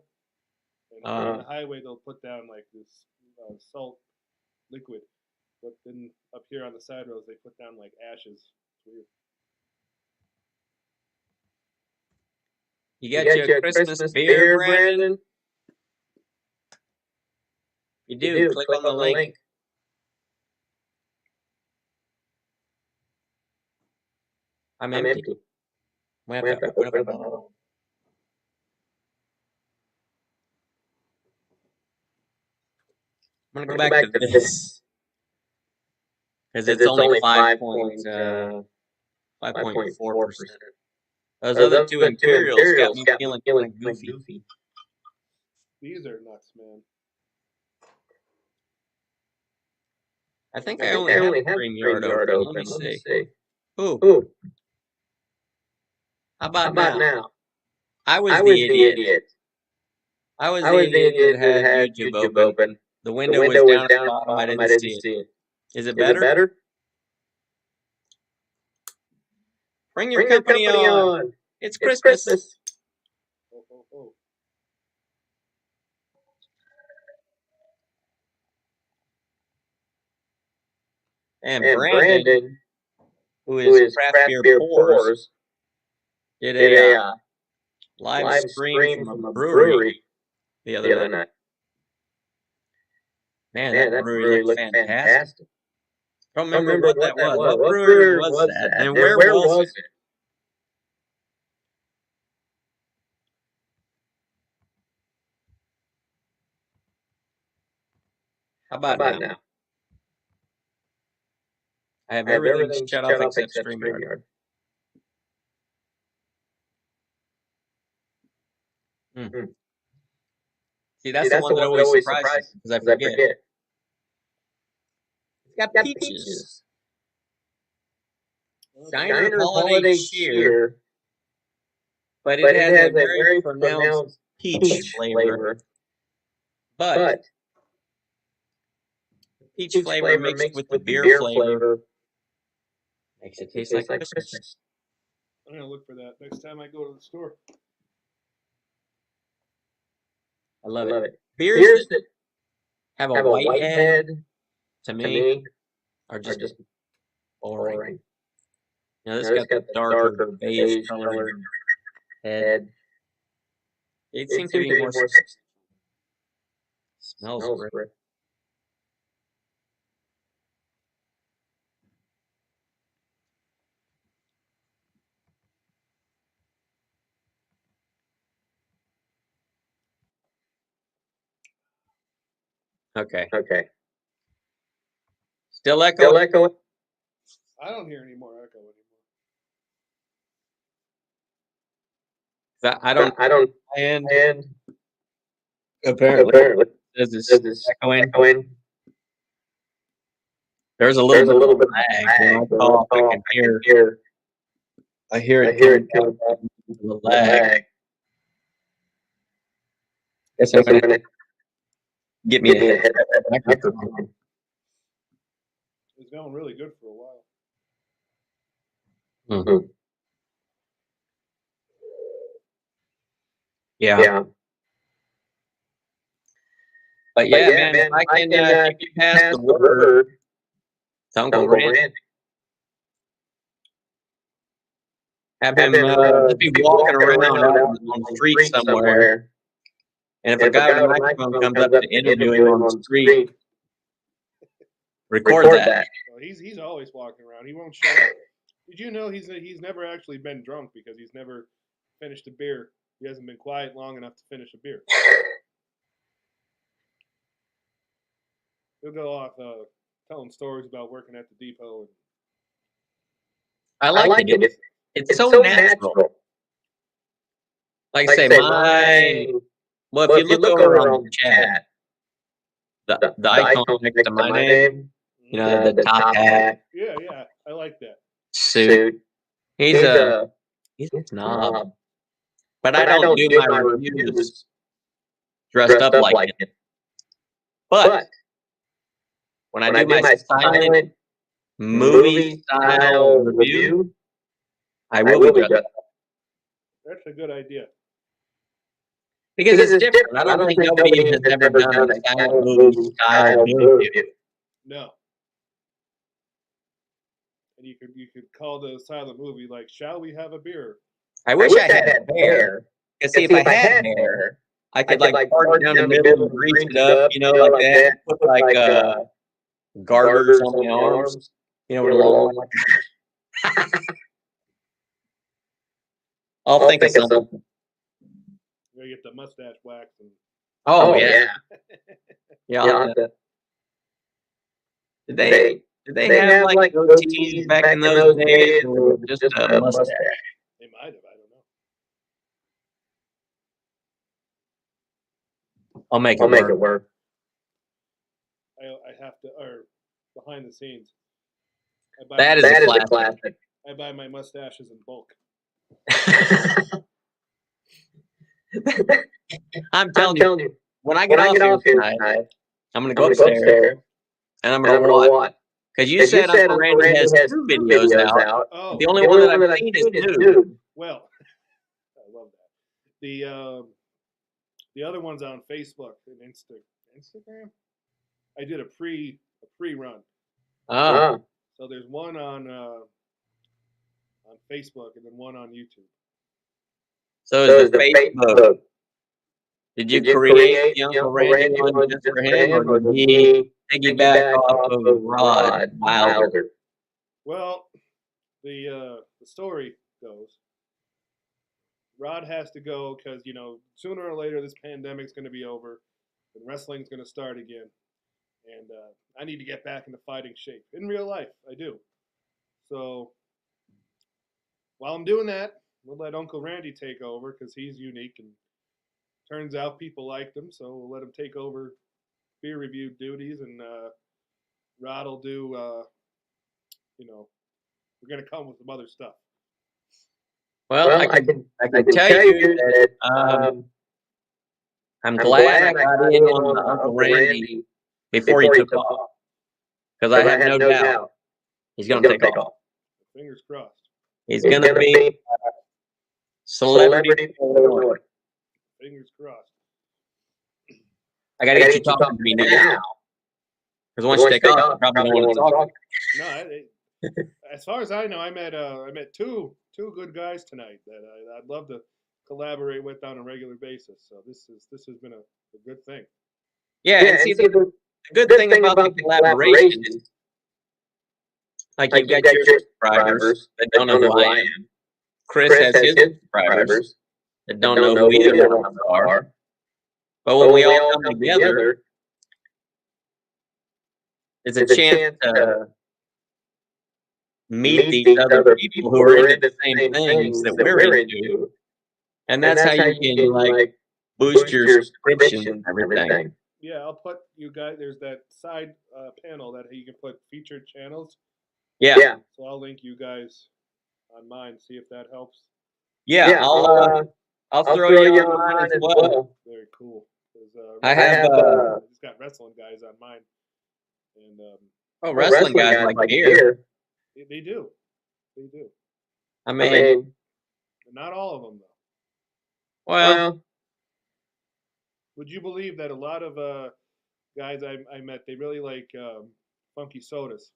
Speaker 4: and on the highway they'll put down like this salt liquid, but then up here on the side roads they put down like ashes. It's weird.
Speaker 1: You got your Christmas beer, Brandon? You do. Click on the link. I'm empty. We have to open up a bottle. I'm going to go back to this. Because it's only 5.4%. Those other two Imperials got me feeling kind of goofy.
Speaker 4: These are nuts, man.
Speaker 1: I think I only have a StreamYard open. Let me see. Ooh. How about now? I was the idiot. I was the idiot that had YouTube open. The window was down at the bottom. I didn't see it. Is it better? Bring your company on. It's Christmas.
Speaker 4: Oh.
Speaker 1: And Brandon, who is Craft Beer Pours, did a live stream from a brewery the other night. Man, that brewery looked fantastic. I don't remember what that was. What brewery was that? And where was it? How about now? I have everything shut off except StreamYard. See, that's the one that always surprises me because I forget. It's got peaches. Shiner Holiday Cheer. But it has a very pronounced peach flavor. But the peach flavor mixed with the beer flavor makes it taste like Christmas.
Speaker 4: I'm going to look for that next time I go to the store.
Speaker 1: I love it. Beers that have a white head, to me, are just boring. You know, this got the darker beige colored head. It seems to be more smells great. Okay. Still echoing?
Speaker 4: I don't hear any more echo anymore.
Speaker 1: I don't. And apparently, this is echoing. There's a little bit of lag. When I talk, I can hear. I hear it coming up the lag. Guess I'm gonna get me a microphone.
Speaker 4: It's going really good for a while.
Speaker 1: Mm-hmm. Yeah. But yeah, man, if I can keep you past the word to Uncle Randy. Have him just be walking around on the street somewhere. And if a guy with a microphone comes up to interview him on the street, record that.
Speaker 4: Well, he's always walking around. He won't shut up. Did you know he's never actually been drunk because he's never finished a beer. He hasn't been quiet long enough to finish a beer. He'll go off telling stories about working at the depot.
Speaker 1: I like it. It's so natural. Like I say, if you look over on the chat, the icon next to my name, You know, the top hat,
Speaker 4: Yeah, I like that.
Speaker 1: suit. He's a snob. But I don't do my reviews dressed up like him. But when I do my silent movie style review, I will be dressed up.
Speaker 4: That's a good idea.
Speaker 1: Because it's different. I don't think nobody has ever done a silent movie style review.
Speaker 4: No. And you could call the silent movie like, "Shall we have a beer?"
Speaker 1: I wish I had hair. Because see, if I had hair, I could like part it down the middle and grease it up, you know, like that. Put like garters on my arms, you know, with a long. I'll think of something.
Speaker 4: You gotta get the mustache wax and
Speaker 1: Oh yeah. Yeah. I'll have to. Did they have like goatees back in those days, or just a mustache?
Speaker 4: they might have. I don't know.
Speaker 1: I'll make it work.
Speaker 4: I have to, or behind the scenes.
Speaker 1: That is a classic.
Speaker 4: I buy my mustaches in bulk.
Speaker 1: I'm telling you, when I get off here tonight, I'm gonna go upstairs and I'm gonna watch. Because you said Uncle Randy has 2 videos out.
Speaker 4: Oh,
Speaker 1: The only one that I've seen is nude.
Speaker 4: Well, I love that. The other one's on Facebook and Instagram. I did a pre-run. So there's one on Facebook and then one on YouTube.
Speaker 1: So is the Facebook. Did you create the Uncle Randy one just for him, or did he piggyback off of Rod Wilder?
Speaker 4: Well, the story goes, Rod has to go because, you know, sooner or later this pandemic's going to be over and wrestling's going to start again. And I need to get back into fighting shape. In real life, I do. So while I'm doing that, we'll let Uncle Randy take over because he's unique and turns out people liked him. So we'll let him take over beer review duties, and Rod will do, you know, we're going to come with some other stuff.
Speaker 1: Well, I can tell you that I'm glad I got in on the Uncle Randy before he took off. Because I have no doubt he's going to take off.
Speaker 4: Fingers crossed.
Speaker 1: He's going to be celebrity.
Speaker 4: Fingers crossed.
Speaker 1: I got to get you talking to me now. Because once you take off, I probably don't want to talk.
Speaker 4: No, as far as I know, I met two good guys tonight that I'd love to collaborate with on a regular basis. So this has been a good thing.
Speaker 1: Yeah, and see, the good thing about the collaboration, like you've got your subscribers that don't know who I am. Chris has his subscribers that don't know who either one of us are. But when we all come together, it's a chance to meet these other people who are into the same things that we're into. And that's how you can like boost your subscription and everything.
Speaker 4: Yeah, I'll put you guys, there's that side panel that you can put featured channels.
Speaker 1: Yeah.
Speaker 4: So I'll link you guys on mine, see if that helps.
Speaker 1: Yeah, I'll throw you on mine as well.
Speaker 4: Very cool.
Speaker 1: I have
Speaker 4: just got wrestling guys on mine. And
Speaker 1: wrestling guys like beer.
Speaker 4: They do.
Speaker 1: I mean,
Speaker 4: not all of them though.
Speaker 1: Well,
Speaker 4: would you believe that a lot of guys I met, they really like funky sodas?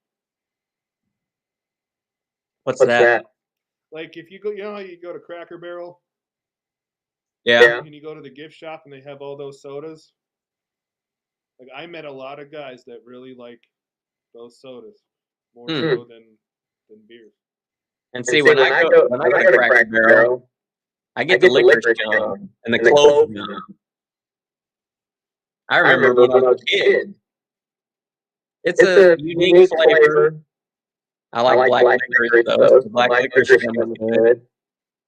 Speaker 1: What's that?
Speaker 4: Like if you go, you know how you go to Cracker Barrel?
Speaker 1: Yeah.
Speaker 4: And you go to the gift shop and they have all those sodas. Like I met a lot of guys that really like those sodas more so than beers.
Speaker 1: And see, when I go to Cracker Barrel, I get the licorice gum and the clove gum. I remember when I was a kid. It's a unique flavor. I like black licorice though. The black licorice gum is good.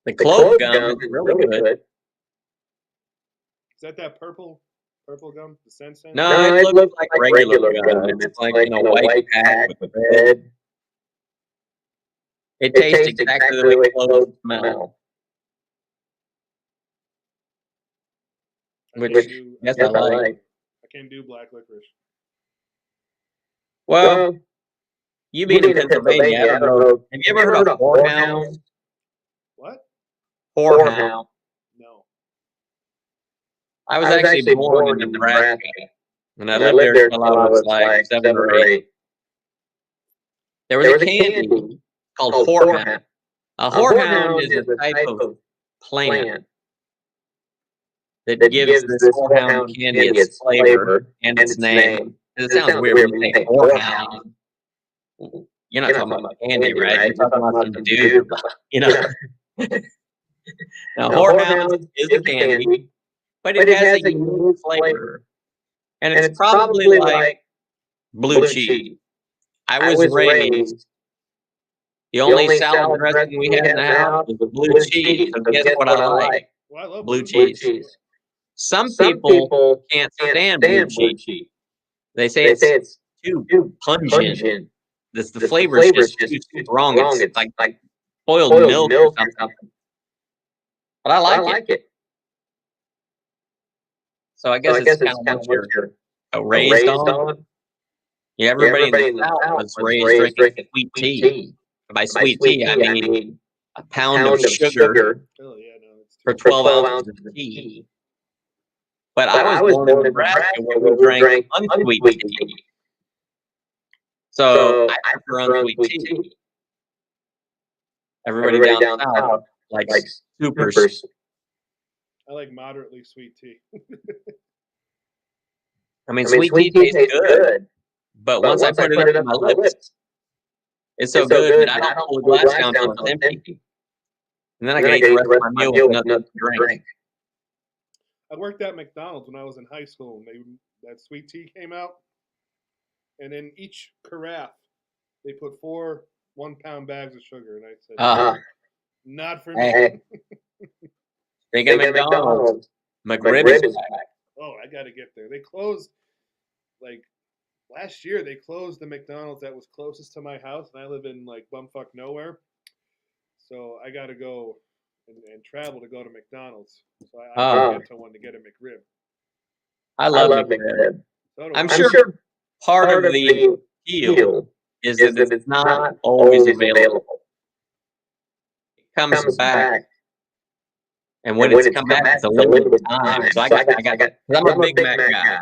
Speaker 1: The clove gum is really good.
Speaker 4: Is that purple purple gum, the Sensen.
Speaker 1: No, it looks like regular gum. It's like in a white pack with red. It tastes exactly the way cloves smell. Which, yes, I like.
Speaker 4: I can't do black licorice.
Speaker 1: Well, you being in Pennsylvania, I don't know. Have you ever heard of whorehound?
Speaker 4: What?
Speaker 1: Whorehound.
Speaker 4: No.
Speaker 1: I was actually born in Nebraska, and I lived there until I was like 7 or 8. There was a candy called whorehound. A whorehound is a type of plant that gives this whorehound candy its flavor and its name. And it sounds weird when you say whorehound. You're not talking about candy, right? You're talking about some dude, you know. Now, whorehound is a candy, but it has a unique flavor. And it's probably like blue cheese. I was raised, the only salad dressing we had in the house was blue cheese. So guess what I like?
Speaker 4: Well, I love
Speaker 1: Blue cheese. Some people can't stand blue cheese. They say it's too pungent. The flavor is just too strong. It's like boiled milk or something. But I like it. So I guess it's kind of what you're raised on. Yeah, everybody in the South was raised drinking sweet tea. By sweet tea, I mean a pound of sugar
Speaker 4: Oh yeah, no, it's
Speaker 1: for 12 ounces of tea. But I was born in Nebraska where we drank unsweet tea. So I prefer unsweet tea. Everybody down south likes super sweet.
Speaker 4: I like moderately sweet tea.
Speaker 1: I mean, sweet tea tastes good. But once I put it up to my lips, it's so good that I don't pull the glass down until it's empty. And then I can eat the rest of my meal with nothing to drink.
Speaker 4: I worked at McDonald's when I was in high school, and that sweet tea came out, and in each carafe they put 4 1-pound bags of sugar, and I said, "Not for me."
Speaker 1: Speaking of McDonald's, McRib is back.
Speaker 4: Oh, I got to get there. They closed like last year. They closed the McDonald's that was closest to my house, and I live in like bumfuck nowhere, so I got to go and travel to go to McDonald's. So I got to get to one to get a McRib.
Speaker 1: I love McRib.
Speaker 4: So
Speaker 1: I'm sure part of the appeal is that it's not always available. It comes back. And when it's come back, it's a limited time. So I got, because I'm a Big Mac guy.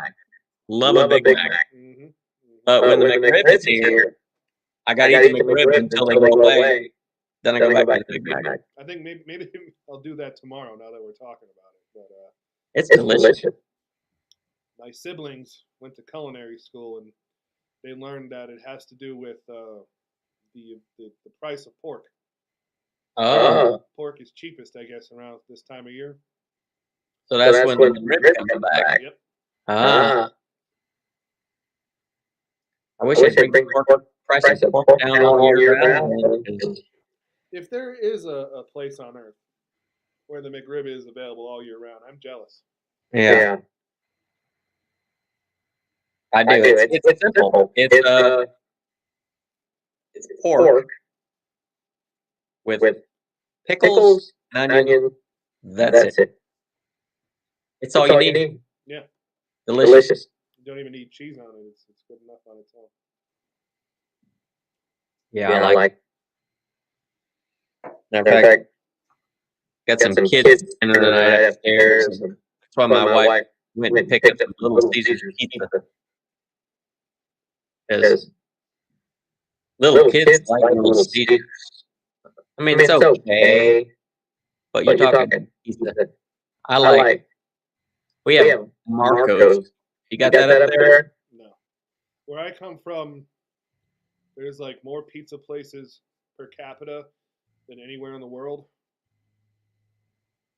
Speaker 1: Love a Big Mac.
Speaker 4: Mm-hmm.
Speaker 1: But when the McRib is here, I got to eat the McRib until they go away. Then I go back to the Big Mac.
Speaker 4: I think maybe I'll do that tomorrow now that we're talking about it. But
Speaker 1: it's delicious.
Speaker 4: My siblings went to culinary school, and they learned that it has to do with the price of pork. Pork is cheapest, I guess, around this time of year.
Speaker 1: So that's when the rib comes back.
Speaker 4: Yep.
Speaker 1: I wish I'd bring the price of pork down all year round.
Speaker 4: If there is a place on earth where the McRib is available all year round, I'm jealous.
Speaker 1: Yeah. I do. It's simple. It's pork with pickles and onions. That's it. It's all you need.
Speaker 4: Yeah.
Speaker 1: Delicious.
Speaker 4: You don't even need cheese on it. It's good enough on its own.
Speaker 1: Yeah, I like. In fact, got some kids in the night upstairs. That's why my wife went and picked up some Little Caesars pizza. Because little kids like Little Caesars. I mean, it's okay, but you're talking pizza. I like. We have Marco's. You got that up there?
Speaker 4: No. Where I come from, there's like more pizza places per capita than anywhere in the world.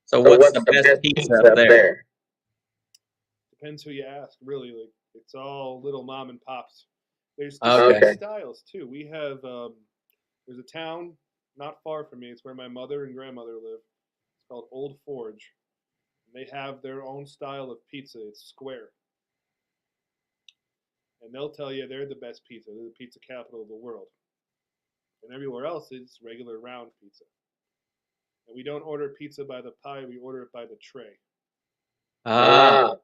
Speaker 1: So what's the best pizza up there?
Speaker 4: Depends who you ask, really. Like it's all little mom and pops. There's styles too. We have there's a town not far from me. It's where my mother and grandmother live. It's called Old Forge. And they have their own style of pizza. It's square. and they'll tell you they're the best pizza. They're the pizza capital of the world. And everywhere else is regular round pizza. And we don't order pizza by the pie, we order it by the tray.
Speaker 1: Yeah,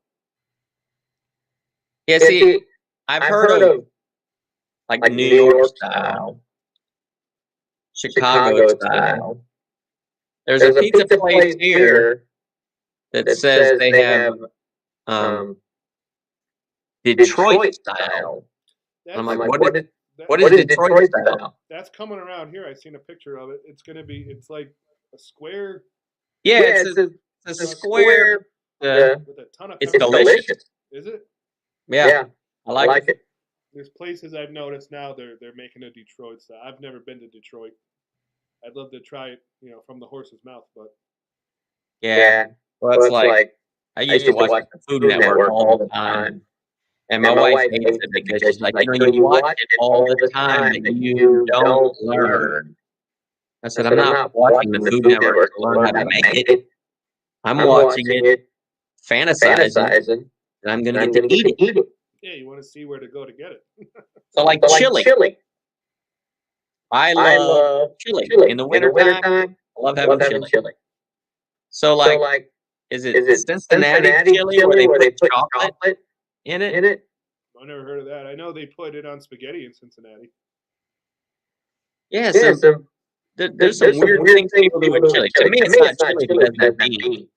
Speaker 1: see, I've heard of like New York style, Chicago style. There's a pizza place here that says they have Detroit style. I'm like, what is Detroit style?
Speaker 4: That's coming around here. I seen a picture of it. It's like a square.
Speaker 1: Yeah, it's a square.
Speaker 4: With a ton of
Speaker 1: It's
Speaker 4: pepperoni.
Speaker 1: delicious.
Speaker 4: Is it?
Speaker 1: Yeah, I like it.
Speaker 4: There's places I've noticed now they're making a Detroit style. I've never been to Detroit. I'd love to try it, from the horse's mouth, but
Speaker 1: Yeah. Well, it's like I used to watch the Food Network all the time. And my wife hates it because she's like, you watch it all the time, but you don't learn. I said, I'm not watching the Food Network to learn how to make it. I'm watching it, fantasizing, and I'm going to get to eat it.
Speaker 4: Yeah, you want to see where to go to get it.
Speaker 1: So like chili. I love chili. In the wintertime, I love having chili. So like, is it Cincinnati chili where they put chocolate in it?
Speaker 4: I've never heard of that. I know they put it on spaghetti in Cincinnati.
Speaker 1: Yeah, so there's some weird things people do with chili. To me, it's not chili if it doesn't have beans.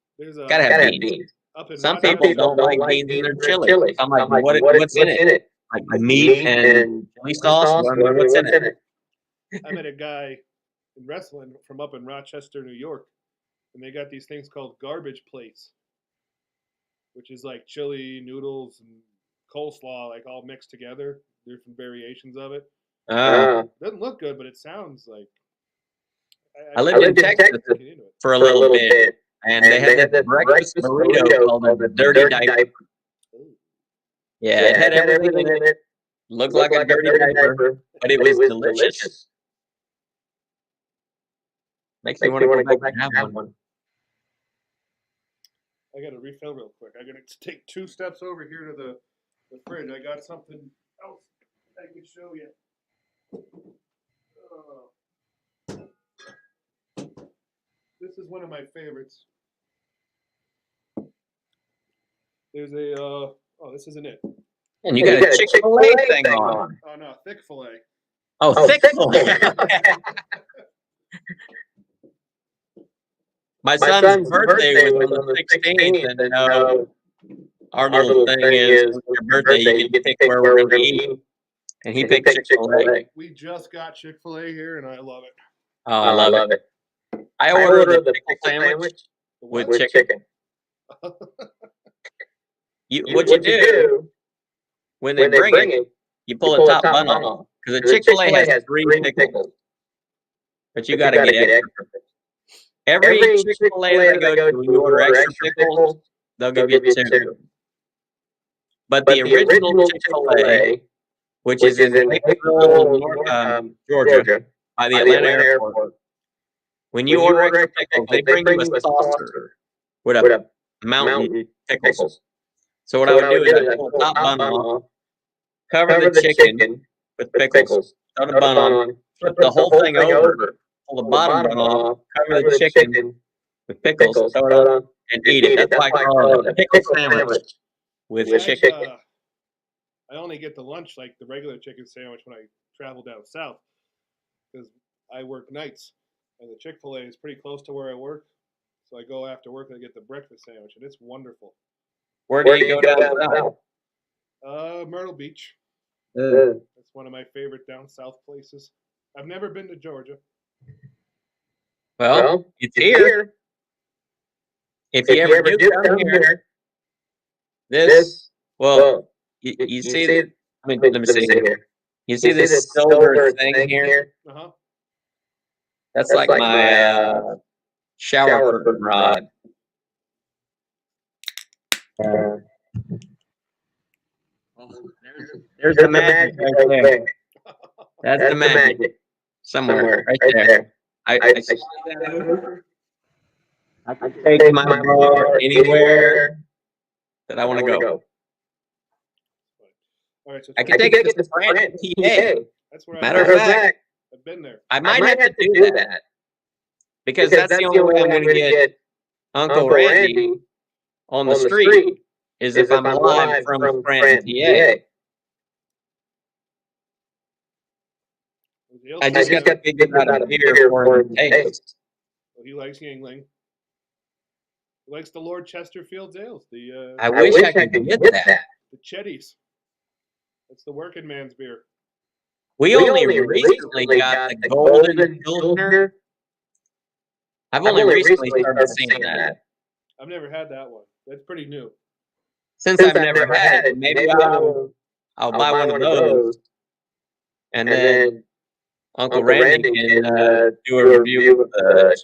Speaker 1: Gotta have beans. Some people don't like beans in their chili. I'm like, what's in it? Like meat and chili sauce? What's in it?
Speaker 4: I met a guy in wrestling from up in Rochester, New York, and they got these things called garbage plates, which is like chili, noodles, and coleslaw, like all mixed together, different variations of it. Doesn't look good, but it sounds like.
Speaker 1: I lived in Texas for a little bit, and they had this breakfast burrito called a dirty diaper. Yeah, it had everything in it. Looked like a dirty diaper, but it was delicious. Makes me want to go back and have one.
Speaker 4: I got to refill real quick. I got to take 2 steps over here to the fridge. I got something else I can show you. This is one of my favorites. There's a this isn't it.
Speaker 1: And you got a Chick-fil-A thing on.
Speaker 4: Oh no, thick fillet.
Speaker 1: Oh, thick fillet. My son's birthday was on the 16th, and our little thing is, your birthday, you get to pick where we're going to eat. And he picked Chick-fil-A.
Speaker 4: We just got Chick-fil-A here, and I love it.
Speaker 1: Oh, I love it. I ordered the pickle sandwich with chicken. What you do, when they bring it, you pull the top bun off. Because the Chick-fil-A has 3 pickles. But you got to get extra. Every Chick-fil-A that I go to, when you order extra pickles, they'll give you 2. But the original Chick-fil-A, which is in Wakefield, Georgia, by the Atlanta airport, when you order extra pickles, they bring you a saucer with a mountain pickles. So what I would do is I'd pull the top bun off, cover the chicken with pickles, throw the bun on, flip the whole thing over, pull the bottom bun off, cover the chicken with pickles, throw it on, and eat it. That's why I call it a pickle sandwich with chicken.
Speaker 4: I only get the lunch, like the regular chicken sandwich, when I travel down south, because I work nights, and the Chick-fil-A is pretty close to where I work. So I go after work and I get the breakfast sandwich, and it's wonderful.
Speaker 1: Where do you go down south?
Speaker 4: Myrtle Beach. That's one of my favorite down south places. I've never been to Georgia.
Speaker 1: Well, it's here. If you ever do come here, you see, let me see here. You see this silver thing here?
Speaker 4: Uh-huh.
Speaker 1: That's like my shower curtain rod. There's the magic right there. That's the magic. Somewhere, right there. I can take my bar anywhere that I want to go.
Speaker 4: All right, so
Speaker 1: I can take it to Brandon, PA.
Speaker 4: that's where
Speaker 1: Matter of fact,
Speaker 4: I've been there.
Speaker 1: I might have to do that because that's the only way I'm going to get Uncle Randy on the street is if I'm live from Scranton, PA. I just got to figure out a beer for him to taste.
Speaker 4: Well, he likes Yingling. He likes the Lord Chesterfield's ales.
Speaker 1: I wish I could get that.
Speaker 4: The Chetties. That's the working man's beer.
Speaker 1: We only recently got the Golden Pilsner. I've only recently started seeing that.
Speaker 4: I've never had that one. That's pretty new.
Speaker 1: Since I've never had it, maybe I'll buy one of those. And then Uncle Randy can do a review of the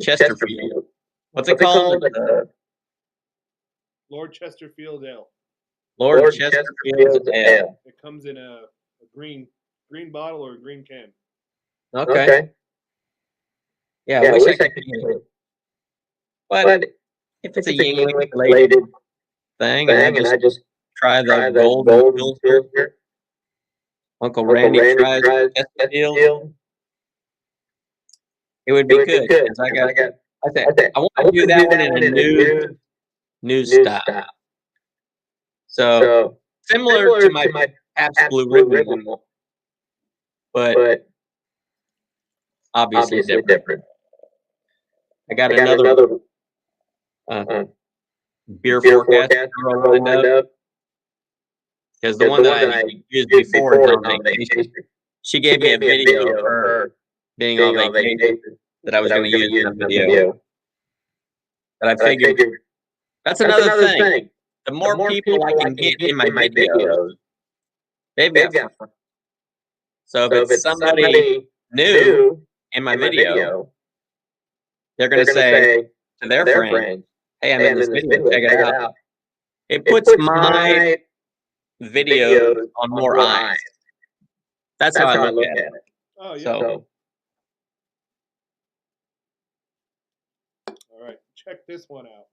Speaker 1: Chesterfield. What's it called?
Speaker 4: Lord Chesterfield Ale.
Speaker 1: Lord Chesterfield's Ale.
Speaker 4: It comes in a green bottle or a green can.
Speaker 1: Okay. Yeah, I wish I could get it. But if it's a Yingling related thing, and I just try the Golden Pilsner, Uncle Randy tries Chesterfield, it would be good. I want to do that one in a new style. So similar to my Pabst Blue Ribbon, but obviously different. I got another beer forecast lined up because the one that I used before is on vacation. She gave me a video of her being on vacation that I was going to use in a video. But I figured that's another thing. The more people I can get in my videos, they've got fun. So if it's somebody new in my video, they're going to say to their friend, hey, I'm in this video, check it out. It puts my videos on more eyes. That's how I look at it.
Speaker 4: Oh, yeah.
Speaker 1: So,
Speaker 4: all right, check this one out.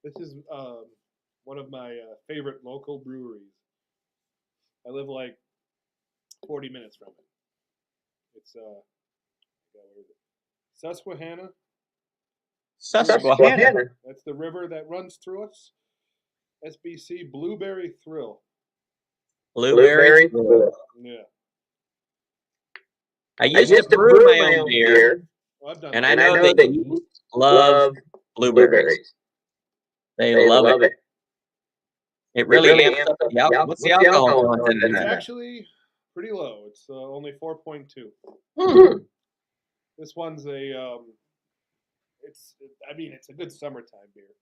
Speaker 4: This is one of my favorite local breweries. I live like 40 minutes from it. It's Susquehanna.
Speaker 1: Susquehanna.
Speaker 4: That's the river that runs through us. SBC Blueberry Thrill.
Speaker 1: Blueberry Thrill.
Speaker 4: Yeah.
Speaker 1: I used to brew my own beer, and I know that you love blueberries. They love it. It really amps up the alcohol. What's the alcohol content in
Speaker 4: It's
Speaker 1: that?
Speaker 4: actually pretty low. It's only 4.2. This one's a it's a good summertime beer.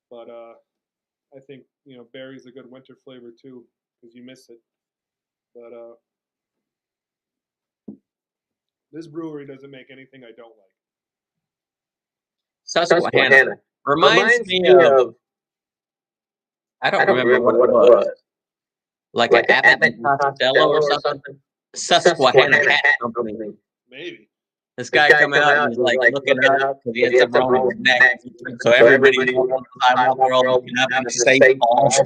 Speaker 4: But I think, berry's a good winter flavor too, because you miss it. But this brewery doesn't make anything I don't like.
Speaker 1: Susquehanna. Reminds me of, I don't remember what it was. Like an Abbott and Costello or something. Susquehanna Hat Company.
Speaker 4: Maybe.
Speaker 1: This guy come out and he's like looking up because he had something wrong with his neck. So everybody on the sidewalk, they're all looking up and the state falls.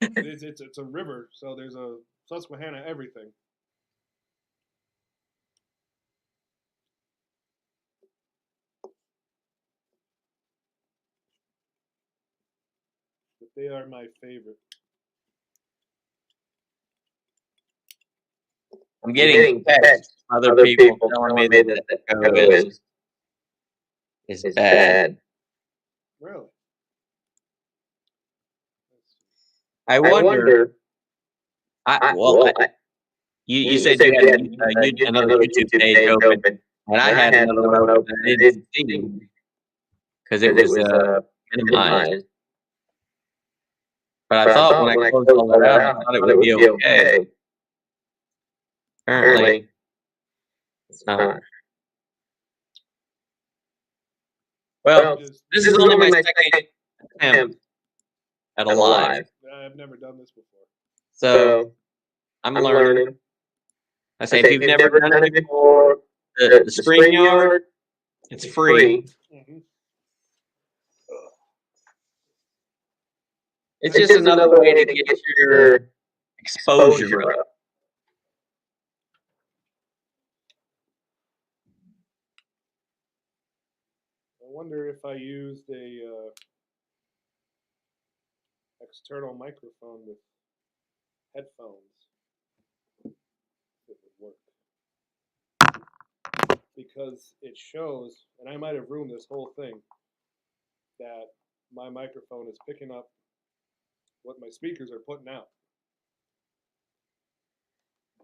Speaker 4: It's a river, so there's a Susquehanna everything. But they are my favorite.
Speaker 1: I'm getting texts from other people telling me that the go is bad.
Speaker 4: Really?
Speaker 1: I wonder. You said you had another YouTube page open, and I had another one open that I didn't see because it was minimized. But I thought when I closed all that out, I thought it would be okay. Apparently, it's not. Well, this is only my second attempt at a live.
Speaker 4: I've never done this before.
Speaker 1: So I'm learning. I say if you've never done it before, the StreamYard, it's free.
Speaker 4: Mm-hmm.
Speaker 1: It's just another way to get your exposure up.
Speaker 4: I wonder if I used a external microphone with headphones, it would work. Because it shows, and I might have ruined this whole thing, that my microphone is picking up what my speakers are putting out.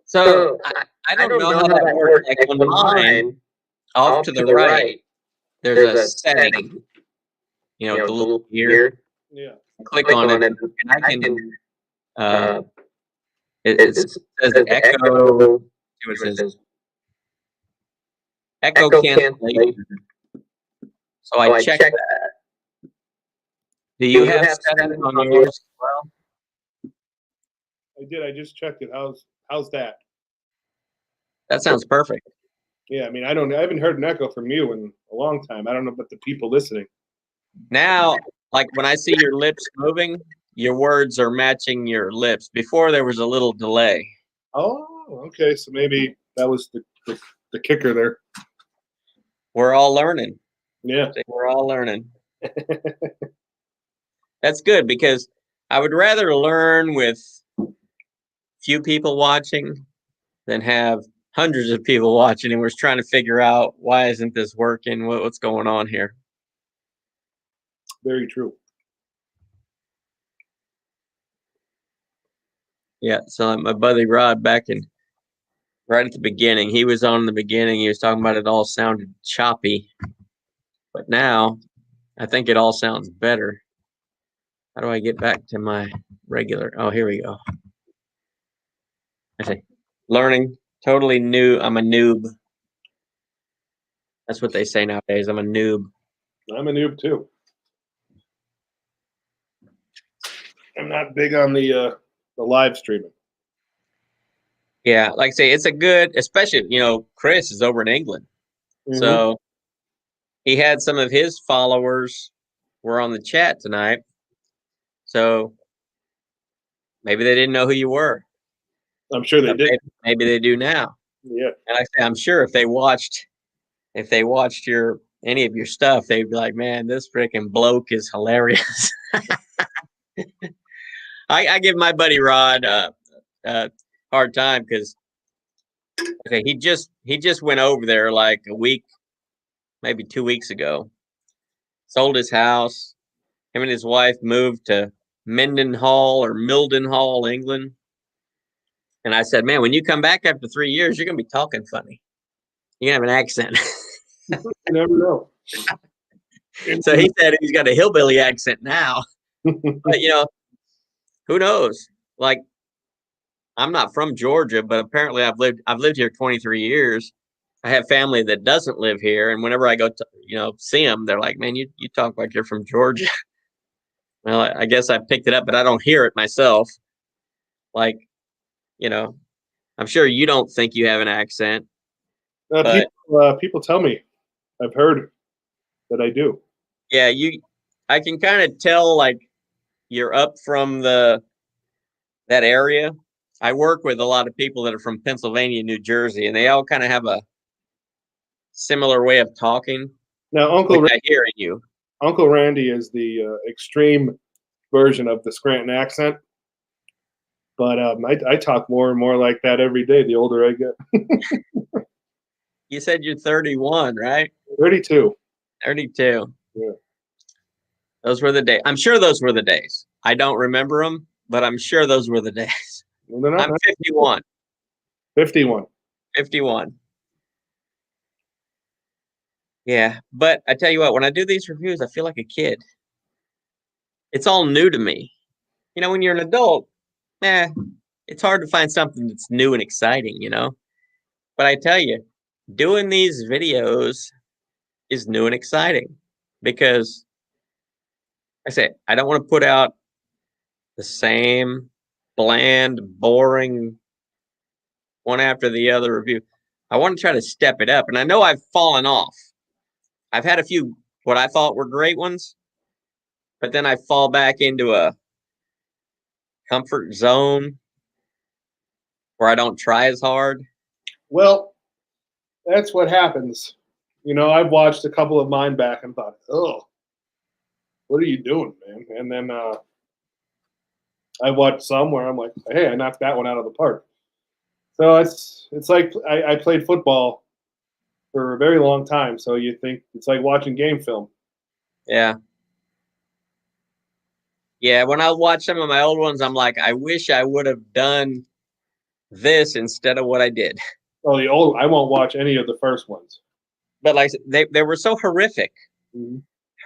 Speaker 1: So I don't know how that works. Like on mine, off to the right, there's a setting, the little gear.
Speaker 4: Yeah.
Speaker 1: Click on it, and I can. It says echo. See what it says? Echo cancellation. So I checked that. Do you have settings on yours as well?
Speaker 4: I did. I just checked it. How's that?
Speaker 1: That sounds perfect.
Speaker 4: Yeah, I mean, I haven't heard an echo from you in a long time. I don't know about the people listening.
Speaker 1: Now, like when I see your lips moving, your words are matching your lips. Before there was a little delay.
Speaker 4: Oh, okay. So maybe that was the kicker there.
Speaker 1: We're all learning.
Speaker 4: Yeah.
Speaker 1: We're all learning. That's good because I would rather learn with few people watching than have hundreds of people watching and we're trying to figure out why isn't this working? What's going on here?
Speaker 4: Very true.
Speaker 1: Yeah. So my buddy Rod right at the beginning, he was on the beginning. He was talking about it all sounded choppy, but now I think it all sounds better. How do I get back to my regular? Oh, here we go. I say, learning, totally new. I'm a noob. That's what they say nowadays. I'm a noob.
Speaker 4: I'm a noob too. I'm not big on the live streaming.
Speaker 1: Yeah, like I say, it's a good, especially, Chris is over in England.
Speaker 4: Mhm.
Speaker 1: So he had some of his followers were on the chat tonight. So maybe they didn't know who you were.
Speaker 4: I'm sure they did.
Speaker 1: Maybe they do now.
Speaker 4: Yeah.
Speaker 1: And like I say, I'm sure if they watched any of your stuff, they'd be like, man, this freaking bloke is hilarious. I give my buddy Rod hard time because he just went over there like a week, maybe 2 weeks ago. Sold his house. Him and his wife moved to Mildenhall, England. And I said, man, when you come back after 3 years, you're gonna be talking funny. You have an accent.
Speaker 4: You never know.
Speaker 1: So he said he's got a hillbilly accent now. But who knows? Like, I'm not from Georgia, but apparently I've lived here 23 years. I have family that doesn't live here, and whenever I go to see them, they're like, "Man, you talk like you're from Georgia." Well, I guess I picked it up, but I don't hear it myself. Like, I'm sure you don't think you have an accent. But
Speaker 4: people tell me, I've heard that I do.
Speaker 1: Yeah, I can kind of tell like you're up from that area. I work with a lot of people that are from Pennsylvania, New Jersey, and they all kind of have a similar way of talking.
Speaker 4: Now,
Speaker 1: I hear in you.
Speaker 4: Uncle Randy is the extreme version of the Scranton accent, but I talk more and more like that every day. The older I get.
Speaker 1: You said you're 31, right?
Speaker 4: 32.
Speaker 1: 32.
Speaker 4: Yeah.
Speaker 1: Those were the days. I'm sure those were the days. I don't remember them, but I'm sure those were the days.
Speaker 4: Well,
Speaker 1: I'm 51.
Speaker 4: 51.
Speaker 1: 51. Yeah, but I tell you what, when I do these reviews, I feel like a kid. It's all new to me. When you're an adult, it's hard to find something that's new and exciting, But I tell you, doing these videos is new and exciting because I don't want to put out the same bland, boring one after the other review. I want to try to step it up. And I know I've fallen off. I've had a few what I thought were great ones, but then I fall back into comfort zone where I don't try as hard.
Speaker 4: Well, that's what happens. You know, I've watched a couple of mine back and thought, oh, what are you doing, man? And then I watched some where I'm like, hey, I knocked that one out of the park. So it's like I played football for a very long time. So you think it's like watching game film.
Speaker 1: Yeah. Yeah, when I watch some of my old ones, I'm like, I wish I would have done this instead of what I did.
Speaker 4: Oh, the old I won't watch any of the first ones.
Speaker 1: But like they were so horrific,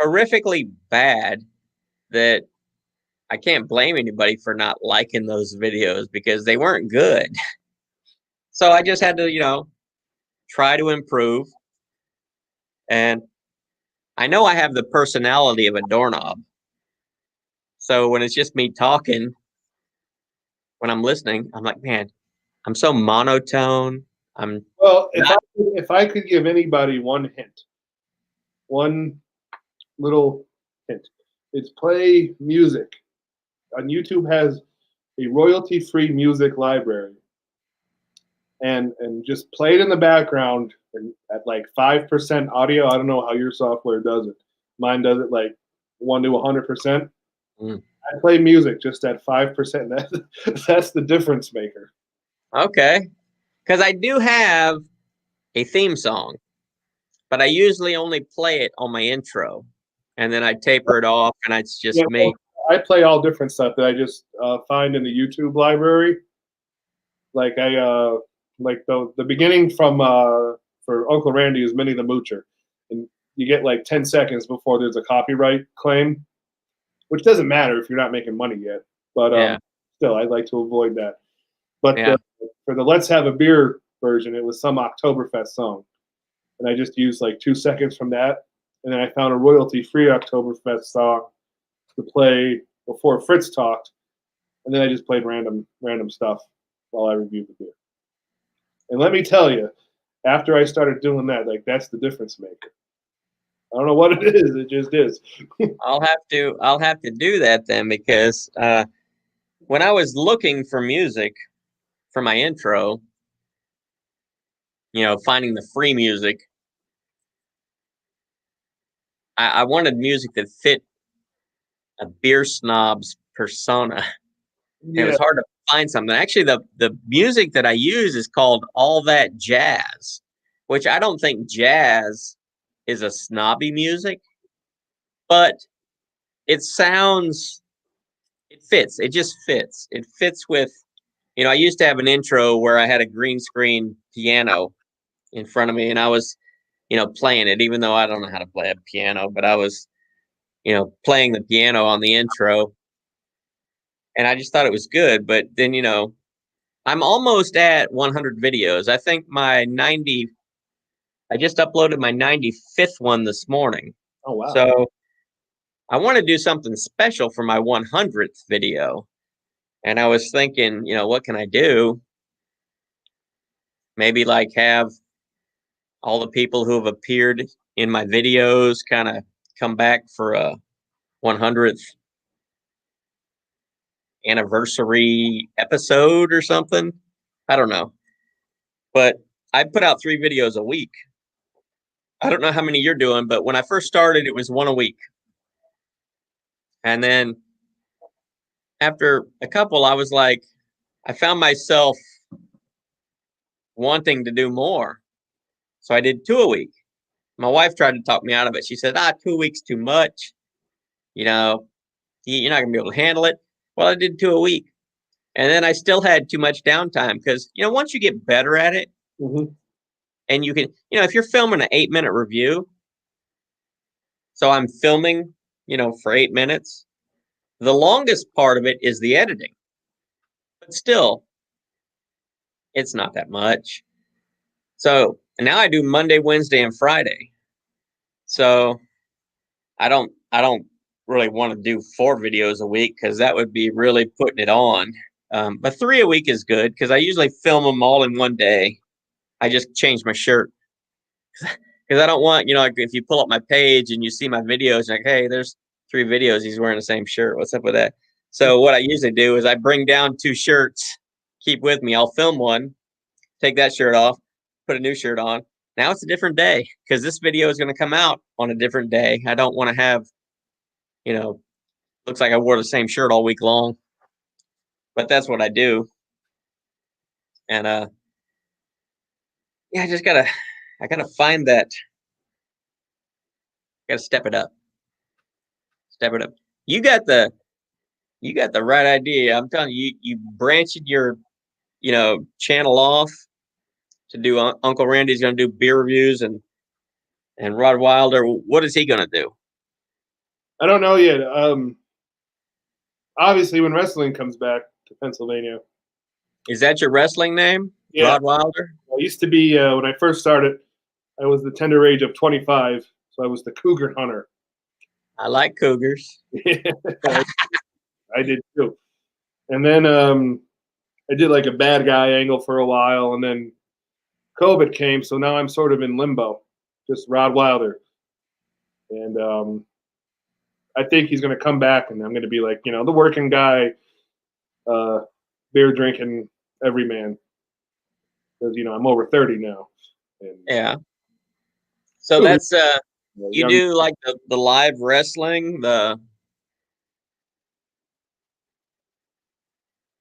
Speaker 1: horrifically bad that I can't blame anybody for not liking those videos because they weren't good. So I just had to, try to improve. And I know I have the personality of a doorknob. So when it's just me talking, when I'm listening, I'm like, man, I'm so monotone.
Speaker 4: Well, if I could give anybody one hint, one little hint, it's play music. On YouTube has a royalty-free music library, and just play it in the background and at like 5% audio. I don't know how your software does it. Mine does it like 1 to 100%. I play music just at 5%. That's the difference maker.
Speaker 1: Okay. Because I do have a theme song, but I usually only play it on my intro, and then I taper it off, and it's just me.
Speaker 4: I play all different stuff that I just find in the YouTube library. Like like the beginning from for Uncle Randy is Minnie the Moocher, and you get like 10 seconds before there's a copyright claim, which doesn't matter if you're not making money yet. But still, I'd like to avoid that. But for the Let's Have a Beer version, it was some Oktoberfest song, and I just used like 2 seconds from that, and then I found a royalty-free Oktoberfest song to play before Fritz talked, and then I just played random stuff while I reviewed the beer. And let me tell you, after I started doing that, like that's the difference maker. I don't know what it is; it just is.
Speaker 1: I'll have to do that then because when I was looking for music for my intro, finding the free music, I wanted music that fit a beer snob's persona. It was hard to find something. Actually, the music that I use is called All That Jazz, which I don't think jazz is a snobby music, but it fits. It just fits. It fits with, I used to have an intro where I had a green screen piano in front of me and I was, playing it, even though I don't know how to play a piano, but I was, playing the piano on the intro. And I just thought it was good. But then, I'm almost at 100 videos. I think I just uploaded my 95th one this morning.
Speaker 4: Oh, wow.
Speaker 1: So I want to do something special for my 100th video. And I was thinking, what can I do? Maybe like have all the people who have appeared in my videos kind of come back for a 100th anniversary episode or something. I don't know. But I put out 3 videos a week. I don't know how many you're doing, but when I first started, it was 1 a week. And then after a couple, I was like, I found myself wanting to do more. So I did 2 a week. My wife tried to talk me out of it. She said, 2 weeks too much. You're not going to be able to handle it. Well, I did 2 a week. And then I still had too much downtime because, once you get better at it, and you can, if you're filming an 8-minute review, so I'm filming, for 8 minutes, the longest part of it is the editing. But still, it's not that much. So now I do Monday, Wednesday, and Friday. So I don't really want to do 4 videos a week because that would be really putting it on. But 3 a week is good because I usually film them all in one day. I just change my shirt because I don't want, like if you pull up my page and you see my videos, like, hey, there's 3 videos, he's wearing the same shirt. What's up with that? So what I usually do is I bring down 2 shirts, keep with me. I'll film one, take that shirt off, put a new shirt on. Now it's a different day because this video is going to come out on a different day. I don't want to have, looks like I wore the same shirt all week long, but that's what I do. And yeah, I gotta find that. Gotta step it up. Step it up. You got the right idea. I'm telling you, you branched your, channel off to do. Uncle Randy's gonna do beer reviews, and Rod Wilder. What is he gonna do?
Speaker 4: I don't know yet. Obviously, when wrestling comes back to Pennsylvania.
Speaker 1: Is that your wrestling name,
Speaker 4: Yeah.
Speaker 1: Rod Wilder?
Speaker 4: I used to be when I first started. I was the tender age of 25, so I was the Cougar Hunter.
Speaker 1: I like cougars.
Speaker 4: I did too. And then I did like a bad guy angle for a while, and then COVID came, so now I'm sort of in limbo, just Rod Wilder. And I think he's going to come back, and I'm going to be like, the working guy, beer drinking everyman. Because I'm over 30 now. And,
Speaker 1: Yeah. So that's you do like the live wrestling,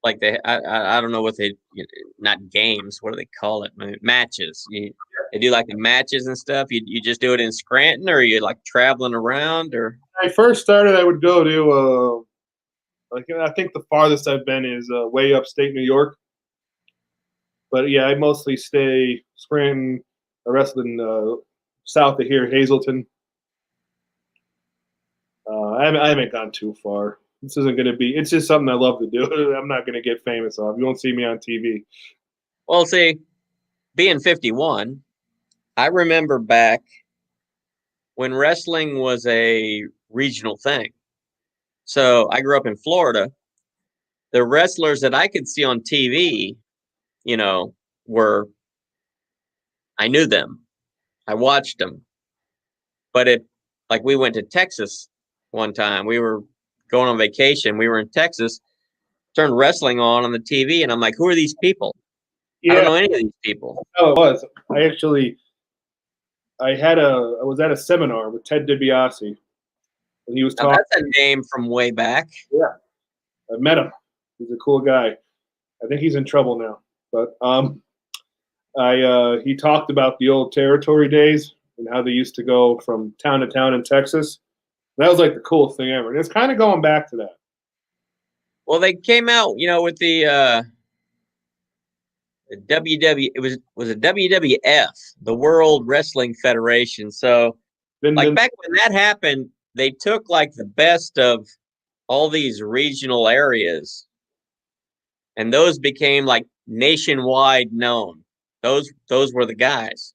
Speaker 1: like I don't know what they, not games, what do they call it? Matches. They do like the matches and stuff. You just do it in Scranton, or you like traveling around, or?
Speaker 4: When I first started, I would go to I think the farthest I've been is way upstate New York. But yeah, I mostly stay Scranton. I wrestled in south of here, Hazleton. I haven't gone too far. This isn't going to be. It's just something I love to do. I'm not going to get famous off. You won't see me on TV.
Speaker 1: Well, see, being 51, I remember back when wrestling was a regional thing. So I grew up in Florida. The wrestlers that I could see on TV, I knew them. I watched them. But like we went to Texas one time. We were going on vacation. We were in Texas, turned wrestling on the TV, and I'm like, who are these people?
Speaker 4: Yeah,
Speaker 1: I don't know any of these people.
Speaker 4: Oh, it was. I was at a seminar with Ted DiBiase, and he was
Speaker 1: Now,
Speaker 4: talking.
Speaker 1: that's a name from way back.
Speaker 4: Yeah, I met him. He's a cool guy. I think he's in trouble now, but he talked about the old territory days and how they used to go from town to town in Texas. That was like the coolest thing ever, and it's kind of going back to that.
Speaker 1: Well, they came out, with the WW. It was a WWF, the World Wrestling Federation. So, back when that happened, they took like the best of all these regional areas, and those became like nationwide known. Those were the guys.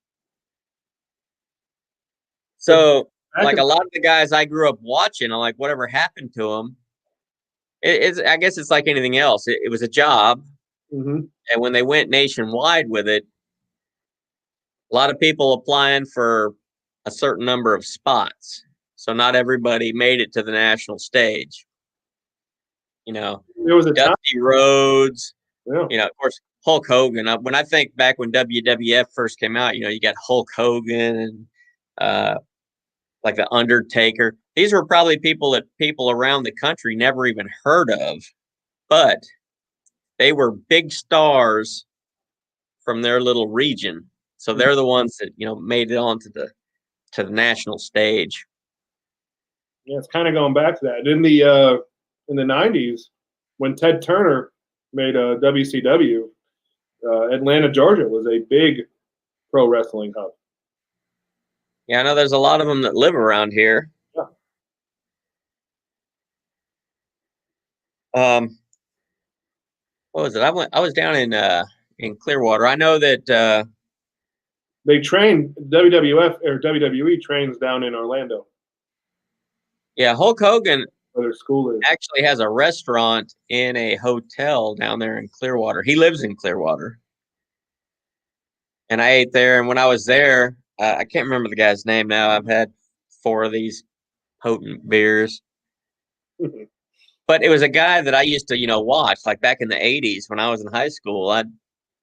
Speaker 1: So, like a lot of the guys I grew up watching, I'm like, whatever happened to them? I guess it's like anything else. It was a job,
Speaker 4: Mm-hmm.
Speaker 1: and when they went nationwide with it, a lot of people applying for a certain number of spots. So not everybody made it to the national stage. There
Speaker 4: was a
Speaker 1: Dusty Rhodes.
Speaker 4: Yeah.
Speaker 1: Of course, Hulk Hogan. When I think back when WWF first came out, you got Hulk Hogan and like the Undertaker. These were probably people that people around the country never even heard of, but they were big stars from their little region. So they're the ones that made it onto the national stage.
Speaker 4: Yeah, it's kind of going back to that. In the 90s, when Ted Turner made a WCW, Atlanta, Georgia was a big pro wrestling hub.
Speaker 1: Yeah, I know there's a lot of them that live around here.
Speaker 4: Yeah.
Speaker 1: What was it? I was down in Clearwater. I know that
Speaker 4: they train WWF or WWE trains down in Orlando.
Speaker 1: Yeah, Hulk Hogan
Speaker 4: where their school is.
Speaker 1: Actually has a restaurant in a hotel down there in Clearwater. He lives in Clearwater. And I ate there, and when I was there, I can't remember the guy's name now. I've had 4 of these potent beers. But it was a guy that I used to, watch like back in the '80s when I was in high school.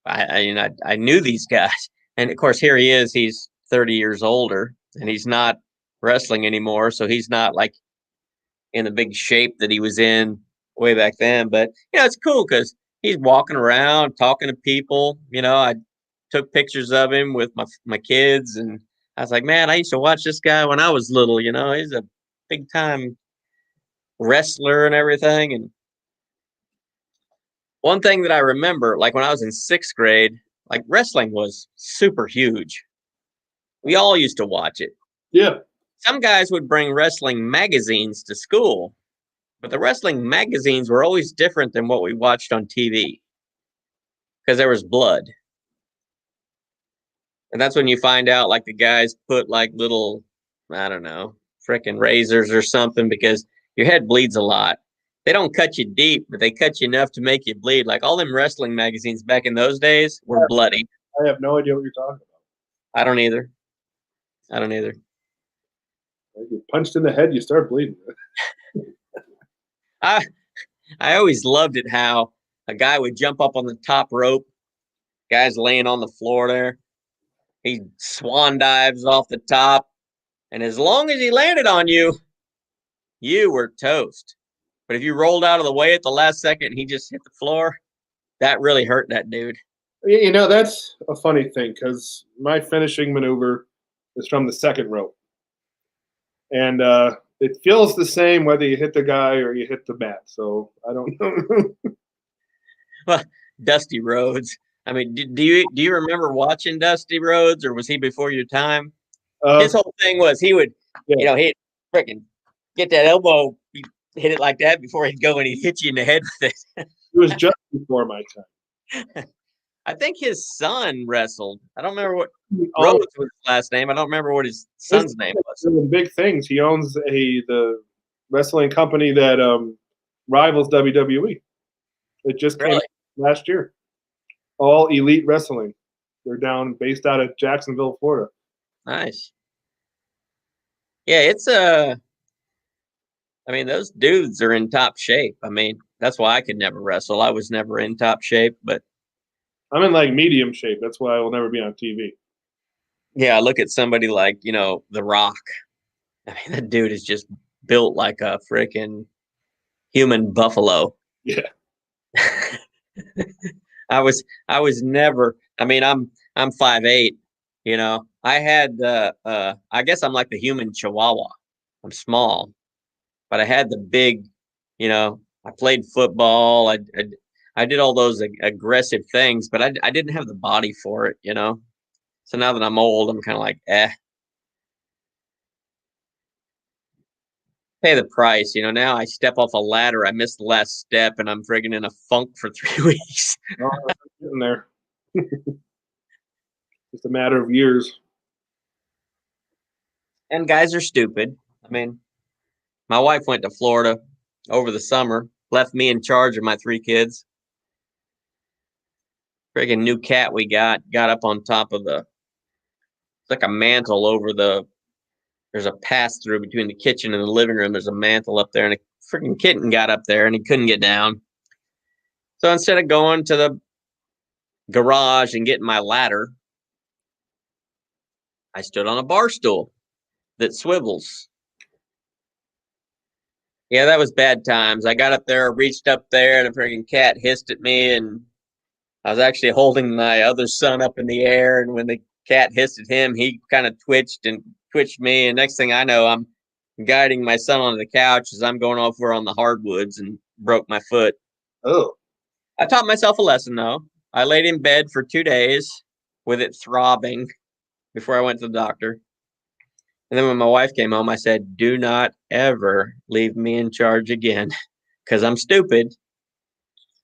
Speaker 1: I knew these guys, and of course here he is. He's 30 years older, and he's not wrestling anymore, so he's not like in the big shape that he was in way back then. But it's cool because he's walking around talking to people. I took pictures of him with my kids, and I was like, man, I used to watch this guy when I was little. He's a big time wrestler and everything. And one thing that I remember, like when I was in 6th grade, like wrestling was super huge. We all used to watch it.
Speaker 4: Yeah.
Speaker 1: Some guys would bring wrestling magazines to school, but the wrestling magazines were always different than what we watched on TV because there was blood. And that's when you find out like the guys put like little, I don't know, freaking razors or something because your head bleeds a lot. They don't cut you deep, but they cut you enough to make you bleed. Like all them wrestling magazines back in those days were bloody.
Speaker 4: I have no idea what you're talking about.
Speaker 1: I don't either.
Speaker 4: Like you punched in the head, you start bleeding.
Speaker 1: I always loved it how a guy would jump up on the top rope. Guy's laying on the floor there. He swan dives off the top. And as long as he landed on you, you were toast. But if you rolled out of the way at the last second and he just hit the floor, that really hurt that dude.
Speaker 4: That's a funny thing because my finishing maneuver is from the second rope. And it feels the same whether you hit the guy or you hit the mat. So I don't know.
Speaker 1: Well, Dusty Rhodes. I mean, do you remember watching Dusty Rhodes, or was he before your time? His whole thing was he would, he'd freaking get that elbow, hit it like that before he'd go and he'd hit you in the head with it.
Speaker 4: It was just before my time.
Speaker 1: I think his son wrestled. I don't remember what Rhodes was his last name. I don't remember what his son's name was.
Speaker 4: Doing big things. He owns the wrestling company that rivals WWE. It just came last year. All Elite Wrestling. They're based out of Jacksonville, Florida.
Speaker 1: Nice. Yeah, it's I mean, those dudes are in top shape. I mean, that's why I could never wrestle. I was never in top shape, but
Speaker 4: I'm in like medium shape. That's why I will never be on TV.
Speaker 1: Yeah, I look at somebody like, The Rock. I mean, that dude is just built like a freaking human buffalo.
Speaker 4: Yeah.
Speaker 1: I was never, I mean, I'm 5'8", I had I guess I'm like the human chihuahua. I'm small, but I had the big, I played football. I did all those aggressive things, but I didn't have the body for it, So now that I'm old, I'm kind of like, pay the price. Now I step off a ladder, I miss the last step, and I'm friggin' in a funk for 3 weeks.
Speaker 4: Oh, I'm getting there. Just a matter of years.
Speaker 1: And guys are stupid. I mean, my wife went to Florida over the summer, left me in charge of my 3 kids. Friggin' new cat we got up on top of it's like a mantle over there's a pass through between the kitchen and the living room. There's a mantle up there, and a freaking kitten got up there and he couldn't get down. So instead of going to the garage and getting my ladder, I stood on a bar stool that swivels. Yeah, that was bad times. I got up there, reached up there, and a freaking cat hissed at me, and I was actually holding my other son up in the air, and when the cat hissed at him, he kind of twitched me, and next thing I know, I'm guiding my son onto the couch as I'm going over on the hardwoods and broke my foot.
Speaker 4: Oh.
Speaker 1: I taught myself a lesson, though. I laid in bed for 2 days with it throbbing before I went to the doctor. And then when my wife came home, I said, do not ever leave me in charge again because I'm stupid.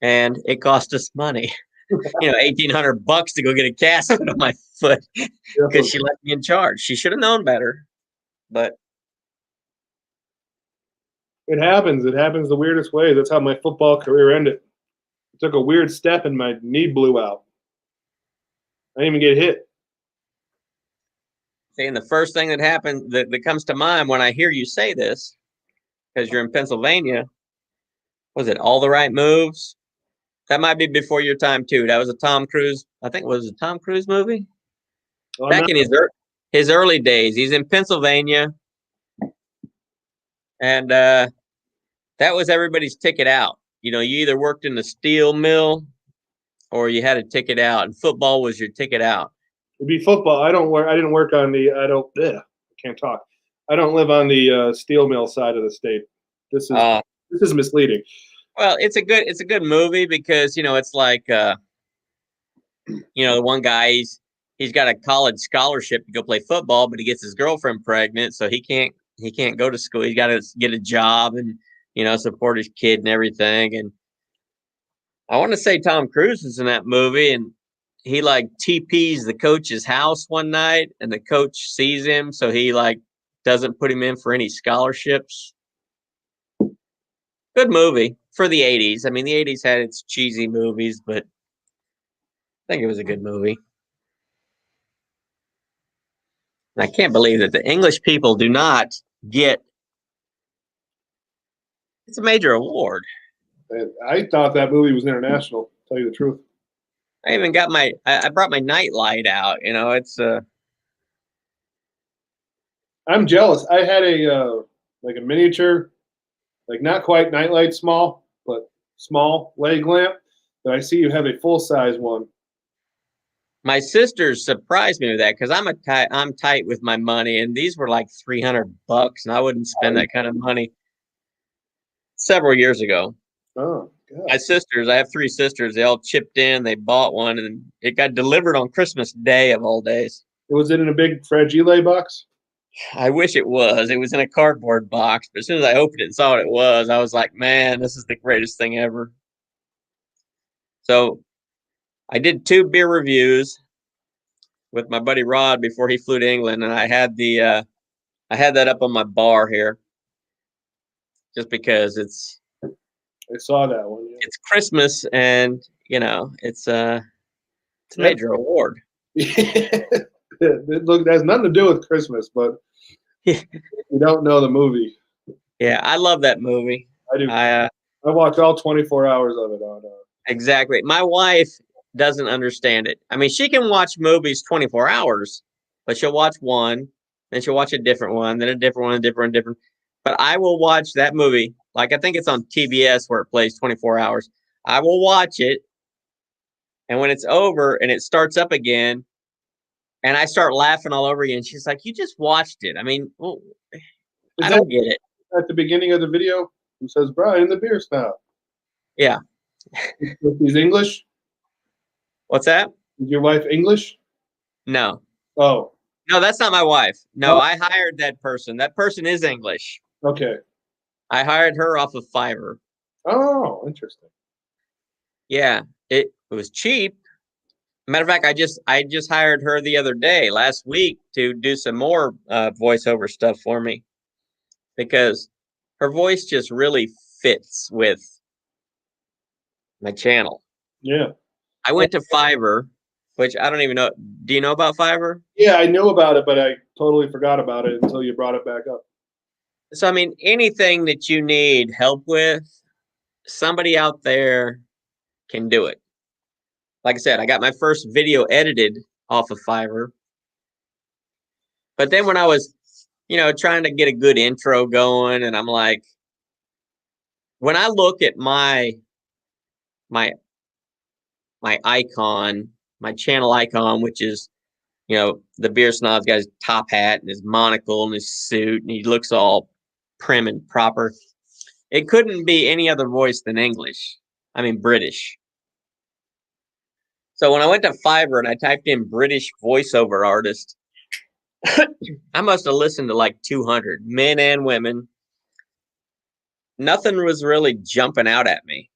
Speaker 1: And it cost us money. $1,800 to go get a cast out of my foot because she left me in charge. She should have known better, but
Speaker 4: it happens. It happens the weirdest way. That's how my football career ended. I took a weird step and my knee blew out. I didn't even get hit.
Speaker 1: And the first thing that happened that comes to mind when I hear you say this, because you're in Pennsylvania, Was it All the Right Moves? That might be before your time too. That was a Tom Cruise. I think it was a Tom Cruise movie back in his early days. He's in Pennsylvania, and that was everybody's ticket out. You either worked in the steel mill or you had a ticket out, and football was your ticket out.
Speaker 4: It'd be football. I didn't work on the. I can't talk. I don't live on the steel mill side of the state. This is misleading.
Speaker 1: Well, it's a good movie because it's like the one guy he's got a college scholarship to go play football, but he gets his girlfriend pregnant, so he can't go to school. He's got to get a job and support his kid and everything. And I want to say Tom Cruise was in that movie, and he like TPs the coach's house one night, and the coach sees him, so he like doesn't put him in for any scholarships. Good movie for the 80s. I mean, the 80s had its cheesy movies, but I think it was a good movie. And I can't believe that the English people do not get. It's a major award.
Speaker 4: I thought that movie was international. To tell you the truth.
Speaker 1: I even got I brought my night light out. It's
Speaker 4: I'm jealous. I had a like a miniature, like not quite nightlight small, but small leg lamp. But I see you have a full size one.
Speaker 1: My sisters surprised me with that because I'm tight with my money, and these were like $300, and I wouldn't spend that kind of money. Several years ago.
Speaker 4: Oh, God.
Speaker 1: My sisters, I have 3 sisters. They all chipped in. They bought one, and it got delivered on Christmas Day of all days.
Speaker 4: Was it in a big Fragile box?
Speaker 1: I wish it was. It was in a cardboard box, but as soon as I opened it and saw what it was, I was like, man, this is the greatest thing ever. So I did 2 beer reviews with my buddy Rod before he flew to England, and I had that up on my bar here just because
Speaker 4: I saw that one. Yeah.
Speaker 1: It's Christmas, and it's a major award.
Speaker 4: Look, that has nothing to do with Christmas, but you don't know the movie.
Speaker 1: Yeah, I love that movie.
Speaker 4: I do. I watched all 24 hours of it on.
Speaker 1: Exactly. My wife doesn't understand it. I mean, she can watch movies 24 hours, but she'll watch one, then she'll watch a different one, then a different one, a different. But I will watch that movie. Like, I think it's on TBS where it plays 24 hours. I will watch it, and when it's over and it starts up again, and I start laughing all over again, she's like, you just watched it. I mean, I don't get it.
Speaker 4: At the beginning of the video, it says, Brian, the beer snob.
Speaker 1: Yeah.
Speaker 4: He's English?
Speaker 1: What's that?
Speaker 4: Is your wife English?
Speaker 1: No.
Speaker 4: Oh.
Speaker 1: No, that's not my wife. No, I hired that person. That person is English.
Speaker 4: Okay.
Speaker 1: I hired her off of Fiverr.
Speaker 4: Oh, interesting.
Speaker 1: Yeah, it was cheap. Matter of fact, I just hired her the other day, last week, to do some more voiceover stuff for me because her voice just really fits with my channel.
Speaker 4: Yeah.
Speaker 1: I went to Fiverr, which I don't even know. Do you know about Fiverr?
Speaker 4: Yeah, I knew about it, but I totally forgot about it until you brought it back up.
Speaker 1: So, I mean, anything that you need help with, somebody out there can do it. Like I said, I got my first video edited off of Fiverr. But then when I was, trying to get a good intro going, and I'm like, when I look at my icon, my channel icon, which is, the Beer Snob's got his top hat and his monocle and his suit, and he looks all prim and proper. It couldn't be any other voice than English. I mean, British. So when I went to Fiverr and I typed in British voiceover artist, I must have listened to like 200 men and women. Nothing was really jumping out at me.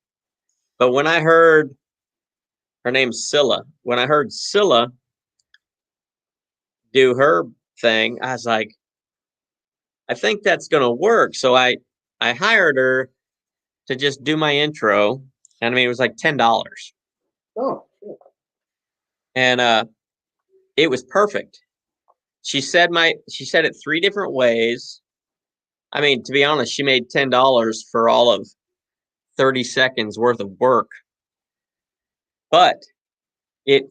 Speaker 1: But when I heard, her name's Scylla, when I heard Scylla do her thing, I was like, I think that's going to work. So I hired her to just do my intro. And I mean, it was like $10.
Speaker 4: Oh, sure.
Speaker 1: And it was perfect. She said it 3 different ways. I mean, to be honest, she made $10 for all of 30 seconds worth of work, but it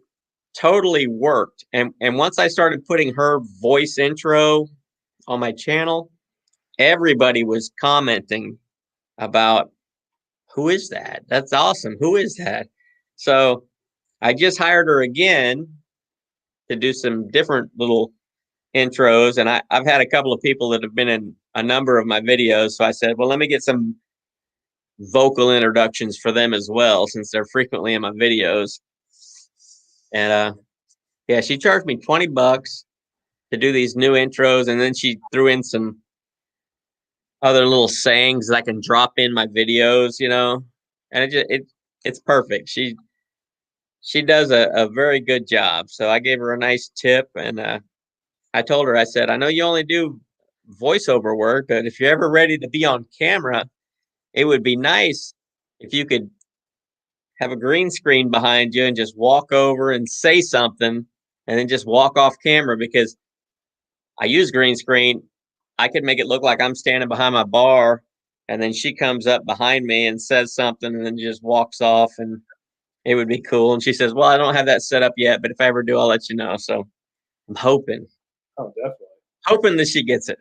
Speaker 1: totally worked. And once I started putting her voice intro on my channel, everybody was commenting about, who is that? That's awesome. Who is that? So I just hired her again to do some different little intros. And I've had a couple of people that have been in a number of my videos. So I said, well, let me get some vocal introductions for them as well, since they're frequently in my videos. And yeah, she charged me $20 to do these new intros, and then she threw in some other little sayings that I can drop in my videos, you know. And it's perfect. She does a very good job. So I gave her a nice tip, and I told her, I said, I know you only do voiceover work, but if you're ever ready to be on camera, it would be nice if you could have a green screen behind you and just walk over and say something and then just walk off camera, because I use green screen. I could make it look like I'm standing behind my bar, and then she comes up behind me and says something and then just walks off, and it would be cool. And she says, well, I don't have that set up yet, but if I ever do, I'll let you know. So I'm hoping that she gets it.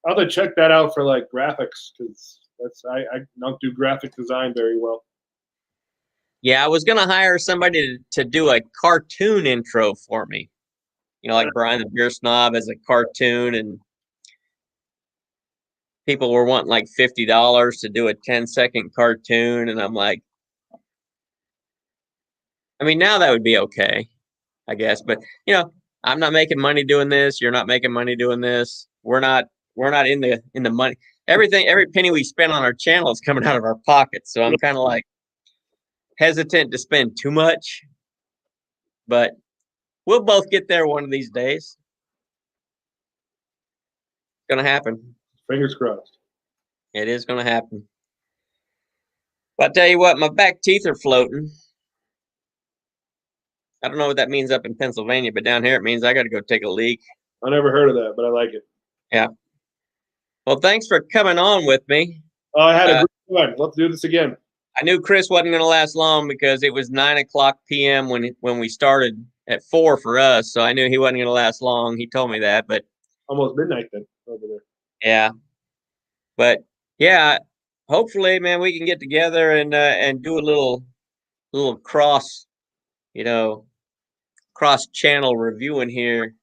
Speaker 5: I'll have to check that out for like graphics, because I don't do graphic design very well.
Speaker 1: Yeah, I was gonna hire somebody to do a cartoon intro for me. You know, like Brian the Beer Snob as a cartoon, and people were wanting like $50 to do a 10-second cartoon, and I'm like, I mean, now that would be okay, I guess. But you know, I'm not making money doing this. You're not making money doing this. We're not in the money. Every penny we spend on our channel is coming out of our pockets. So I'm kind of like hesitant to spend too much, but we'll both get there one of these days. It's gonna happen.
Speaker 5: Fingers crossed.
Speaker 1: It is gonna happen. But I tell you what, my back teeth are floating. I don't know what that means up in Pennsylvania, but down here it means I got to go take a leak.
Speaker 5: I never heard of that, but I like it.
Speaker 1: Yeah. Well, thanks for coming on with me.
Speaker 5: I had a good time. Let's do this again.
Speaker 1: I knew Chris wasn't going to last long because it was 9:00 p.m. when we started at 4 for us, so I knew he wasn't going to last long. He told me that, but
Speaker 5: Almost midnight then over there.
Speaker 1: yeah. But yeah, hopefully, man, we can get together and do a little cross, cross channel reviewing here.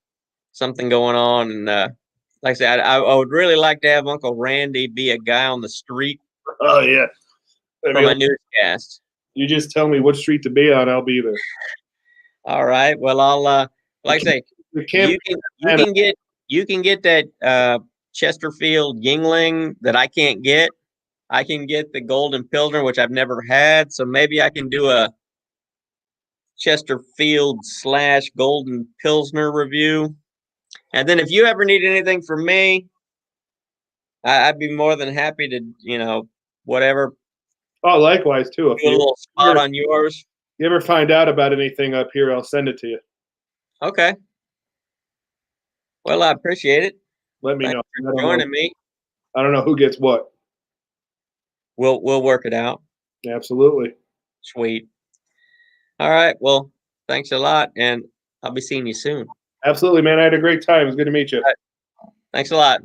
Speaker 1: Something going on, and like I said, I would really like to have Uncle Randy be a guy on the street.
Speaker 5: Oh yeah.
Speaker 1: For my newscast.
Speaker 5: You just tell me what street to be on, I'll be there.
Speaker 1: All right. Well, I'll like I say, you can get that Chesterfield Yingling that I can't get. I can get the Golden Pilsner, which I've never had. So maybe I can do a Chesterfield / Golden Pilsner review. And then if you ever need anything from me, I'd be more than happy to, whatever.
Speaker 5: Oh, likewise too. If
Speaker 1: do a little spot on yours.
Speaker 5: You ever find out about anything up here, I'll send it to you.
Speaker 1: Okay. Well, I appreciate it.
Speaker 5: Let me know.
Speaker 1: For joining me.
Speaker 5: I don't know who gets what.
Speaker 1: We'll work it out.
Speaker 5: Absolutely.
Speaker 1: Sweet. All right. Well, thanks a lot, and I'll be seeing you soon.
Speaker 5: Absolutely, man. I had a great time. It was good to meet you.
Speaker 1: Right. Thanks a lot.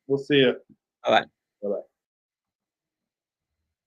Speaker 5: We'll see you.
Speaker 1: Bye-bye.
Speaker 5: Bye-bye.